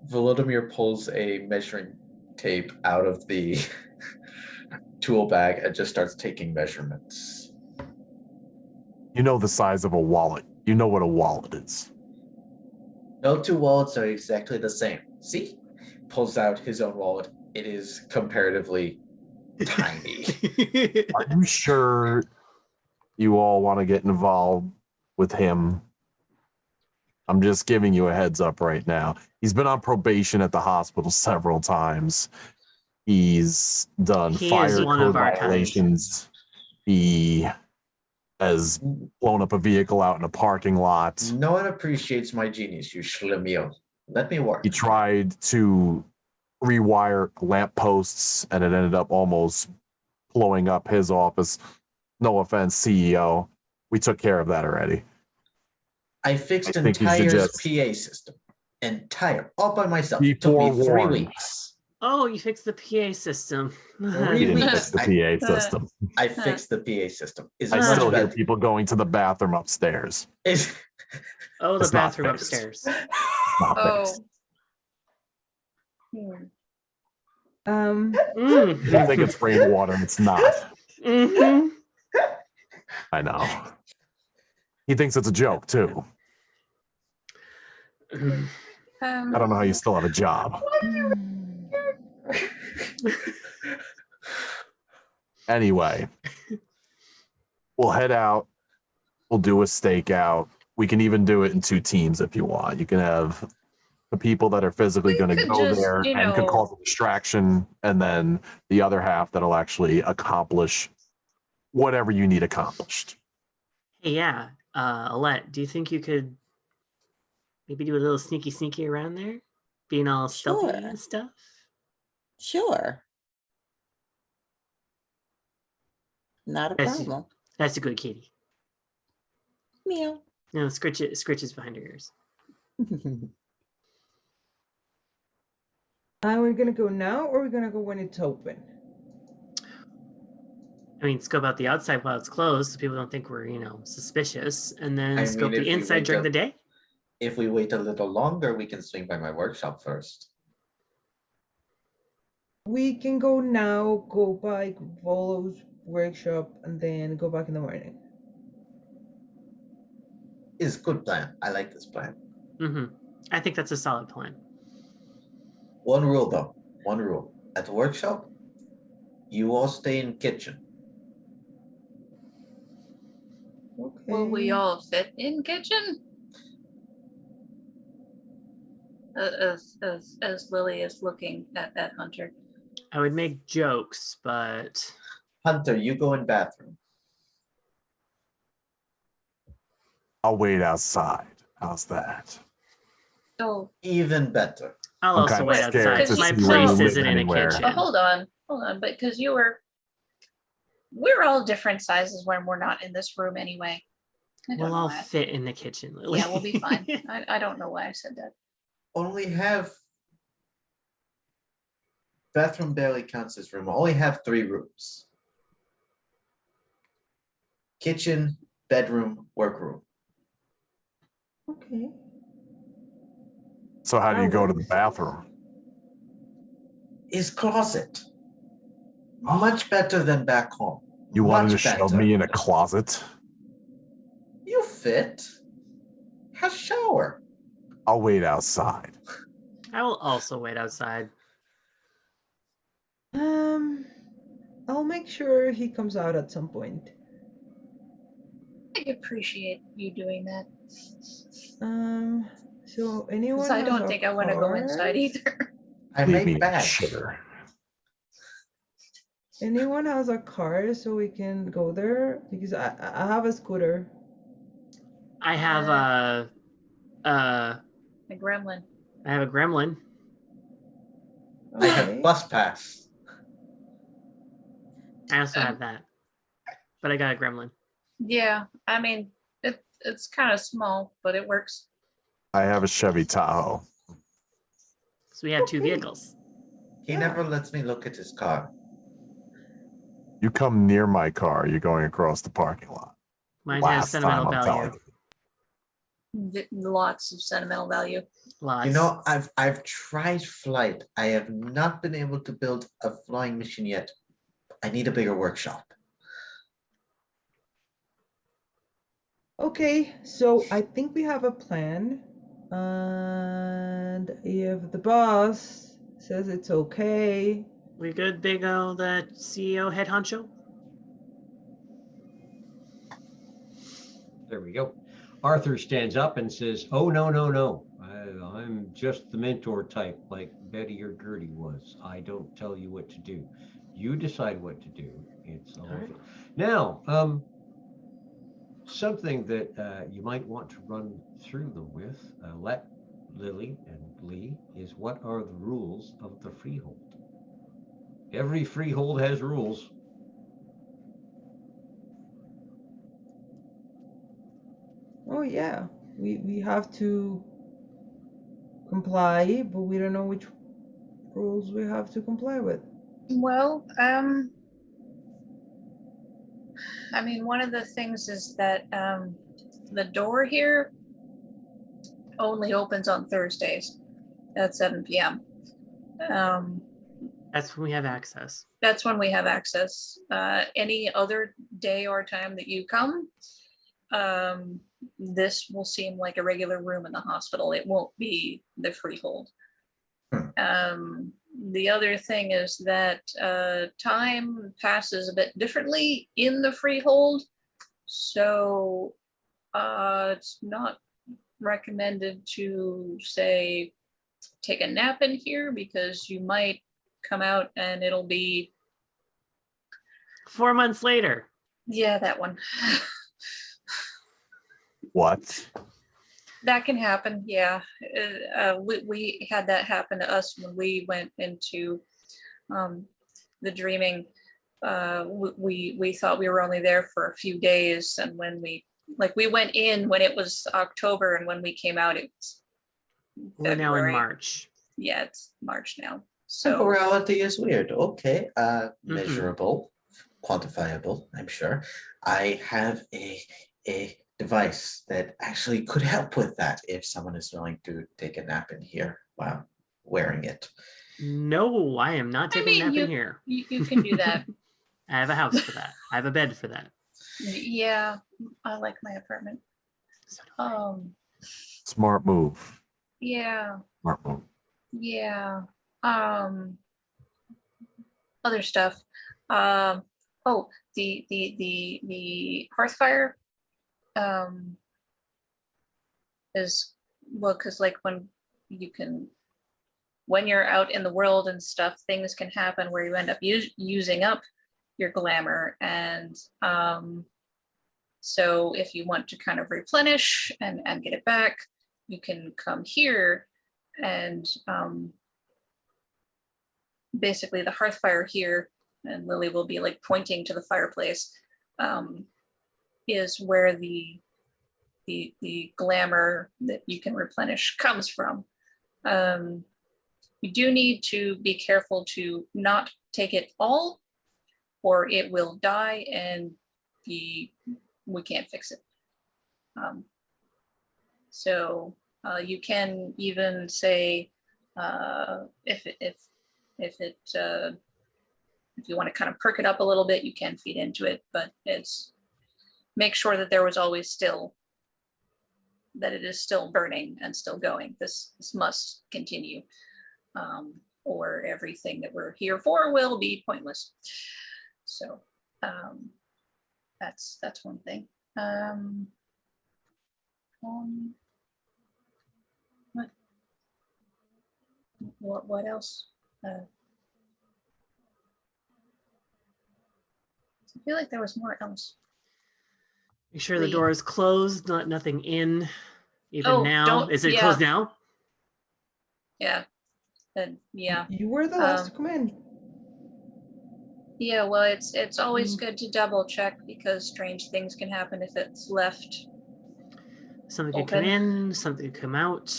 Volodymyr pulls a measuring tape out of the tool bag and just starts taking measurements. You know the size of a wallet. You know what a wallet is. No two wallets are exactly the same. See? Pulls out his own wallet. It is comparatively tiny. Are you sure you all want to get involved with him? I'm just giving you a heads up right now. He's been on probation at the hospital several times. He's done He is fire one code of our kind. violations. He has blown up a vehicle out in a parking lot. No one appreciates my genius, you schlemiel. Let me work. He tried to rewire lampposts, and it ended up almost blowing up his office. No offense, CEO. We took care of that already. I fixed I think you entire suggest- PA system. Entire, all by myself. Be It took me 3 forewarned. weeks. Oh, you fixed the PA system. He 3 didn't weeks. fix the PA system. I fixed the PA system. It's I much still hear better. people going to the bathroom upstairs. It's, Oh, the It's not bathroom fixed. upstairs. Not Oh. fixed. Mm. You think it's rainwater, and it's not. Mhm. I know. He thinks it's a joke too. I don't know how you still have a job. Anyway, we'll head out. We'll do a stakeout. We can even do it in 2 teams if you want. You can have the people that are physically We going to could go just, there you and could know- cause a distraction, and then the other half that'll actually accomplish whatever you need accomplished. Hey, yeah, Alette, do you think you could maybe do a little sneaky around there, being all stealthy Sure. and stuff? Sure. Not a Yes. problem. That's a good kitty. Meow. No, Scritch is behind her ears. And we're gonna go now, or we're gonna go when it's open? I mean, scope out the outside while it's closed, so people don't think we're, suspicious, and then I scope mean, if the we inside wake during up- the day. if we wait a little longer, we can swing by my workshop first. We can go now, go by Volo's workshop, and then go back in the morning. Is good plan. I like this plan. I think that's a solid plan. One rule though. One rule. At the workshop, you all stay in kitchen. Okay. Will we all fit in kitchen? As Lily is looking at Hunter. I would make jokes, but Hunter, you go in bathroom. I'll wait outside. How's that? So Even better. I'll I'm also kinda wait scared outside. to My see where you place live isn't in a anywhere. kitchen. hold on, but because we're all different sizes when we're not in this room anyway. I don't We'll know all why. fit in the kitchen, Lily. Yeah, we'll be fine. I don't know why I said that. Only have bathroom barely counts as room. Only have 3 rooms. Kitchen, bedroom, workroom. Okay. So how do you That go to the works. bathroom? Is closet. Much better than back home. You wanted to Much shove better. me in a closet? You fit. Have shower. I'll wait outside. I will also wait outside. I'll make sure he comes out at some point. I appreciate you doing that. So anyone Because I has don't a think I want to go inside car? either. I Leave me make in bags. sugar. Anyone has a car so we can go there? Because I have a scooter. I have The gremlin. I have a gremlin. I have Okay. bus pass. I also have that, but I got a gremlin. Yeah, I mean it's kind of small, but it works. I have a Chevy Tahoe. So we have 2 Okay. vehicles. He never lets me look at his car. You come near my car, you're going across the parking lot. Mine has Last sentimental time I'm telling value. you. Lots of sentimental value. Lots. You know, I've tried flight. I have not been able to build a flying machine yet. I need a bigger workshop. Okay, so I think we have a plan. And if the boss says it's okay, We good, Big O, the CEO head honcho? There we go. Arthur stands up and says, "Oh, no. I'm just the mentor type like Betty or Gertie was. I don't tell you what to do. You decide what to do. It's all Alright. of it." Now, something that you might want to run through them with, let Lily and Lee, is what are the rules of the freehold? Every freehold has rules. Oh yeah, we have to comply, but we don't know which rules we have to comply with. Well, I mean, one of the things is that the door here only opens on Thursdays at 7 p.m. That's when we have access. That's when we have access. Any other day or time that you come, this will seem like a regular room in the hospital. It won't be the freehold. The other thing is that time passes a bit differently in the freehold, so it's not recommended to say take a nap in here, because you might come out and it'll be 4 months later. yeah, that one. What? That can happen, yeah. We had that happen to us when we went into the dreaming. We thought we were only there for a few days, and when we went in when it was October, and when we came out it's We're now in February. March. Yeah, it's March now. So Temporality is weird. Okay, measurable, quantifiable, I'm sure. I have a device that actually could help with that if someone is willing to take a nap in here while wearing it. No, I am not I taking a mean, nap in here. you can do that. I have a house for that. I have a bed for that. Yeah, I like my apartment. So do I. Smart move. Yeah, Smart move. yeah. Other stuff. Oh, the hearth fire is, well, because like when you're out in the world and stuff, things can happen where you end up using up your glamour, and so if you want to kind of replenish and get it back, you can come here, and basically the hearth fire here, and Lily will be like pointing to the fireplace, is where the glamour that you can replenish comes from. You do need to be careful to not take it all, or it will die and we can't fix it. So you can even say if you want to kind of perk it up a little bit, you can feed into it, but it's make sure that there was always still, that it is still burning and still going. This must continue, or everything that we're here for will be pointless. So that's one thing. What else? I feel like there was more else. Make sure the door is closed, nothing in. Even Oh, now, is it yeah. closed now? Yeah. Then yeah. You were the last to come in. Yeah, well, it's always good to double check, because strange things can happen if it's left. Something could come in, something could come out.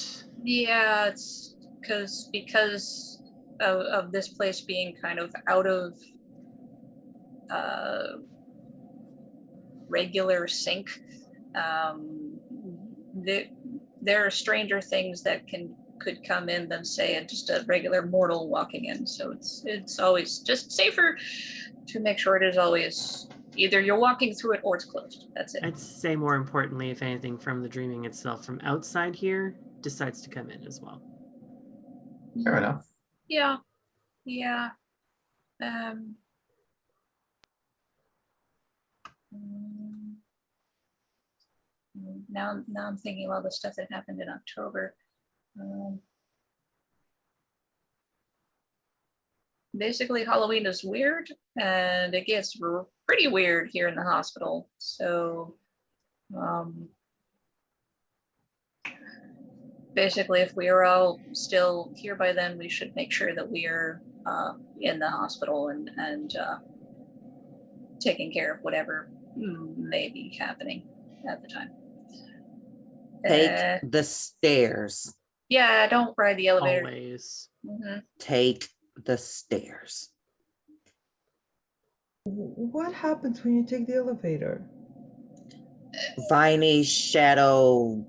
Yeah, it's because of this place being kind of out of regular sync. There are stranger things that could come in than, say, just a regular mortal walking in. So it's always just safer to make sure it is always either you're walking through it or it's closed. That's it. I'd say more importantly, if anything from the dreaming itself from outside here decides to come in as well. Fair enough. Yeah. Now I'm thinking of all the stuff that happened in October. Basically, Halloween is weird, and it gets pretty weird here in the hospital. So basically, if we are all still here by then, we should make sure that we are in the hospital and taking care of whatever may be happening at the time. Take Uh, the stairs. yeah, don't ride the elevator. Always. Mhm. Take the stairs. What happens when you take the elevator? Viney shadow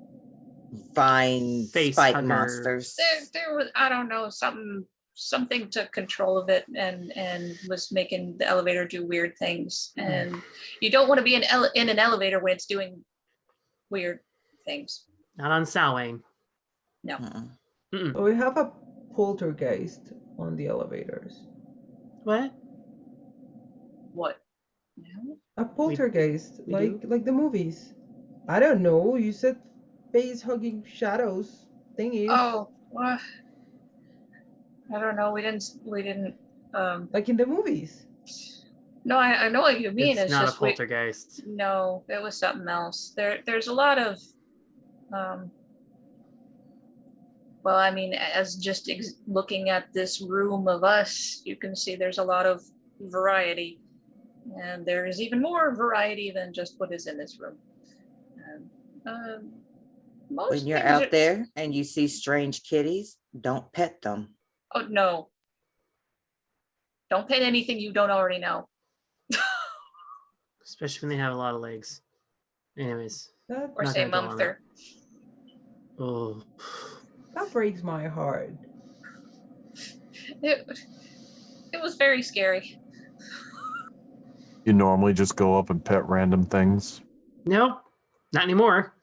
vine Face spike hugger. monsters. There was, I don't know, something took control of it and was making the elevator do weird things. And you don't want to be in an elevator when it's doing weird things. Not on Samhain. No. Mm-mm. Mm-mm. We have a poltergeist on the elevators. What? What? No? A poltergeist, we like do? like the movies. I don't know. You said face hugging shadows thingies. Oh, well, I don't know. We didn't. Like in the movies. No, I know what you mean. It's not just a poltergeist. no, it was something else. There's a lot of, well, I mean, as just looking at this room of us, you can see there's a lot of variety, and there is even more variety than just what is in this room. Most When you're things out are- there and you see strange kitties, don't pet them. Oh no! Don't pet anything you don't already know. Especially when they have a lot of legs. Anyways. That Or Not say gonna go on Mumther. Oh. that breaks my heart. It was very scary. You normally just go up and pet random things. Nope. Not anymore.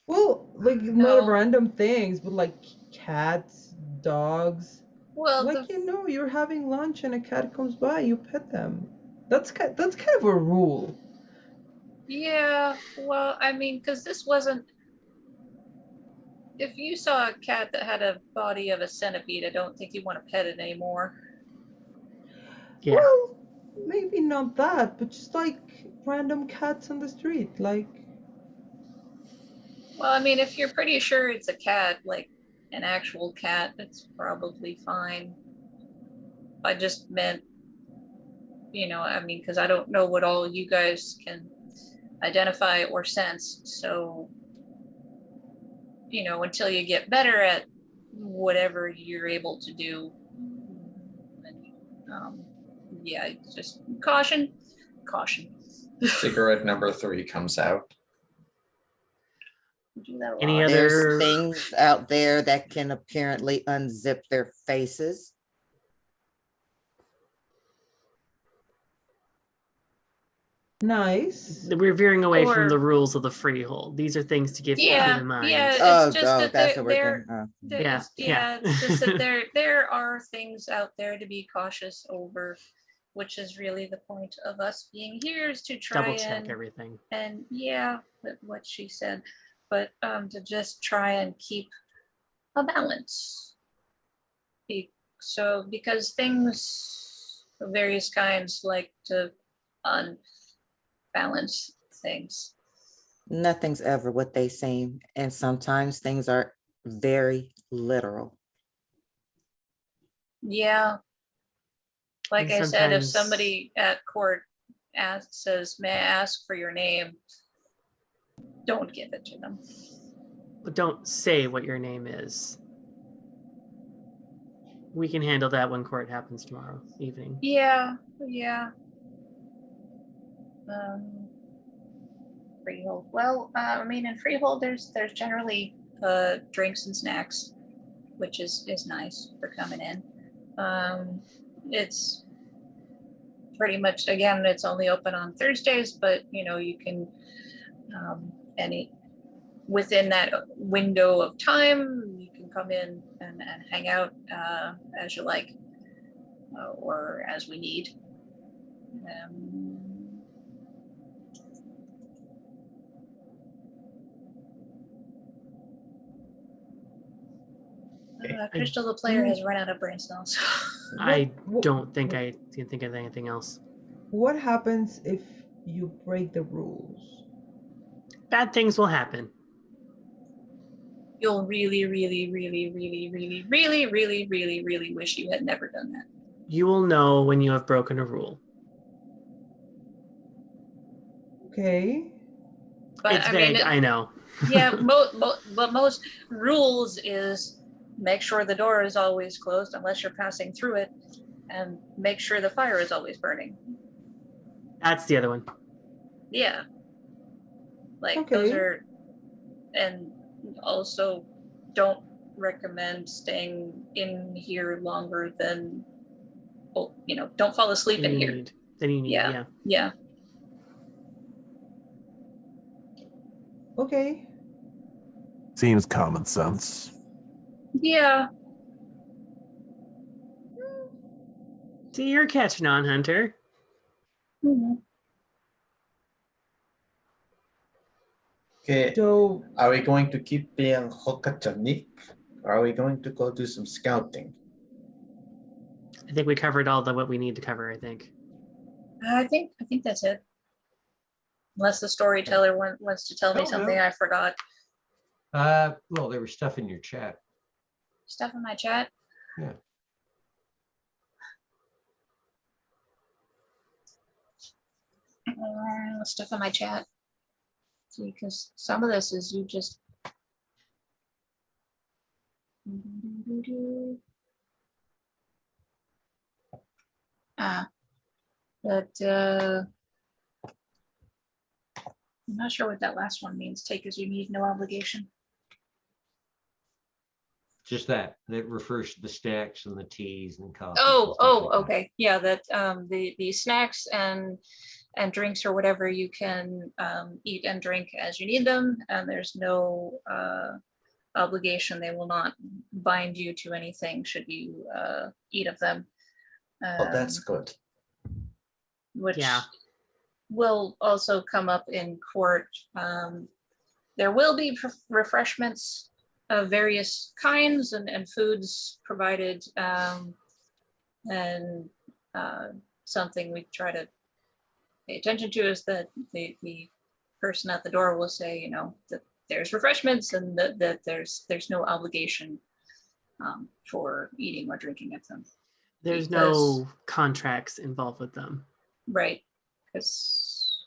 Well, like No. not random things, but like cats, dogs. Well, Like you're having lunch and a cat comes by, you pet them. That's kind of a rule. yeah. Well, I mean, because this wasn't. If you saw a cat that had a body of a centipede, I don't think you want to pet it anymore. Yeah. Well, maybe not that, but just like random cats on the street, like. Well, I mean, if you're pretty sure it's a cat, like an actual cat, it's probably fine. I just meant, I mean, because I don't know what all you guys can identify or sense. So, until you get better at whatever you're able to do, yeah, just caution. Cigarette number 3 comes out. Do that a Any lot. other- There's things out there that can apparently unzip their faces. Nice. We're veering away from Or- the rules of the freehold. These are things to keep Yeah, in mind. yeah. Oh, It's just that that's what we're they're doing. There's, Yeah. it's just that there are things out there to be cautious over, which is really the point of us being here, is to try Double check everything. and yeah, what she said, but to just try and keep a balance. Because things of various kinds like to unbalance things. Nothing's ever what they seem, and sometimes things are very literal. Yeah. Like And I said, if sometimes- somebody at court says, "May I ask for your name?" Don't give it to them. But don't say what your name is. We can handle that when court happens tomorrow evening. Yeah. Freehold. Well, I mean, in Freehold, there's generally drinks and snacks, which is nice for coming in. It's pretty much, again, it's only open on Thursdays, but you can within that window of time, you can come in and hang out as you like, or as we need. Crystal the player has run out of brain cells. I What- don't think I can think of anything else. What happens if you break the rules? Bad things will happen. You'll really, really, really, really, really, really, really, really, really wish you had never done that. You will know when you have broken a rule. Okay. But It's I vague, mean, I know. Yeah, but most rules is make sure the door is always closed unless you're passing through it, and make sure the fire is always burning. That's the other one. Yeah. Like those Okay. are, and also don't recommend staying in here longer than, well, don't fall asleep in here. Then you need, Yeah. Yeah. Okay. Seems common sense. Yeah. So you're catching on, Hunter. Mhm. Okay, So are we going to keep being Hokachanik? Or are we going to go do some scouting? I think we covered all what we need to cover, I think. I think that's it. Unless the storyteller wants to tell me Oh, something no. I forgot. Well, there was stuff in your chat. Stuff in my chat. Yeah. Stuff in my chat. See, because some of this is you just. But I'm not sure what that last one means. Take as you need, no obligation. Just that refers to the snacks and the teas and coffee. Okay. Yeah, that the snacks and drinks or whatever you can eat and drink as you need them, and there's no obligation. They will not bind you to anything should you eat of them. Oh, that's good. Which Yeah. will also come up in court. There will be refreshments of various kinds and foods provided, and something we try to pay attention to is that the person at the door will say, that there's refreshments and that there's no obligation for eating or drinking of them. There's no contracts involved with them. Right. Because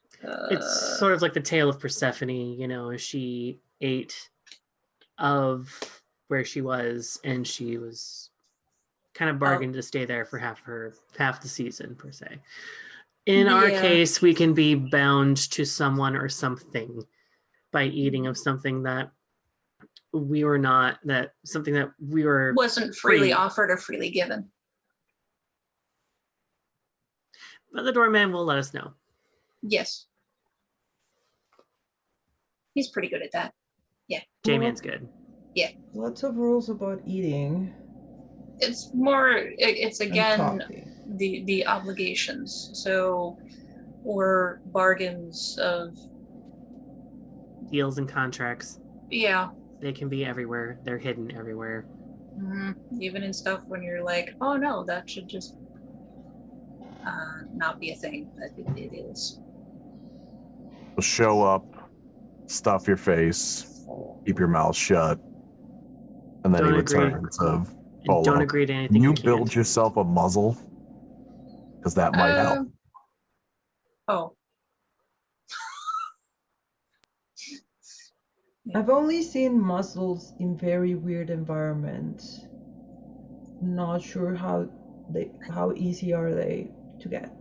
it's sort of like the tale of Persephone, she ate of where she was, and she was kind of bargained to stay there for half the season per se. In our case, we can be bound to someone or something by eating of something that we were not, something that we were wasn't freely offered or freely given. But the doorman will let us know. Yes. He's pretty good at that. Yeah. J-Man's good. Yeah. Lots of rules about eating. It's again the obligations. So, or bargains of deals and contracts. Yeah. They can be everywhere. They're hidden everywhere. Mm-hmm. Even in stuff when you're like, oh no, that should just not be a thing, but it is. Show up, stuff your face, keep your mouth shut, and then he returns of Polo. Don't agree to anything. You build yourself a muzzle, because that might help. Oh. I've only seen muzzles in very weird environments. Not sure how easy are they to get.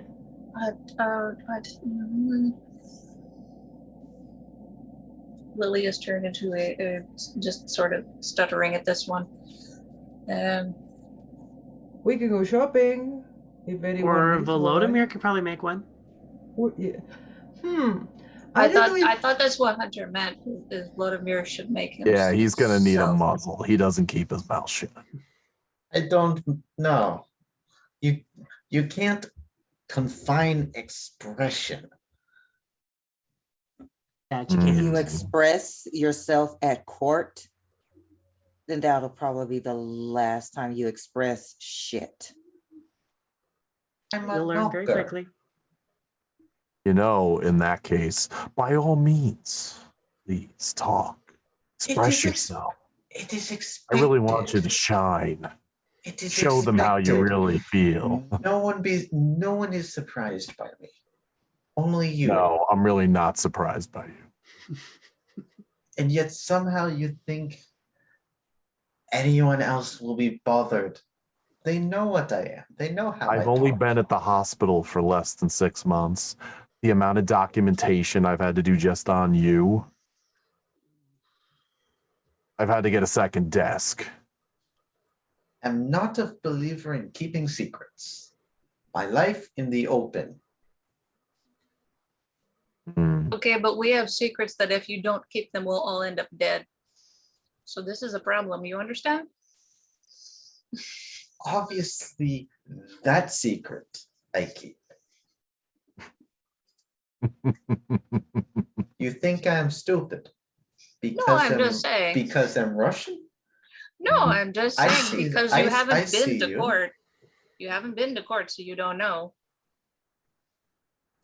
Lily has turned into a just sort of stuttering at this one. We can go shopping if anyone. Or Volodymyr could probably make one. I thought that's what Hunter meant. Is Volodymyr should make him. Yeah, he's gonna need a muzzle. He doesn't keep his mouth shut. I don't know. You can't confine expression. That you can. You express yourself at court, then that'll probably be the last time you express shit. You'll learn very quickly. In that case, by all means, please talk. Express yourself. It is expected. I really want you to shine. It is Show them how you really feel. No one is surprised by me. Only you. No, I'm really not surprised by you. And yet somehow you think anyone else will be bothered. They know what I am. They know how I've I only talk. been at the hospital for less than 6 months. The amount of documentation I've had to do just on you. I've had to get a second desk. I'm not a believer in keeping secrets. My life in the open. Hmm. Okay, but we have secrets that if you don't keep them, we'll all end up dead. So this is a problem, you understand? Obviously, that secret I keep. You think I'm stupid I'm just saying. because I'm Russian? No, I'm just I saying see- because I you s- I haven't been see to you. court. You haven't been to court, so you don't know.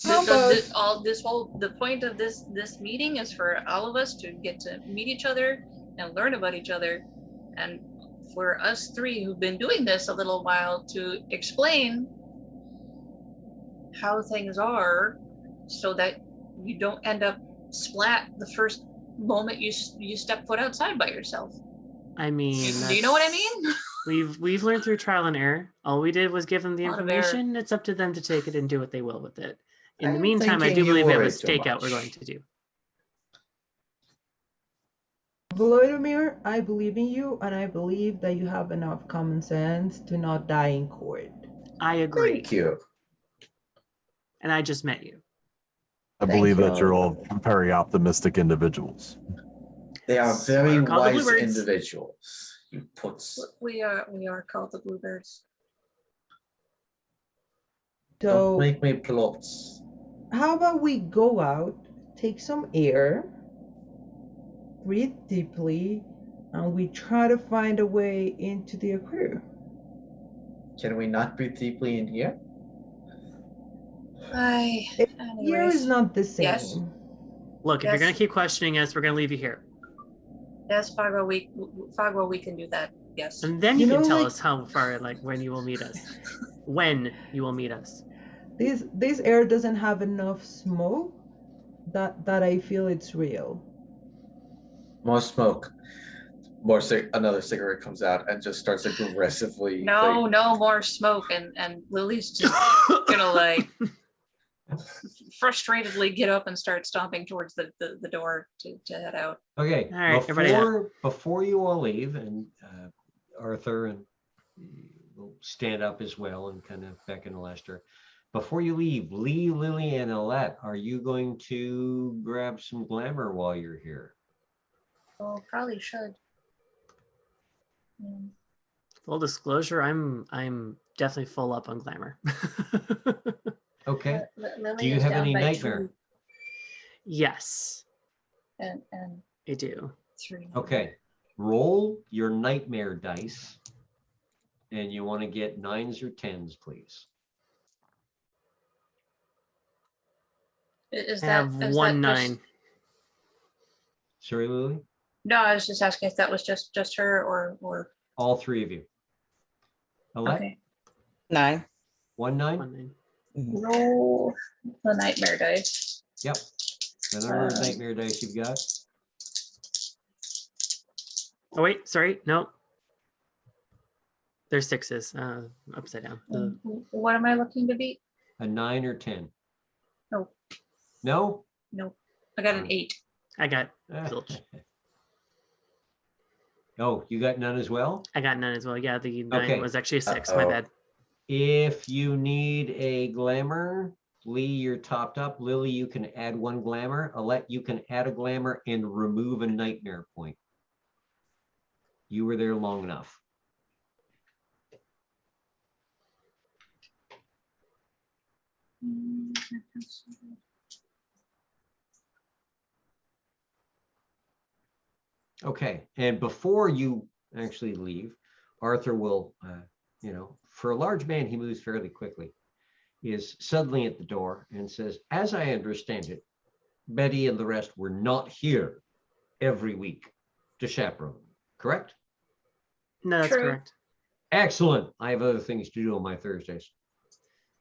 How about The point of this meeting is for all of us to get to meet each other and learn about each other, and for us three who've been doing this a little while to explain how things are, so that you don't end up splat the first moment you step foot outside by yourself. I mean, Do you know what I mean? We've learned through trial and error. All we did was give them the A lot of error. information. It's up to them to take it and do what they will with it. In the I'm meantime, I thinking do you believe we have a worry too stakeout we're much. going to do. Volodymyr, I believe in you, and I believe that you have enough common sense to not die in court. I agree. Thank you. And I just met you. I Thank believe you. that you're all very optimistic individuals. They are So very we're called the wise Bluebirds. individuals. You puts. We are called the Bluebirds. Don't So make me plots. how about we go out, take some air, breathe deeply, and we try to find a way into the aquarium. Can we not breathe deeply in here? Here is not the same. Yes. Look, if you're Yes. going to keep questioning us, we're going to leave you here. Yes, Fargo, we can do that. Yes. And then You you can know, tell like- us how far, like when you will meet us. When you will meet us. This air doesn't have enough smoke that I feel it's real. More smoke. Another cigarette comes out and just starts aggressively. No more smoke, and Lily's just gonna like frustratedly get up and start stomping towards the door to head out. Okay, All right, everybody before you all leave, and Arthur and will stand up as well and kind of beckon to Lester. Before you leave, Lee, Lily, and Alette, are you going to grab some glamour while you're here? Oh, probably should. Mm. Full disclosure, I'm definitely full up on glamour. Okay. Lily Do you is have down any by nightmare? 2, Yes, and I do. 3. Okay. Roll your nightmare dice, and you want to get 9s or 10s, please. Is I that have is 1 that 9. just- Sorry, Lily? No, I was just asking if that was just her or. All three of you. Alette, Okay. 9. 1 9? 1 9. Roll the nightmare dice. Yep. The number of nightmare dice you've got. Oh wait, sorry, no. There's 6s, upside down. What am I looking to beat? A 9 or 10. No. No? Nope. I got an 8. I got zilch. Oh, you got none as well? I got 9 as well. Yeah, the 9 Okay. was actually a 6. My Uh-oh. bad. If you need a glamour, Lee, you're topped up. Lily, you can add 1 glamour. Alette, you can add a glamour and remove a nightmare point. You were there long enough. Okay, and before you actually leave, Arthur will, for a large man, he moves fairly quickly, is suddenly at the door and says, as I understand it, Betty and the rest were not here every week to chaperone, correct? No, that's True. correct. Excellent. I have other things to do on my Thursdays.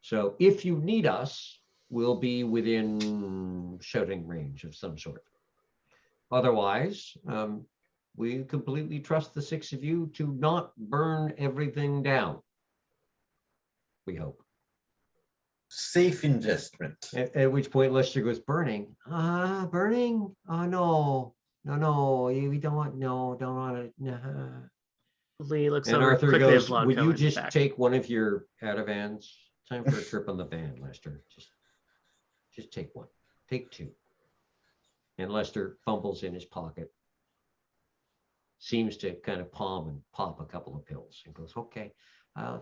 So if you need us, we'll be within shouting range of some sort. Otherwise, we completely trust the six of you to not burn everything down. We hope. Safe investment. At which point Lester goes, burning? Burning? Oh, no. No, we don't want, no, don't want it. Nah. Lee looks And over Arthur quickly at goes, Vlodko would you in the just back. take one of your Atavans? Time for a trip on the van, Lester. Just take one. Take two. And Lester fumbles in his pocket. Seems to kind of palm and pop a couple of pills and goes, okay. And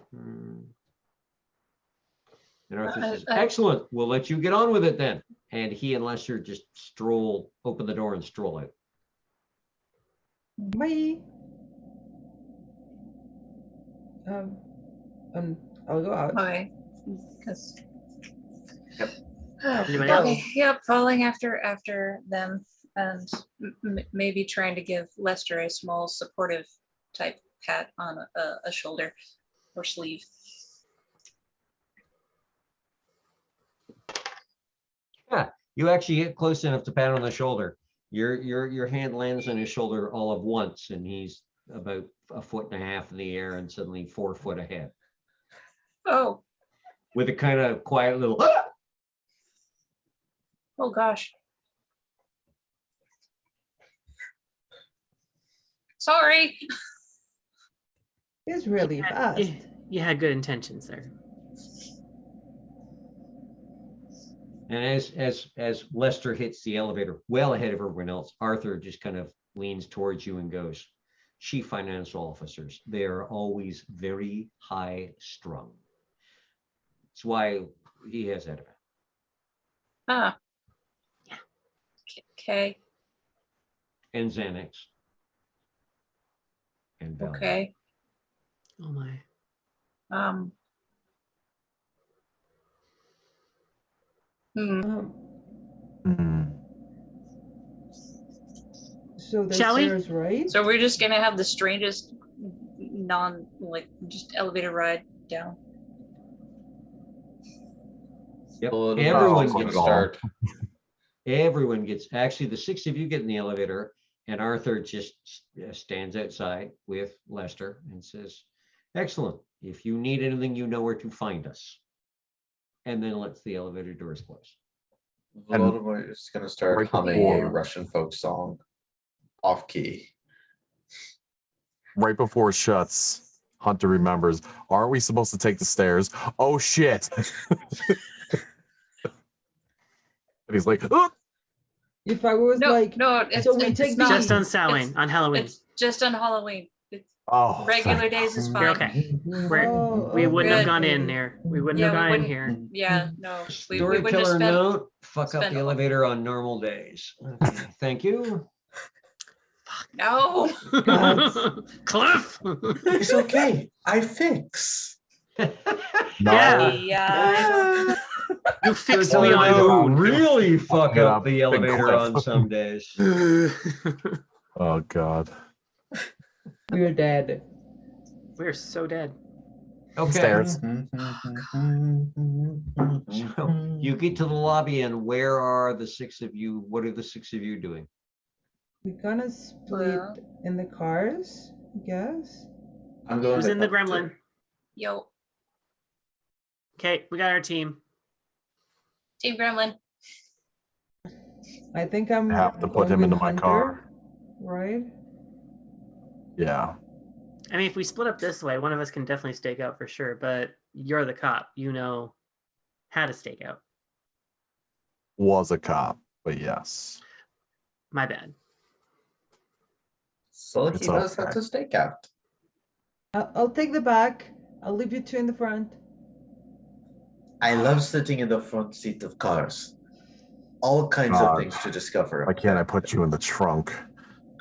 Arthur says, excellent. We'll let you get on with it then. And he and Lester just open the door and stroll out. Bye. I'll go out. Okay. Because. Yep. Anybody Okay. else? Yep. Following after them, and maybe trying to give Lester a small supportive type pat on a shoulder or sleeve. Yeah, you actually get close enough to pat on the shoulder. Your hand lands on his shoulder all at once, and he's about 1.5 feet in the air and suddenly 4 foot ahead. Oh. With a kind of quiet little Oh gosh. Sorry. It's really fast. You had good intentions there. And as Lester hits the elevator well ahead of everyone else, Arthur just kind of leans towards you and goes, Chief Financial Officers, they are always very high strung. That's why he has that. Ah. Okay. And Xanax. And Valium. Okay. Oh my. So the Shall we? stairs, right? So we're just gonna have the strangest just elevator ride down. Yep. Well, Everyone gonna gets start. Everyone gets, actually the six of you get in the elevator and Arthur just stands outside with Lester and says, excellent. If you need anything, you know where to find us. And then lets the elevator doors close. Volodymyr is gonna start Right humming before- a Russian folk song off key. Right before it shuts, Hunter remembers, aren't we supposed to take the stairs? Oh shit. And he's like, oh! If I was No, like, no, it's, so we it's take not. Just on these. Samhain, on Halloween. It's just on Halloween. It's Oh, regular thank days is You're fine. okay. Oh, We wouldn't have gone in okay. here. We wouldn't Yeah, have we gone in wouldn't- here. Yeah, no. We wouldn't have Storyteller spent. note, fuck up spent the all- elevator on normal days. Okay, thank you. No. Cliff. It's okay. I fix. Yeah. Yeah. You fixed So me tell on me your who own. really fuck Get up up, the big elevator cliff. on some days. Oh god. We're dead. We're so dead. Okay, Stairs. so you get to the lobby and where are the six of you? What are the six of you doing? We're gonna split Well. in the cars, I guess. I'm going Who's to in the Hunter. gremlin? Yo, Okay, we got our team. Team Gremlin. I think I'm I have to put going him with into my Hunter, car. right? Yeah. I mean, if we split up this way, one of us can definitely stake out for sure, but you're the cop. You know how to stake out. Was a cop, but yes. My bad. So It's he knows how okay. to stake out. I'll take the back. I'll leave you two in the front. I love sitting in the front seat of cars. All kinds of God. things to discover. Why can't I put you in the trunk?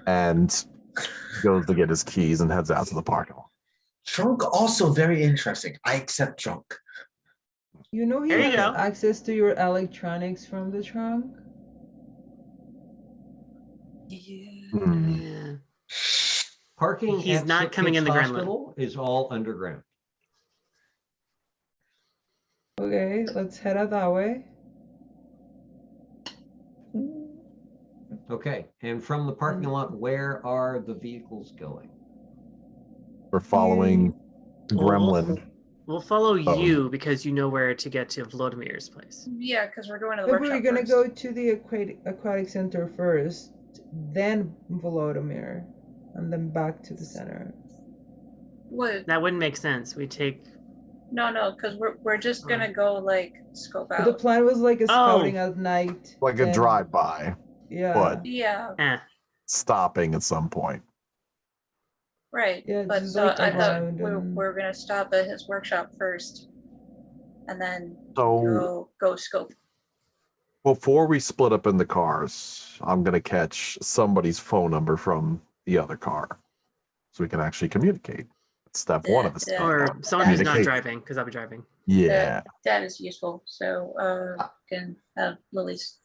And goes to get his keys and heads out to the parking lot. Trunk also very interesting. I accept trunk. You know he There you has go. access to your electronics from the trunk? Hmm. Yeah. Parking He's at not Sick coming Kids in the gremlin. Hospital is all underground. Okay, let's head out that way. Okay, and from the parking lot, where are the vehicles going? We're following Well, Gremlin. We'll follow Oh. you because you know where to get to Vlodomir's place. Yeah, because we're going to the No, but workshop we're gonna first. go to the aquatic center first, then Volodymyr, and then back to the center. What? That wouldn't make sense. We take. No, because we're just gonna go like scope But the out. plan was like a Oh. scouting at night. Like a and- drive-by, Yeah. but Eh. stopping at some point. Right. Yeah, But just so like I thought around and- we're gonna stop at his workshop first, and then So go scope. before we split up in the cars, I'm gonna catch somebody's phone number from the other car, so we can actually communicate. Step one of the step. Or someone who's not Communicate. driving, because I'll be driving. Yeah. That is useful. So can have Lily's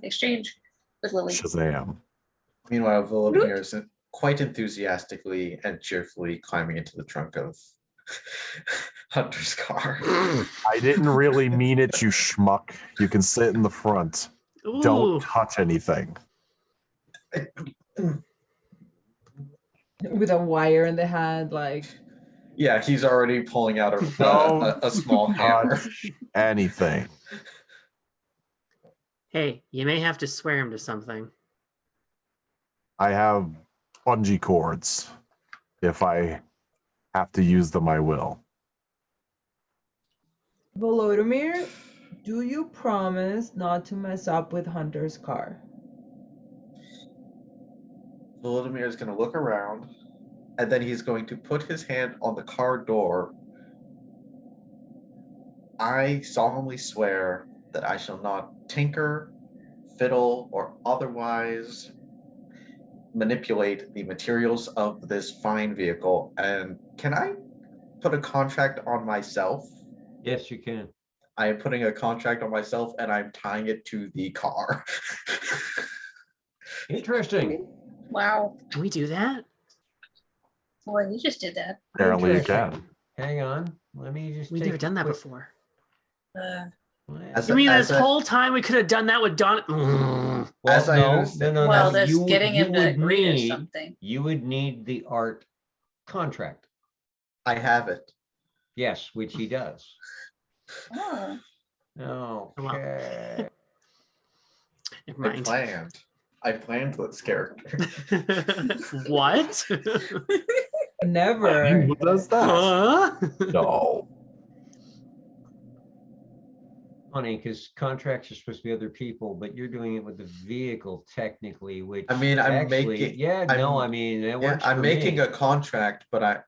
exchange with Lily. Shazam. Meanwhile, Volodymyr is quite enthusiastically and cheerfully climbing into the trunk of Hunter's car. I didn't really mean it, you schmuck. You can sit in the front. Ooh. Don't touch anything. with a wire in the hand, like. Yeah, he's already pulling out a small hammer. Touch anything. Hey, you may have to swear him to something. I have bungee cords. If I have to use them, I will. Volodymyr, do you promise not to mess up with Hunter's car? Volodymyr is going to look around, and then he's going to put his hand on the car door. I solemnly swear that I shall not tinker, fiddle, or otherwise manipulate the materials of this fine vehicle. And can I put a contract on myself? Yes, you can. I am putting a contract on myself, and I'm tying it to the car. Interesting. Wow. Can we do that? Boy, you just did that. Apparently you Interesting. can. Hang on. Let me just. We've take never done that quick- before. As You mean as this whole time we could have done that with Don? Well, As I no, understand- no, no, Well, no. that's getting him to would agree to need- something. You would need the art contract. I have it. Yes, which he does. Oh. Okay. Never mind. I planned this character. What? Never. Who does that? Huh? No. Funny, because contracts are supposed to be other people, but you're doing it with the vehicle technically, which I mean, I'm actually, making- yeah, I'm- no, I mean, that Yeah, works I'm for making me. a contract, but I'm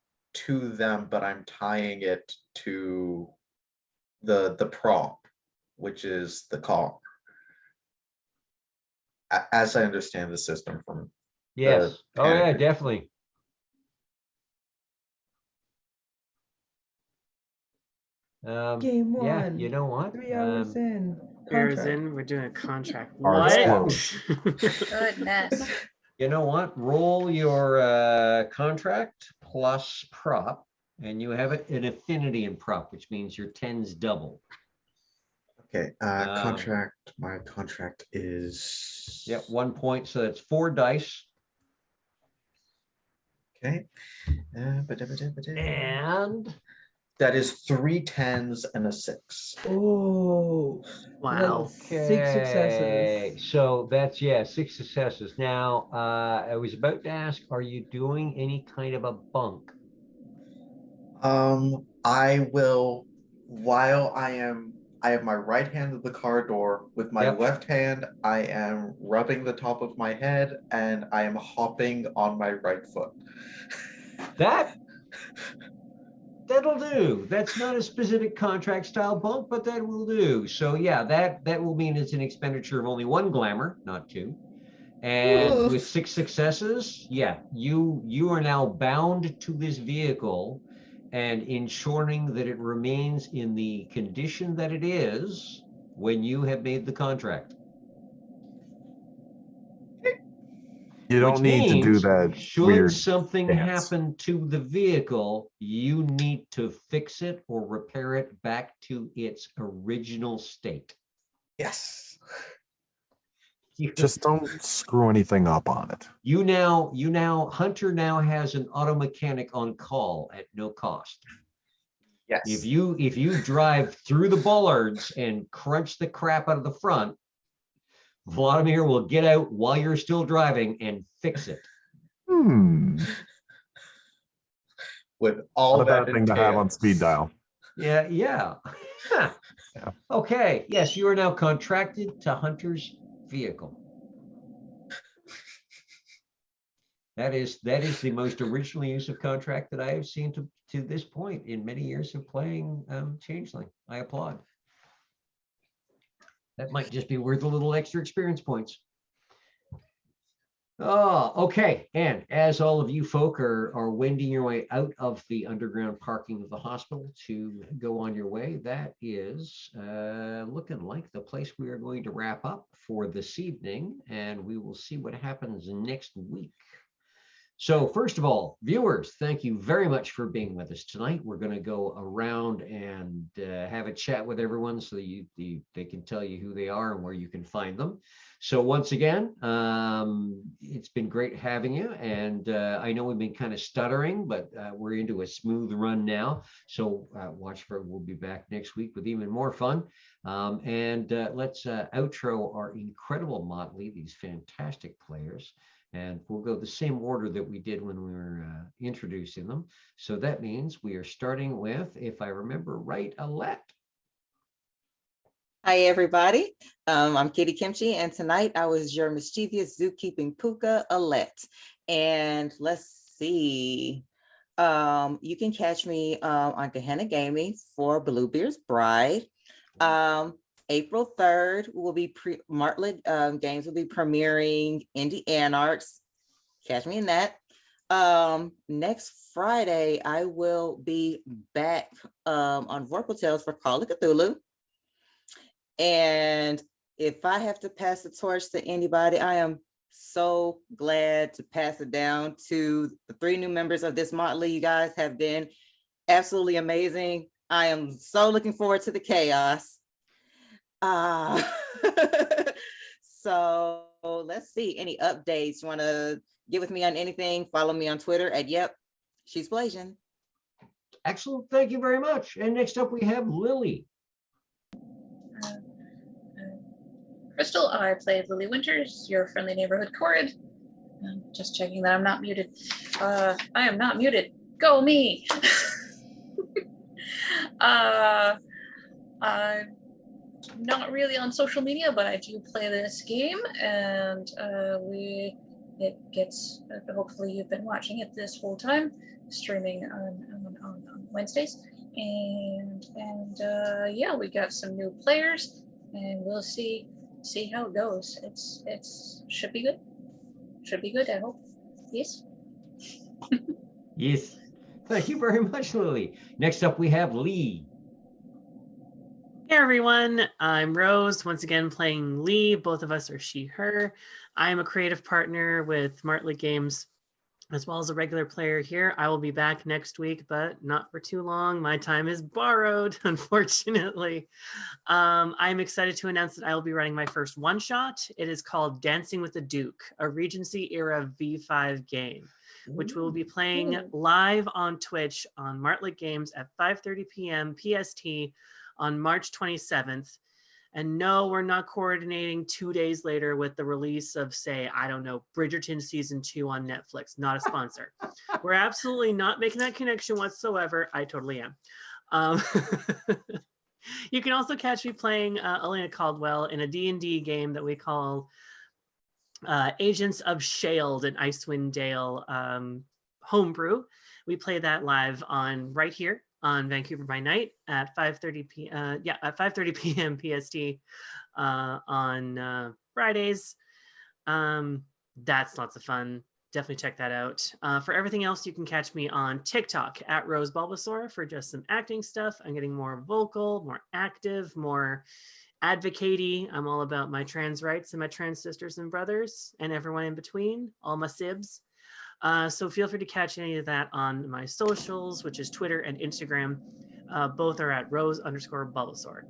tying it to the prop, which is the car. As I understand the system from Yes. Oh, yeah, panic. definitely. Game Yeah, one. you know what? 3 hours in. Years Contract. in, we're doing a contract. Art's What? Goodness. You know what? Roll your contract plus prop, and you have an affinity in prop, which means your tens double. Okay, Um, contract. My contract is. Yep, 1 point, so that's 4 dice. Okay. And That is 3 10s and a 6. Oh. Wow. That's 6 successes. So that's, yeah, 6 successes. Now, I was about to ask, are you doing any kind of a bunk? I will, while I have my right hand at the car door. With my Yep. left hand, I am rubbing the top of my head, and I am hopping on my right foot. That'll do. That's not a specific contract style bunk, but that will do. So yeah, that will mean it's an expenditure of only 1 glamour, not 2. And Oof. with 6 successes, yeah, you are now bound to this vehicle and ensuring that it remains in the condition that it is when you have made the contract. You don't Which need to do means, that should weird something dance. happen to the vehicle, you need to fix it or repair it back to its original state. Yes. Just don't screw anything up on it. Hunter now has an auto mechanic on call at no cost. Yes. If you drive through the bollards and crunch the crap out of the front, Vladimir will get out while you're still driving and fix it. With all Not a that bad thing to have on entails. speed dial. Yeah. Yeah. Okay. Yes, you are now contracted to Hunter's vehicle. That is the most original use of contract that I have seen to this point in many years of playing Changeling. I applaud. That might just be worth a little extra experience points. Oh, okay. And as all of you folk are wending your way out of the underground parking of the hospital to go on your way, that is looking like the place we are going to wrap up for this evening, and we will see what happens next week. So first of all, viewers, thank you very much for being with us tonight. We're going to go around and have a chat with everyone so they can tell you who they are and where you can find them. So once again, it's been great having you. And I know we've been kind of stuttering, but we're into a smooth run now. So watch for, we'll be back next week with even more fun. Let's outro our incredible motley, these fantastic players. And we'll go the same order that we did when we were introducing them. So that means we are starting with, if I remember right, Alette. Hi, everybody. I'm Kitty Kimchi, and tonight I was your mischievous zookeeping puka, Alette. And let's see. You can catch me on Gehenna Gaming for Bluebeard's Bride. April 3rd will be Martlet Games will be premiering Indie Anarchs. Catch me in that. Next Friday, I will be back on Vorpal Tales for Call of Cthulhu. And if I have to pass the torch to anybody, I am so glad to pass it down to the 3 new members of this motley. You guys have been absolutely amazing. I am so looking forward to the chaos. So let's see, any updates you want to get with me on anything? Follow me on Twitter at she's Blasian. Excellent, thank you very much. And next up we have Lily. Crystal, I played Lily Winters, your friendly neighborhood Corrid. Just checking that I'm not muted. I am not muted. Go me. I'm not really on social media, but I do play this game, and it gets, hopefully you've been watching it this whole time, streaming on Wednesdays, and yeah, we got some new players, and we'll see how it goes. It's should be good, I hope. Yes. Yes, thank you very much, Lily. Next up we have Lee. Hey everyone, I'm Rose, once again playing Lee. Both of us are she, her. I'm a creative partner with Martlet Games, as well as a regular player here. I will be back next week, but not for too long. My time is borrowed, unfortunately. I'm excited to announce that I will be running my first one-shot. It is called Dancing with the Duke, a Regency-era V5 game, which we will be playing live on Twitch on Martlet Games at 5:30 p.m. PST on March 27th. And no, we're not coordinating 2 days later with the release of, say, I don't know, Bridgerton season 2 on Netflix. Not a sponsor. We're absolutely not making that connection whatsoever. I totally am. You can also catch me playing Elena Caldwell in a D&D game that we call Agents of Shield and Icewind Dale homebrew. We play that live on right here on Vancouver by Night at 5:30 p.m. PST on Fridays. That's lots of fun. Definitely check that out. For everything else, you can catch me on TikTok at Rose Bulbasaur for just some acting stuff. I'm getting more vocal, more active, more advocate-y. I'm all about my trans rights and my trans sisters and brothers and everyone in between, all my sibs. So feel free to catch any of that on my socials, which is Twitter and Instagram. Both are at Rose_Bulbasaur.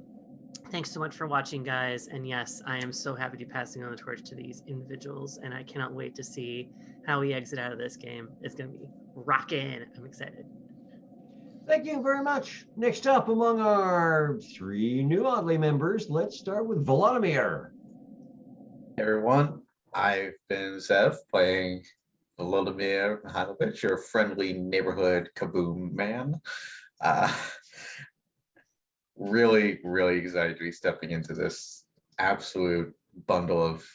Thanks so much for watching, guys. And yes, I am so happy to be passing on the torch to these individuals, and I cannot wait to see how we exit out of this game. It's going to be rocking. I'm excited. Thank you very much. Next up among our 3 new Oddly members, let's start with Volodymyr. Hey everyone, I've been Zev playing Volodymyr Mihailovich, your friendly neighborhood kaboom man. Really, really excited to be stepping into this absolute bundle of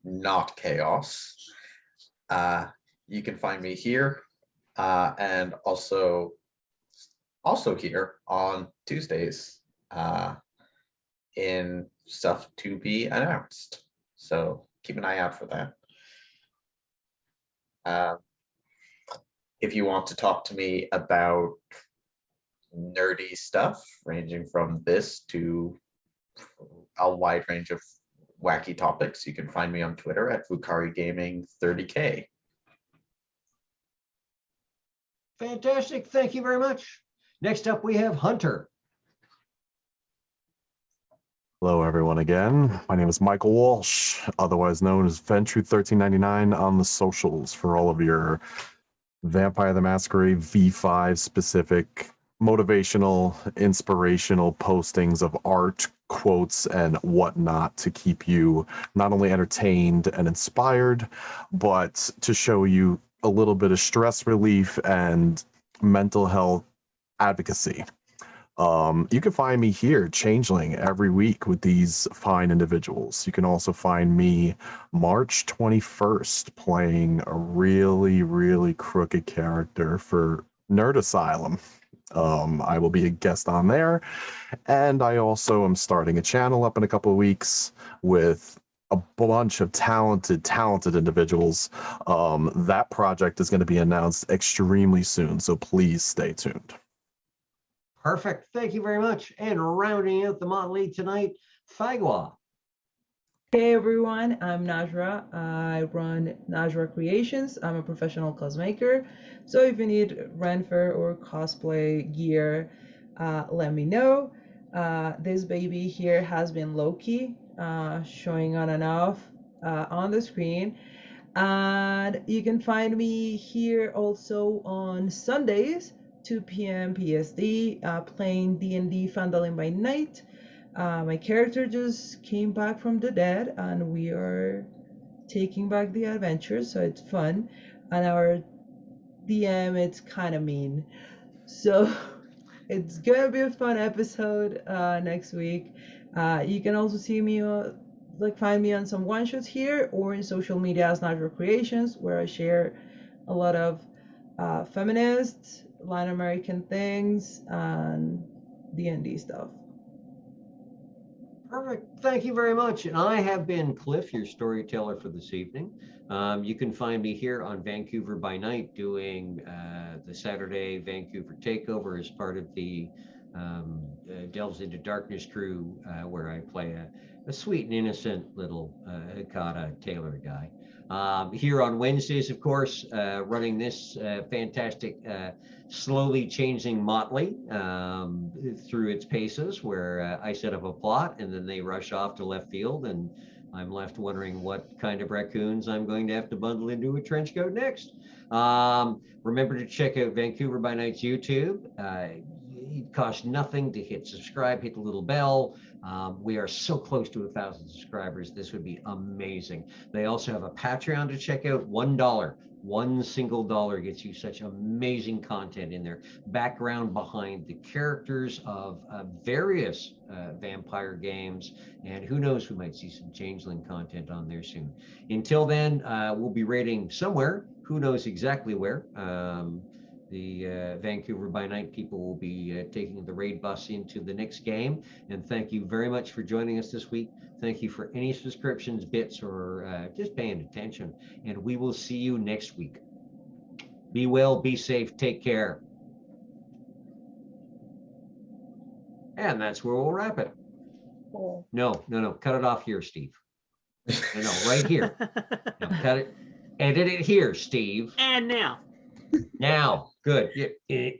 not chaos. You can find me here and also here on Tuesdays in stuff to be announced. So keep an eye out for that. If you want to talk to me about nerdy stuff, ranging from this to a wide range of wacky topics, you can find me on Twitter at Rookery Gaming 30K. Fantastic. Thank you very much. Next up, we have Hunter. Hello, everyone, again. My name is Michael Walsh, otherwise known as Ventru1399 on the socials for all of your Vampire the Masquerade V5 specific motivational, inspirational postings of art, quotes, and whatnot to keep you not only entertained and inspired, but to show you a little bit of stress relief and mental health advocacy. You can find me here, Changeling, every week with these fine individuals. You can also find me March 21st playing a really, really crooked character for Nerd Asylum. I will be a guest on there, and I also am starting a channel up in a couple of weeks with a bunch of talented individuals. That project is going to be announced extremely soon, so please stay tuned. Perfect. Thank you very much. And rounding out the motley tonight, Fagwa. Hey everyone, I'm Najra. I run Najra Creations. I'm a professional cosmaker. So if you need Renfer or cosplay gear, let me know. This baby here has been Loki, showing on and off on the screen. And you can find me here also on Sundays, 2 p.m. PSD, playing D&D Phandalin by Night. My character just came back from the dead, and we are taking back the adventure, so it's fun. And our DM, it's kind of mean. So it's gonna be a fun episode next week. You can also see me, find me on some one-shots here or in social media as Natural Creations, where I share a lot of feminist, Latin American things, and D&D stuff. Perfect. Thank you very much. And I have been Cliff, your storyteller for this evening. You can find me here on Vancouver by Night doing the Saturday Vancouver Takeover as part of the Delves into Darkness crew, where I play a sweet and innocent little Hikata Taylor guy. Here on Wednesdays, of course, running this fantastic slowly changing motley through its paces, where I set up a plot and then they rush off to left field, and I'm left wondering what kind of raccoons I'm going to have to bundle into a trench coat next. Remember to check out Vancouver by Night's YouTube. It costs nothing to hit subscribe, hit the little bell. We are so close to 1,000 subscribers. This would be amazing. They also have a Patreon to check out. $1. One single dollar gets you such amazing content in there. Background behind the characters of various vampire games, and who knows, we might see some Changeling content on there soon. Until then, we'll be raiding somewhere. Who knows exactly where. The Vancouver by Night people will be taking the raid bus into the next game. And thank you very much for joining us this week. Thank you for any subscriptions, bits, or just paying attention. And we will see you next week. Be well, be safe, take care. And that's where we'll wrap it. Cool. No. Cut it off here, Steve. No, right here. No, cut it. Edit it here, Steve. And now. Now, good. Yeah.